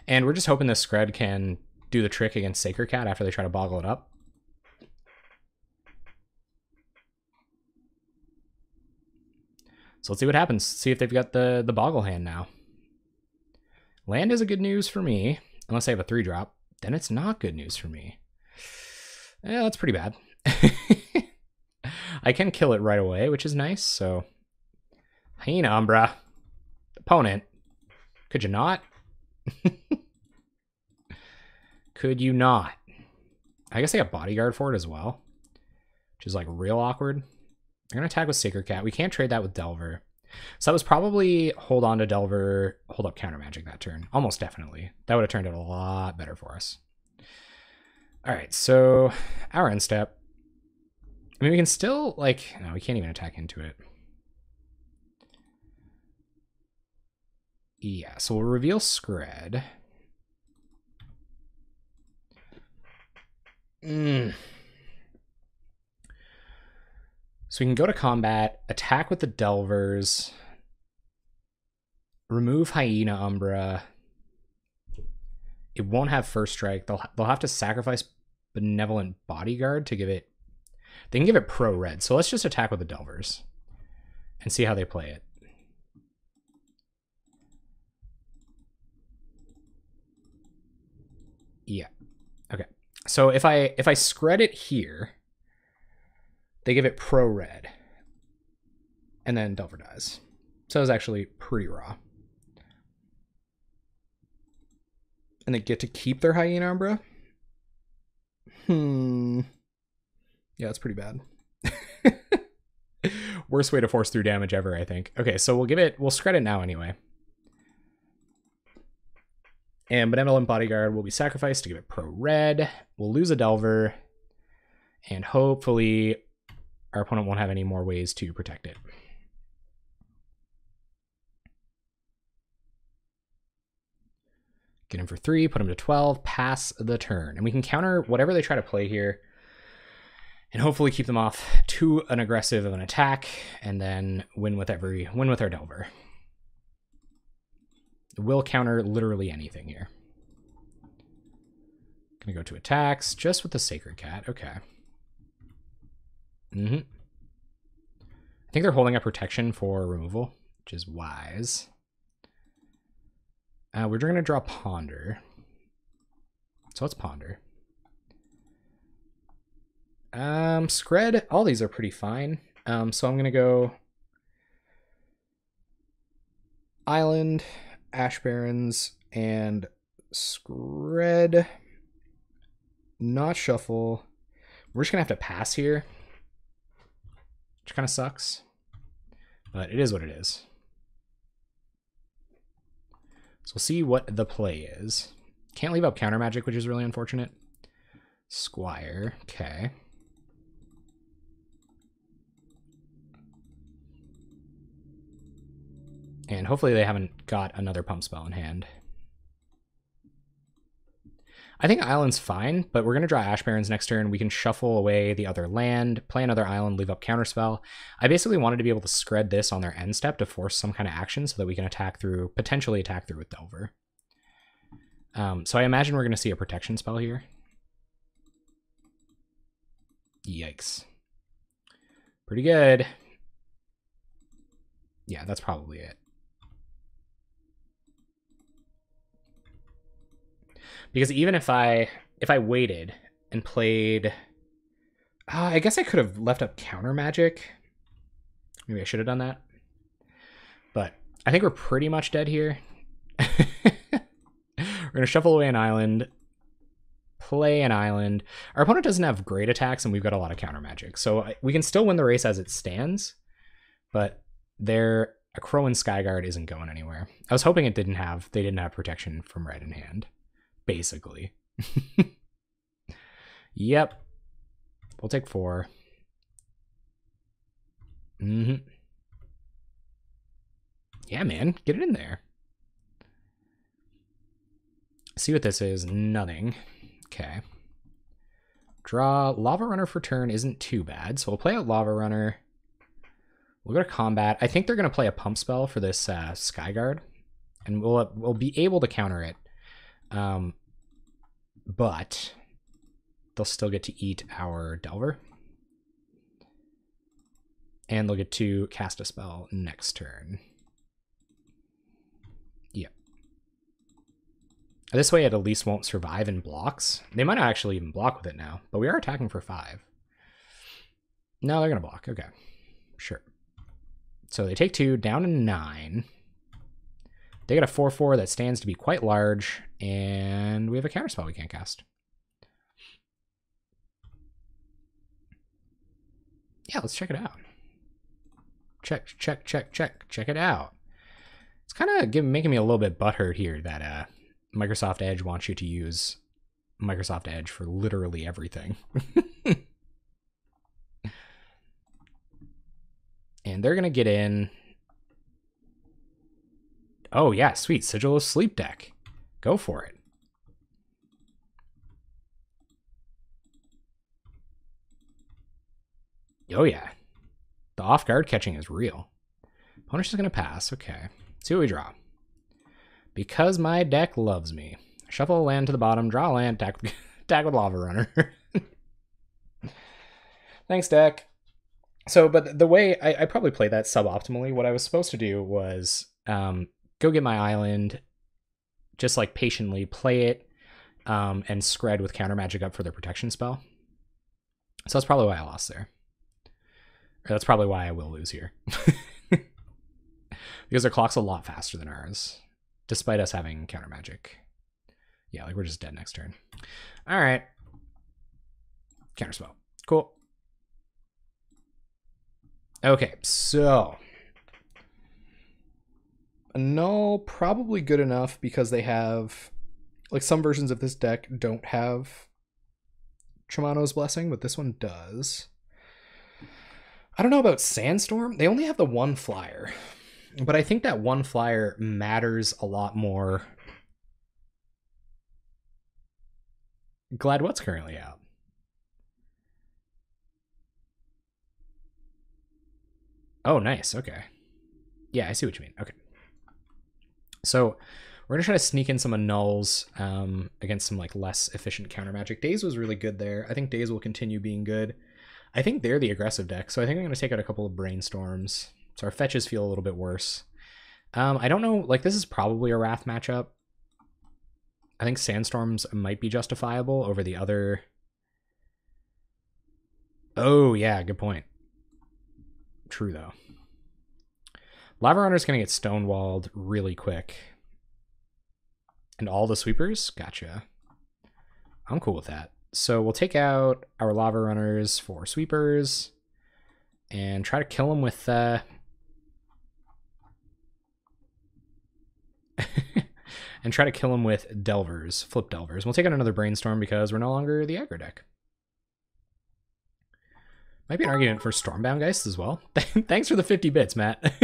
and we're just hoping this Scred can do the trick against Sacred Cat after they try to boggle it up. So let's see what happens. See if they've got the boggle hand now. Land is a good news for me, unless I have a 3-drop. Then it's not good news for me. Yeah, that's pretty bad. I can kill it right away, which is nice. So, Hyena Umbra. Opponent. Could you not? Could you not? I guess I got Bodyguard for it as well, which is like real awkward. I'm going to attack with Sacred Cat. We can't trade that with Delver. So that was probably hold on to Delver, hold up counter magic that turn. Almost definitely. That would have turned out a lot better for us. All right, so our end step. I mean, we can still, like, no, we can't even attack into it. Yeah, so we'll reveal Scred. So we can go to combat, attack with the Delvers, remove Hyena Umbra. It won't have first strike. They'll have to sacrifice Benevolent Bodyguard to give it... They can give it pro red. So let's just attack with the Delvers and see how they play it. Yeah. Okay. So if I Scred it here, they give it pro red, and then Delver dies. So it's actually pretty raw. And they get to keep their Hyena Umbra? Yeah, that's pretty bad. Worst way to force through damage ever, I think. Okay, so we'll scred it now anyway. And Benevolent Bodyguard will be sacrificed to give it pro red. We'll lose a Delver. And hopefully our opponent won't have any more ways to protect it. Get him for 3, put him to 12, pass the turn. And we can counter whatever they try to play here. And hopefully keep them off too an aggressive of an attack. And then win with our Delver. We'll counter literally anything here. Gonna go to attacks just with the Sacred Cat. Okay. I think they're holding up protection for removal, which is wise. We're going to draw Ponder. So let's Ponder. Scred, all these are pretty fine. So I'm going to go Island, Ash Barrens, and Scred. Not shuffle. We're just going to have to pass here, which kind of sucks. But it is what it is. So we'll see what the play is. Can't leave up counter magic, which is really unfortunate. Squire, okay. And hopefully they haven't got another pump spell in hand. I think Island's fine, but we're going to draw Ash Barrens next turn. We can shuffle away the other land, play another island, leave up counterspell. I basically wanted to be able to scred this on their end step to force some kind of action so that we can potentially attack through with Delver. So I imagine we're going to see a protection spell here. Yikes. Pretty good. Yeah, that's probably it. Because even if I waited and played, I guess I could have left up counter magic. Maybe I should have done that. But I think we're pretty much dead here. We're going to shuffle away an island, play an island. Our opponent doesn't have great attacks, and we've got a lot of counter magic. So we can still win the race as it stands, but a Crow and Skyguard isn't going anywhere. I was hoping they didn't have protection from red in hand. Basically. Yep. We'll take 4. Yeah, man. Get it in there. See what this is. Nothing. Okay. Draw Lava Runner for turn isn't too bad. So we'll play out Lava Runner. We'll go to combat. I think they're going to play a pump spell for this Skyguard. And we'll be able to counter it. But they'll still get to eat our Delver. And they'll get to cast a spell next turn. Yeah. This way it at least won't survive in blocks. They might not actually even block with it now, but we are attacking for 5. No, they're going to block. Okay. Sure. So they take 2, down to 9. They got a 4/4 that stands to be quite large, and we have a counterspell we can't cast. Yeah, let's check it out. Check it out. It's kind of making me a little bit butthurt here that Microsoft Edge wants you to use Microsoft Edge for literally everything. And they're going to get in. Oh, yeah, sweet. Sigil of Sleep deck. Go for it. Oh, yeah. The off-guard catching is real. Opponent's just going to pass. Okay. See what we draw. Because my deck loves me. Shuffle a land to the bottom, draw a land, attack with Lava Runner. Thanks, deck. So, but the way I probably played that suboptimally. What I was supposed to do was go get my island, just like patiently play it, and scred with counter magic up for their protection spell. So that's probably why I lost there. Or that's probably why I will lose here. Because their clock's a lot faster than ours, despite us having counter magic. Yeah, like we're just dead next turn. All right. Counterspell. Cool. Okay, so a null probably good enough because they have, like, some versions of this deck don't have Shimano's Blessing, but this one does. I don't know about Sandstorm. They only have the one flyer, but I think that one flyer matters a lot more. Glad what's currently out. Oh, nice. Okay. Yeah, I see what you mean. Okay. So we're going to try to sneak in some annuls against some like less efficient counter magic. Daze was really good there. I think Daze will continue being good. I think they're the aggressive deck, so I think I'm going to take out a couple of Brainstorms. So our fetches feel a little bit worse. I don't know, like this is probably a Wrath matchup. I think Sandstorms might be justifiable over the other. Oh, yeah, good point. True, though. Lava Runner's going to get stonewalled really quick. And all the sweepers? Gotcha. I'm cool with that. So we'll take out our Lava Runners for sweepers and try to kill them with... and try to kill them with Delvers, flip Delvers. We'll take out another Brainstorm because we're no longer the aggro deck. Might be an argument for Stormbound Geist as well. Thanks for the 50 bits, Matt.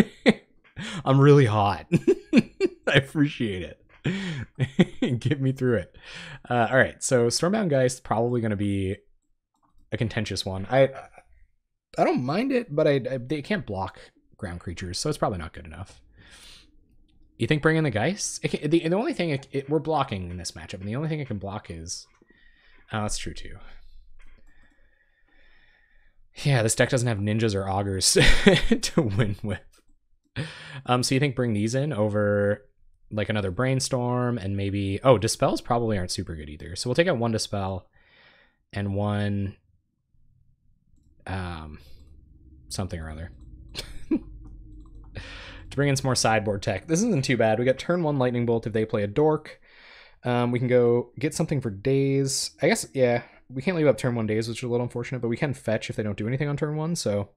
I'm really hot. I appreciate it. Get me through it. All right, so Stormbound Geist probably going to be a contentious one. I don't mind it, but they can't block ground creatures, so it's probably not good enough. You think bring in the Geist? The only thing we're blocking in this matchup, and the only thing it can block is... Oh, that's true too. Yeah, this deck doesn't have ninjas or augurs to win with. So you think bring these in over like another Brainstorm and maybe... Oh, Dispels probably aren't super good either. So we'll take out one Dispel and one... something or other. To bring in some more sideboard tech. This isn't too bad. We got turn 1 Lightning Bolt if they play a Dork. We can go get something for Daze. I guess, yeah, we can't leave up turn 1 Daze, which is a little unfortunate, but we can fetch if they don't do anything on turn 1, so...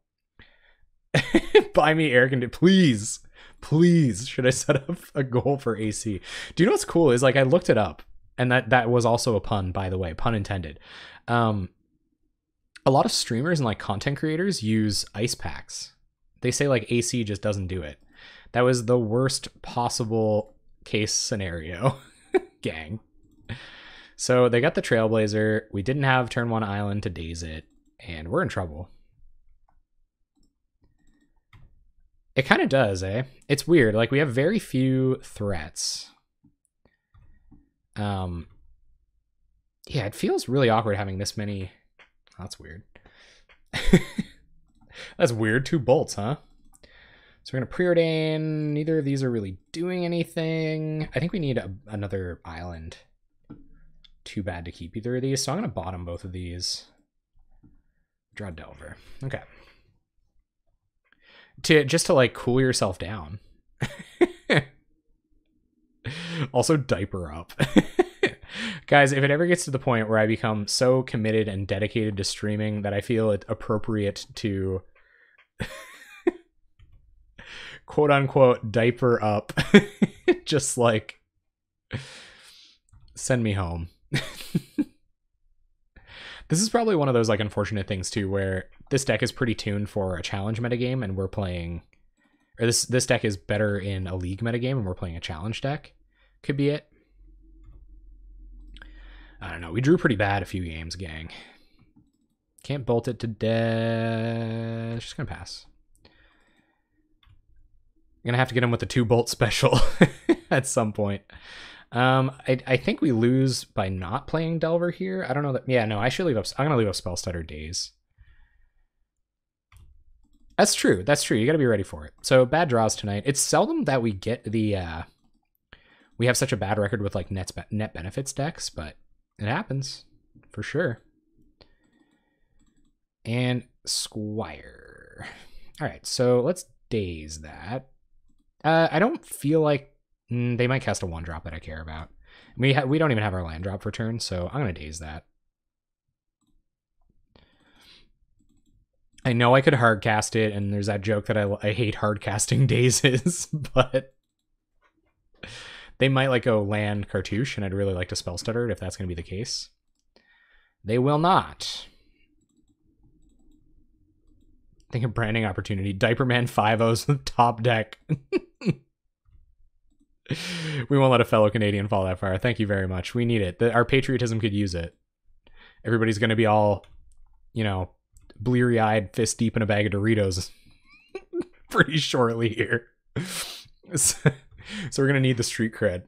Buy me air conditioning. Please. Please. Should I set up a goal for AC? Do you know what's cool is, like, I looked it up, and that was also a pun, by the way. Pun intended. A lot of streamers and, like, content creators use ice packs. They say, like, AC just doesn't do it. That was the worst possible case scenario. Gang. So they got the Trailblazer. We didn't have turn 1 Island to daze it, and we're in trouble. It kind of does, eh? It's weird. Like, we have very few threats. Yeah, it feels really awkward having this many... Oh, that's weird. That's weird. 2 bolts, huh? So we're going to preordain. Neither of these are really doing anything. I think we need another island. Too bad to keep either of these. So I'm going to bottom both of these. Draw Delver. Okay. Just to like cool yourself down. Also diaper up. Guys, if it ever gets to the point where I become so committed and dedicated to streaming that I feel it appropriate to quote unquote diaper up, just like send me home. This is probably one of those like unfortunate things too, where this deck is pretty tuned for a challenge metagame and we're playing, or this deck is better in a league metagame and we're playing a challenge deck. Could be it. I don't know. We drew pretty bad a few games, gang. Can't bolt it to death. Just gonna pass. I'm gonna have to get him with the 2 bolt special at some point. I think we lose by not playing Delver here. I don't know that. Yeah, no, I should leave up. I'm gonna leave up Spellstutter Daze. That's true. That's true. You got to be ready for it. So bad draws tonight. It's seldom that we get the. We have such a bad record with like net benefits decks, but it happens for sure. And Squire. All right, so let's daze that. I don't feel like they might cast a 1-drop that I care about. We don't even have our land drop for turn, so I'm going to daze that. I know I could hard cast it, and there's that joke that I hate hard casting dazes, but they might like go land Cartouche, and I'd really like to spell stutter it if that's going to be the case. They will not. Think of branding opportunity. Diaperman 5-0's top deck. We won't let a fellow Canadian fall that far. Thank you very much. We need it. Our patriotism could use it. Everybody's going to be all, you know, bleary-eyed, fist deep in a bag of Doritos pretty shortly here. So we're going to need the street cred.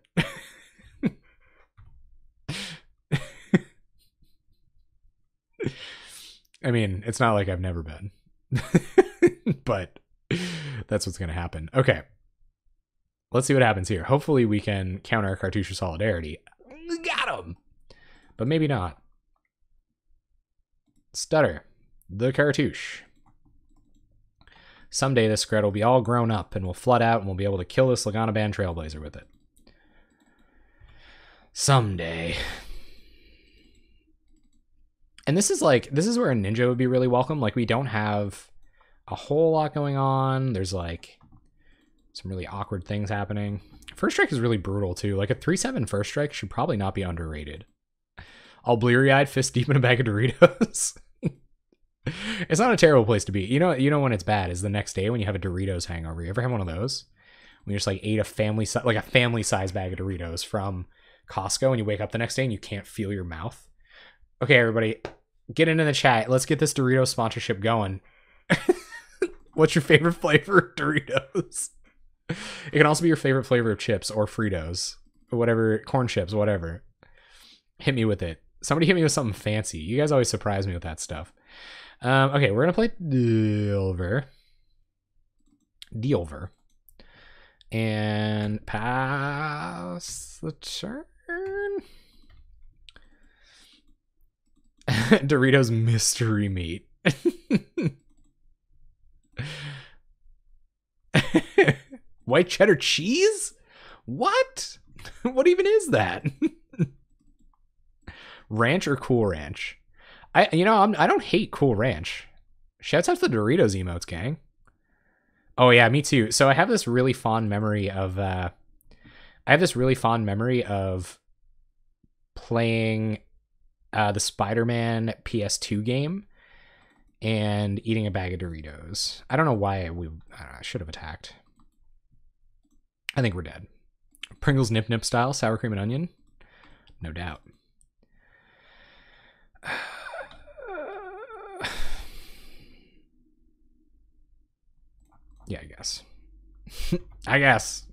I mean, it's not like I've never been. But that's what's going to happen. Okay. Let's see what happens here. Hopefully we can counter our Cartouche of Solidarity. Got him! But maybe not. Stutter. The Cartouche. Someday this Scred will be all grown up and will flood out and we'll be able to kill this Lagana Band Trailblazer with it. Someday. And this is where a ninja would be really welcome. Like, we don't have a whole lot going on. There's like some really awkward things happening. First strike is really brutal too. Like a 3/7 first strike should probably not be underrated. All bleary-eyed, fist deep in a bag of Doritos. It's not a terrible place to be. You know when it's bad is the next day when you have a Doritos hangover. You ever have one of those? When you just like ate a family size bag of Doritos from Costco and you wake up the next day and you can't feel your mouth. Okay, everybody, get into the chat. Let's get this Doritos sponsorship going. What's your favorite flavor of Doritos? It can also be your favorite flavor of chips or Fritos or whatever, corn chips, whatever. Hit me with it. Somebody hit me with something fancy. You guys always surprise me with that stuff. Okay, we're gonna play Delver. And pass the turn. Doritos mystery meat. White cheddar cheese? What? What even is that? Ranch or Cool Ranch? I don't hate Cool Ranch. Shouts out to the Doritos emotes, gang. Oh yeah, me too. So I have this really fond memory of playing the Spider-Man PS2 game and eating a bag of Doritos. I don't know why I should have attacked. I think we're dead. Pringles Nip Nip style, sour cream and onion? No doubt. Yeah, I guess. I guess.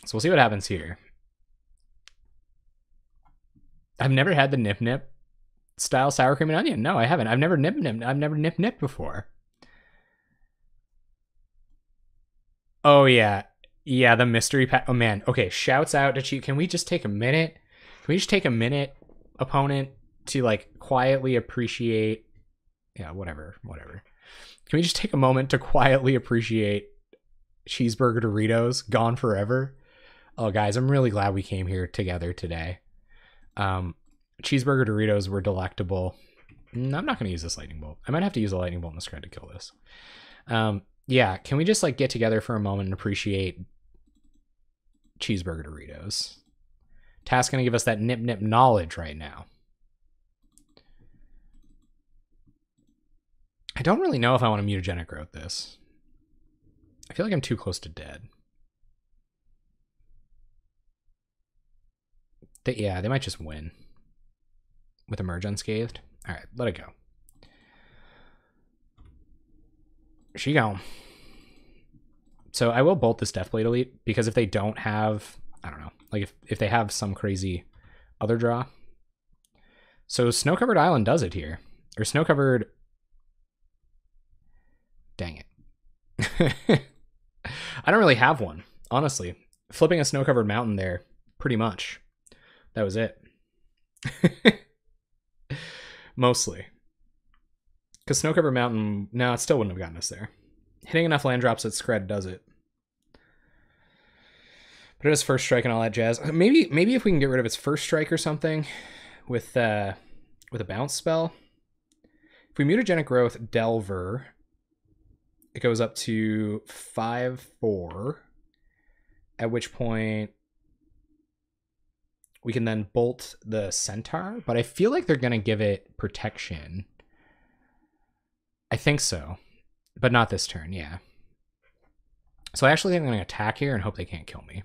So we'll see what happens here. I've never had the Nip Nip style sour cream and onion. No, I haven't. I've never nip nipped before. Oh yeah. Yeah, the mystery pack. Oh man. Okay, shouts out to you. Can we just take a minute? Can we just take a minute, opponent, to like quietly appreciate, yeah, whatever. Can we just take a moment to quietly appreciate Cheeseburger Doritos gone forever? Oh guys, I'm really glad we came here together today. Cheeseburger Doritos were delectable. I'm not going to use this lightning bolt. I might have to use a lightning bolt in this card to kill this. Yeah, can we just like get together for a moment and appreciate Cheeseburger Doritos? Task's going to give us that nip nip knowledge right now. I don't really know if I want to mutagenic growth this. I feel like I'm too close to dead. Yeah, they might just win with Emerge Unscathed. All right, let it go. She gone. So I will bolt this Deathblade Elite because if they don't have, I don't know, like if they have some crazy other draw. So Snow-Covered Island does it here. Or Snow-Covered... Dang it. I don't really have one, honestly. Flipping a Snow-Covered Mountain there, pretty much. That was it. Mostly. Because Snow-Covered Mountain, no, it still wouldn't have gotten us there. Hitting enough land drops at Scred does it. Put it as first strike and all that jazz. Maybe if we can get rid of its first strike or something with a bounce spell. If we mutagenic growth Delver, it goes up to 5/4. At which point we can then bolt the centaur, but I feel like they're gonna give it protection. I think so, but not this turn. Yeah. So I actually think I'm gonna attack here and hope they can't kill me.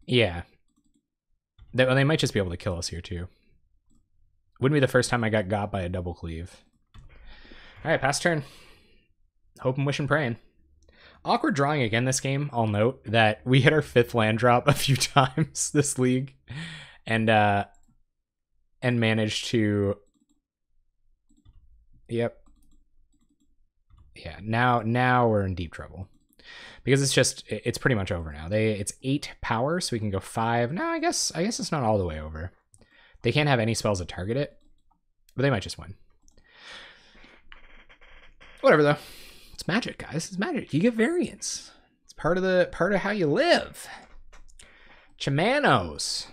Yeah. They might just be able to kill us here too. Wouldn't be the first time I got by a double cleave. All right, pass turn. Hoping, wishing, praying. Awkward drawing again this game. I'll note that we hit our 5th land drop a few times this league, and managed to. Yep. Yeah. Now we're in deep trouble. Because it's pretty much over now. It's 8 power, so we can go 5. No, I guess it's not all the way over. They can't have any spells that target it, but they might just win. Whatever though. It's magic, guys. It's magic. You get variance. It's part of how you live. Chimanos.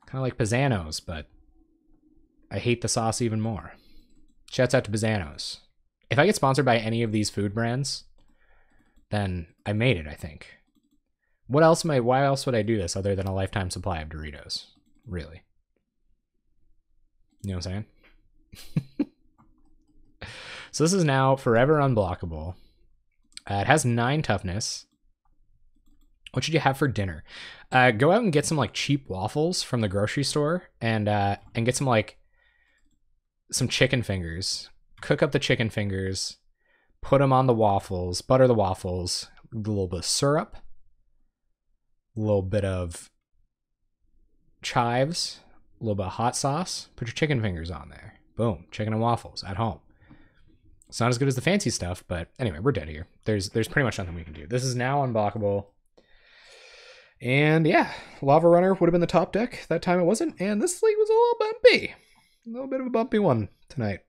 Kind of like Pizzanos, but I hate the sauce even more. Shouts out to Pizzanos. If I get sponsored by any of these food brands, then I made it, I think. Why else would I do this other than a lifetime supply of Doritos? Really? You know what I'm saying? So this is now forever unblockable. It has 9 toughness. What should you have for dinner? Go out and get some like cheap waffles from the grocery store and get some chicken fingers. Cook up the chicken fingers, put them on the waffles, butter the waffles, a little bit of syrup, a little bit of chives, a little bit of hot sauce. Put your chicken fingers on there. Boom, chicken and waffles at home. It's not as good as the fancy stuff, but anyway, we're dead here. There's pretty much nothing we can do. This is now unblockable. And yeah, Lava Runner would have been the top deck. That time it wasn't, and this league was a little bumpy. A little bit of a bumpy one tonight.